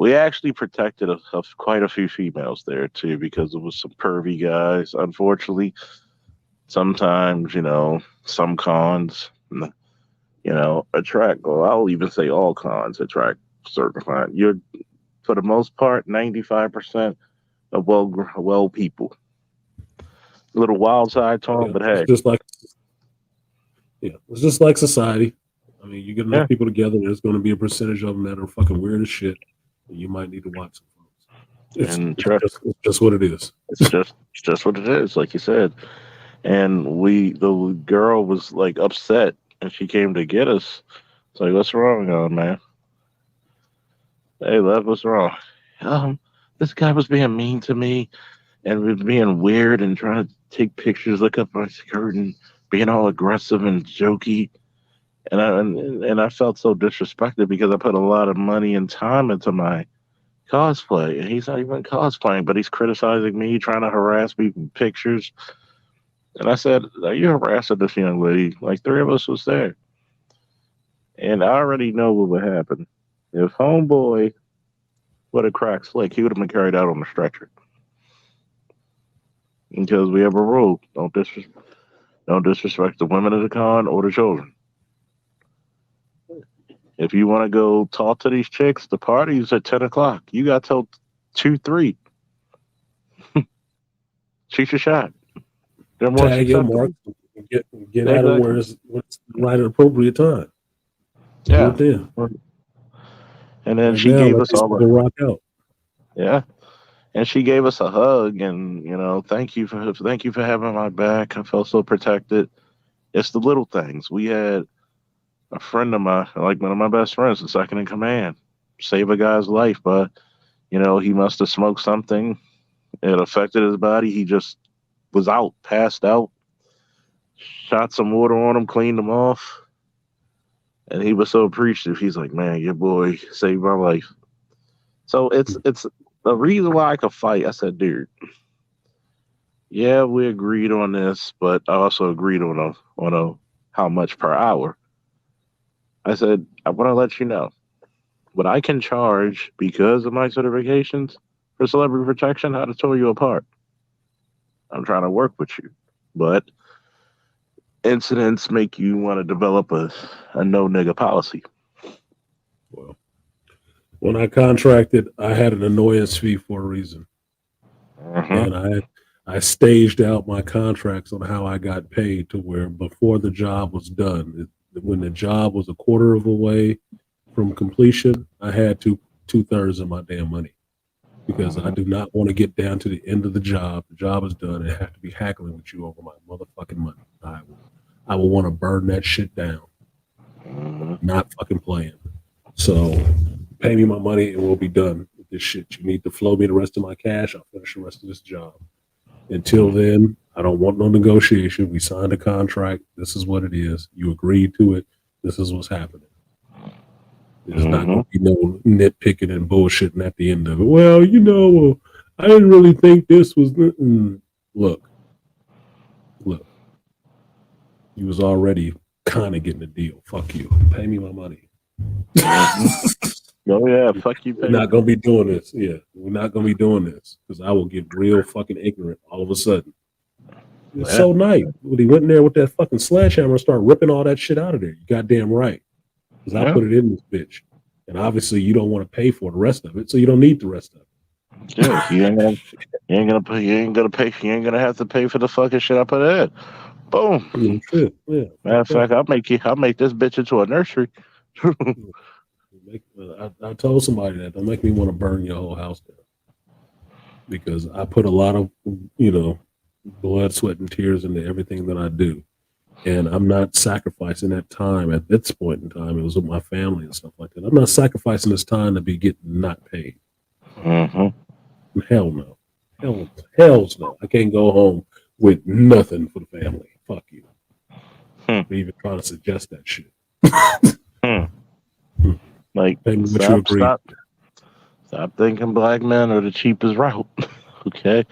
We actually protected quite a few females there too, because it was some pervy guys. Unfortunately, sometimes some cons, attract. Well, I'll even say all cons attract certain clients. You're for the most part 95% of well people. A little wild side to them, Yeah, but hey, it's just like society. I mean, you get enough yeah, people together, there's going to be a percentage of them that are fucking weird as shit. And you might need to watch some folks. and trust. It's just what it is. It's just what it is, like you said. And the girl was like upset, and she came to get us. It's like, what's wrong, man? Hey, love, what's wrong? Um, this guy was being mean to me and was being weird and trying to take pictures, look up my skirt, and being all aggressive and jokey. And I felt so disrespected because I put a lot of money and time into my cosplay, and he's not even cosplaying, but he's criticizing me, trying to harass me with pictures. And I said, "Are you harassing this young lady? Like three of us was there, and I already know what would happen if homeboy would have cracked slick. He would have been carried out on the stretcher because we have a rule: don't disrespect the women of the con or the children. If you want to go talk to these chicks, the party's at 10 o'clock. You got till 2, 3. Shoot your shot. They're more Tag your susceptible. mark, get out of Exactly. where it's right at appropriate time. Do Yeah. it then. And then Right she now, gave let us these all people rock out. yeah. And she gave us a hug, and thank you for having my back. I felt so protected. It's the little things. We had a friend of mine, like one of my best friends, the second in command, save a guy's life, but he must have smoked something. It affected his body. He just was out, passed out. Shot some water on him, cleaned him off, and he was so appreciative. He's like, "Man, your boy saved my life." So it's the reason why I could fight. I said, "Dude, yeah, we agreed on this, but I also agreed on a how much per hour." I said, "I want to let you know what I can charge because of my certifications for celebrity protection. How to tear you apart. I'm trying to work with you, but incidents make you want to develop a no nigga policy." Well, when I contracted, I had an annoyance fee for a reason, and I staged out my contracts on how I got paid to where before the job was done, when the job was a quarter of a way from completion, I had two-thirds of my damn money because I do not want to get down to the end of the job. The job is done, and have to be haggling with you over my motherfucking money. I will want to burn that shit down. Not fucking playing. So pay me my money and we'll be done with this shit. You need to flow me the rest of my cash. I'll finish the rest of this job. Until then, I don't want no negotiation. We signed a contract. This is what it is. You agreed to it. This is what's happening. There's not going to be no nitpicking and bullshitting at the end of it. Well, I didn't really think this was. Look. You was already kind of getting a deal. Fuck you. Pay me my money. Oh yeah, fuck you. We're not gonna be doing this. Yeah, we're not gonna be doing this because I will get real fucking ignorant all of a sudden. It's so nice when he went in there with that fucking sledgehammer and started ripping all that shit out of there. You goddamn right, because I put it in this bitch, and obviously you don't want to pay for the rest of it, so you don't need the rest of it. Yeah, you ain't gonna have to pay for the fucking shit I put in. Boom. Yeah, shit. Yeah. Matter of fact, I'll make this bitch into a nursery. I told somebody that don't make me want to burn your whole house down because I put a lot of blood, sweat, and tears into everything that I do, and I'm not sacrificing that time at this point in time. It was with my family and stuff like that. I'm not sacrificing this time to be getting not paid. Hell no. Hell's no. I can't go home with nothing for the family. Fuck you. I'm even trying to suggest that shit. Like, stop thinking black men are the cheapest route. Okay?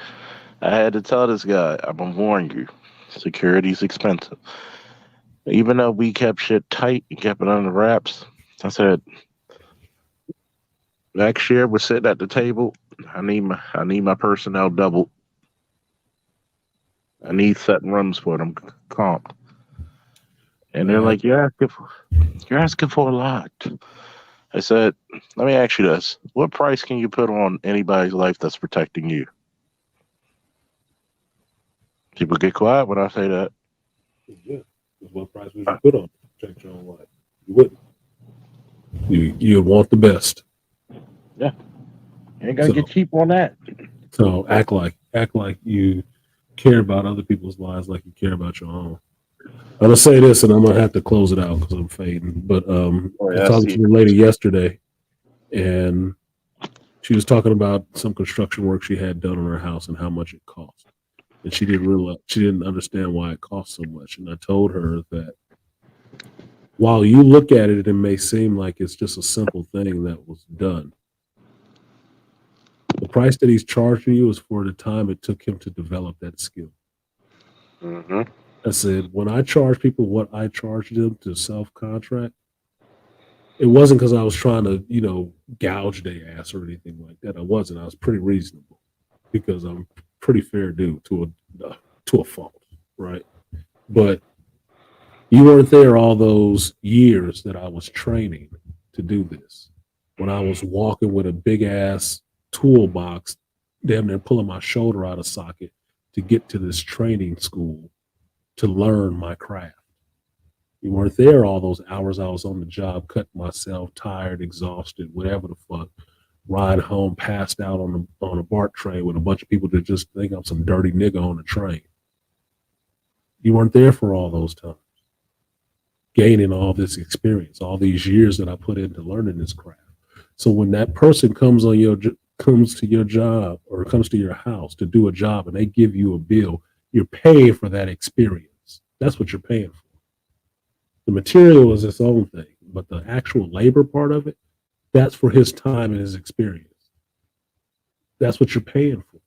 I had to tell this guy, I'm gonna warn you, security's expensive. Even though we kept shit tight and kept it under wraps, I said, next year we're sitting at the table. I need my personnel doubled. I need certain rooms for them comped. And they're like, you're asking for a lot. I said, let me ask you this. What price can you put on anybody's life that's protecting you? People get quiet when I say that. Yeah. What price would you put on to protect your own life? You wouldn't. You want the best. Yeah. You ain't gonna get cheap on that. So act like you care about other people's lives like you care about your own. I'm gonna say this, and I'm gonna have to close it out because I'm fading. But I was talking to a lady yesterday, and she was talking about some construction work she had done on her house and how much it cost. And she didn't understand why it cost so much. And I told her that while you look at it, it may seem like it's just a simple thing that was done. The price that he's charging you is for the time it took him to develop that skill. Mm-hmm. I said, when I charge people what I charge them to self-contract, it wasn't because I was trying to, gouge their ass or anything like that. I wasn't. I was pretty reasonable because I'm pretty fair due to a fault, right? But you weren't there all those years that I was training to do this. When I was walking with a big ass toolbox, damn near pulling my shoulder out of socket to get to this training school to learn my craft. You weren't there all those hours I was on the job, cutting myself, tired, exhausted, whatever the fuck. Ride home, passed out on a BART train with a bunch of people that just think I'm some dirty nigga on the train. You weren't there for all those times. Gaining all this experience, all these years that I put into learning this craft. So when that person comes to your job or comes to your house to do a job and they give you a bill, you're paying for that experience. That's what you're paying for. The material is its own thing, but the actual labor part of it, that's for his time and his experience. That's what you're paying for.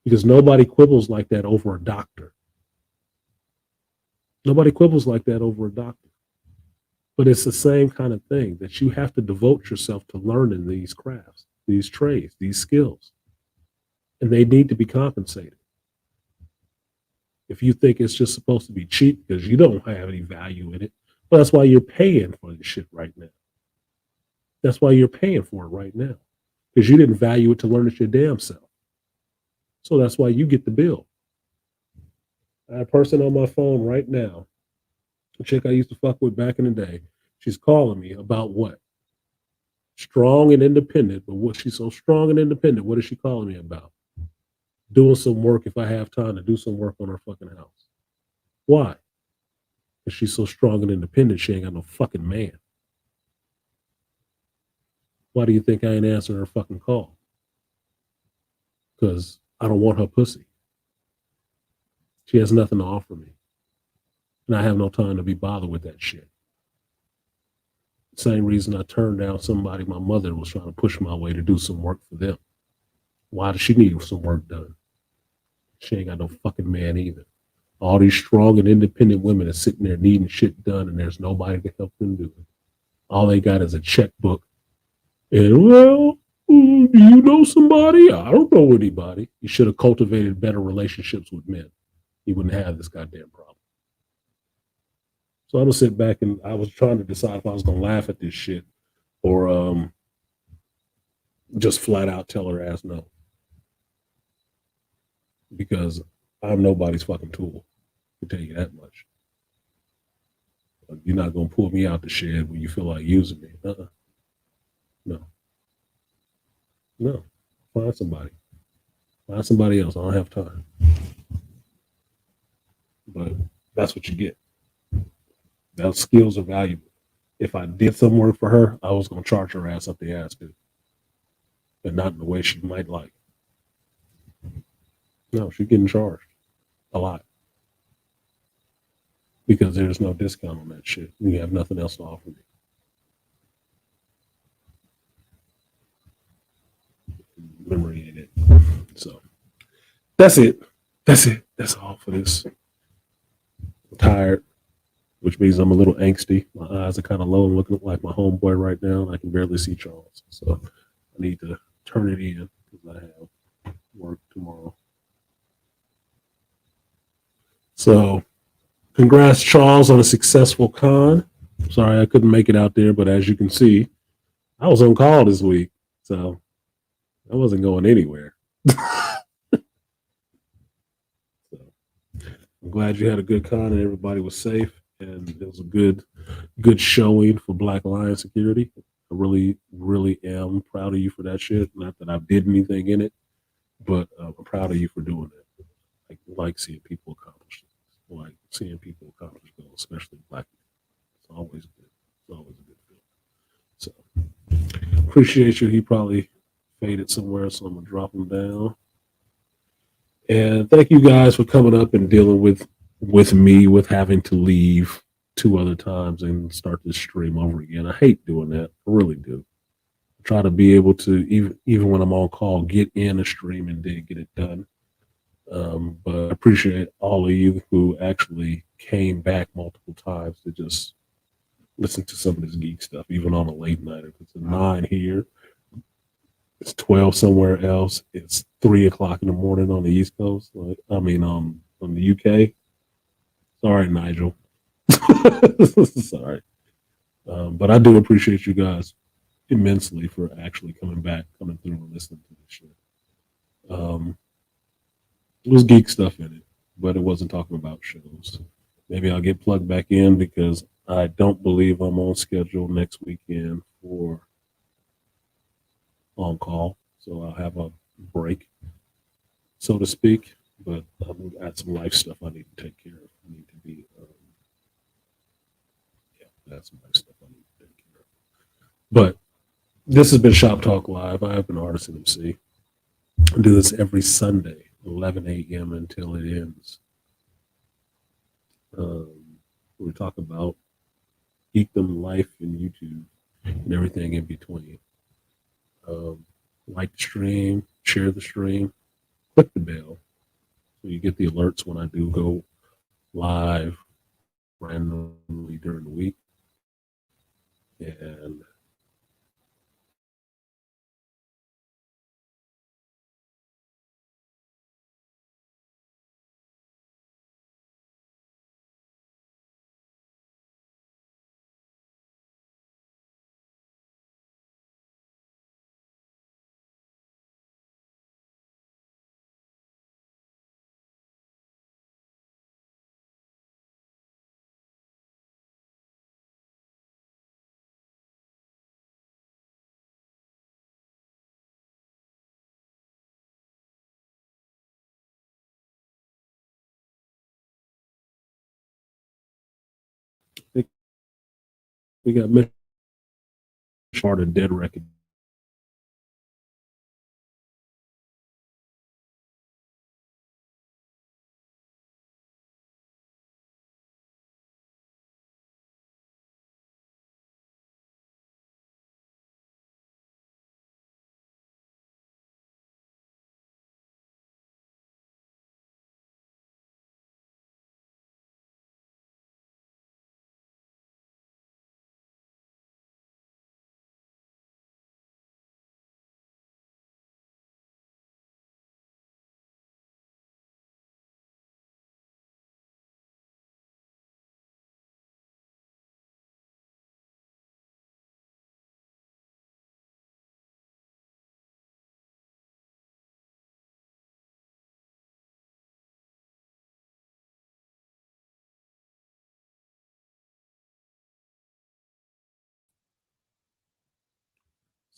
Because nobody quibbles like that over a doctor. Nobody quibbles like that over a doctor. But it's the same kind of thing that you have to devote yourself to learning these crafts, these trades, these skills. And they need to be compensated. If you think it's just supposed to be cheap because you don't have any value in it, well, that's why you're paying for this shit right now. That's why you're paying for it right now. Because you didn't value it to learn it your damn self. So that's why you get the bill. I have a person on my phone right now, a chick I used to fuck with back in the day. She's calling me about what? Strong and independent. But what she's so strong and independent, what is she calling me about? Doing some work if I have time to do some work on her fucking house. Why? Because she's so strong and independent, she ain't got no fucking man. Why do you think I ain't answering her fucking call? Because I don't want her pussy. She has nothing to offer me. And I have no time to be bothered with that shit. Same reason I turned down somebody my mother was trying to push my way to do some work for them. Why does she need some work done? She ain't got no fucking man either. All these strong and independent women are sitting there needing shit done and there's nobody to help them do it. All they got is a checkbook. And well, do you know somebody? I don't know anybody. You should have cultivated better relationships with men. You wouldn't have this goddamn problem. So I'm gonna sit back and I was trying to decide if I was gonna laugh at this shit or just flat out tell her ass no. Because I'm nobody's fucking tool. I can tell you that much. You're not gonna pull me out the shed when you feel like using me. No. No. Find somebody. Find somebody else. I don't have time. But that's what you get. Those skills are valuable. If I did some work for her, I was gonna charge her ass up the ass too. But not in the way she might like. No, she's getting charged a lot. Because there's no discount on that shit. You have nothing else to offer me. Memory ain't it. So that's it. That's it. That's all for this. I'm tired, which means I'm a little angsty. My eyes are kind of low and looking like my homeboy right now, and I can barely see Charles. So I need to turn it in because I have work tomorrow. So, congrats, Charles, on a successful con. Sorry I couldn't make it out there, but as you can see, I was on call this week, so I wasn't going anywhere. So, I'm glad you had a good con and everybody was safe, and it was a good showing for Black Lion Security. I really, really am proud of you for that shit. Not that I did anything in it, but I'm proud of you for doing it. I like seeing people accomplish things. I like seeing people accomplish goals, especially Black people. It's always good. It's always a good feeling. So appreciate you. He probably faded somewhere, so I'm gonna drop him down. And thank you guys for coming up and dealing with me with having to leave 2 other times and start this stream over again. I hate doing that. I really do. I try to be able to even when I'm on call, get in a stream and then get it done. But I appreciate all of you who actually came back multiple times to just listen to some of this geek stuff, even on a late night. If it's a 9 here, it's 12 somewhere else. It's 3 o'clock in the morning on the East Coast. On the UK. Sorry, Nigel. Sorry. But I do appreciate you guys immensely for actually coming through and listening to this shit. It was geek stuff in it, but it wasn't talking about shows. Maybe I'll get plugged back in because I don't believe I'm on schedule next weekend for on call. So I'll have a break, so to speak. But I've got some life stuff I need to take care of. I need to be, that's some life stuff I need to take care of. But this has been Shop Talk Live. I have been Artisan MC. I do this every Sunday, 11 a.m. until it ends. We talk about geekdom, life, and YouTube, and everything in between. Like the stream, share the stream, click the bell so you get the alerts when I do go live randomly during the week. And I think we got Mitch Hart and Dead Record.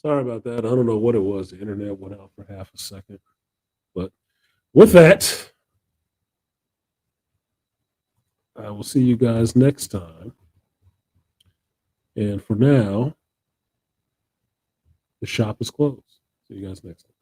Sorry about that. I don't know what it was. The internet went out for half a second. But with that, I will see you guys next time. And for now, the shop is closed. See you guys next time.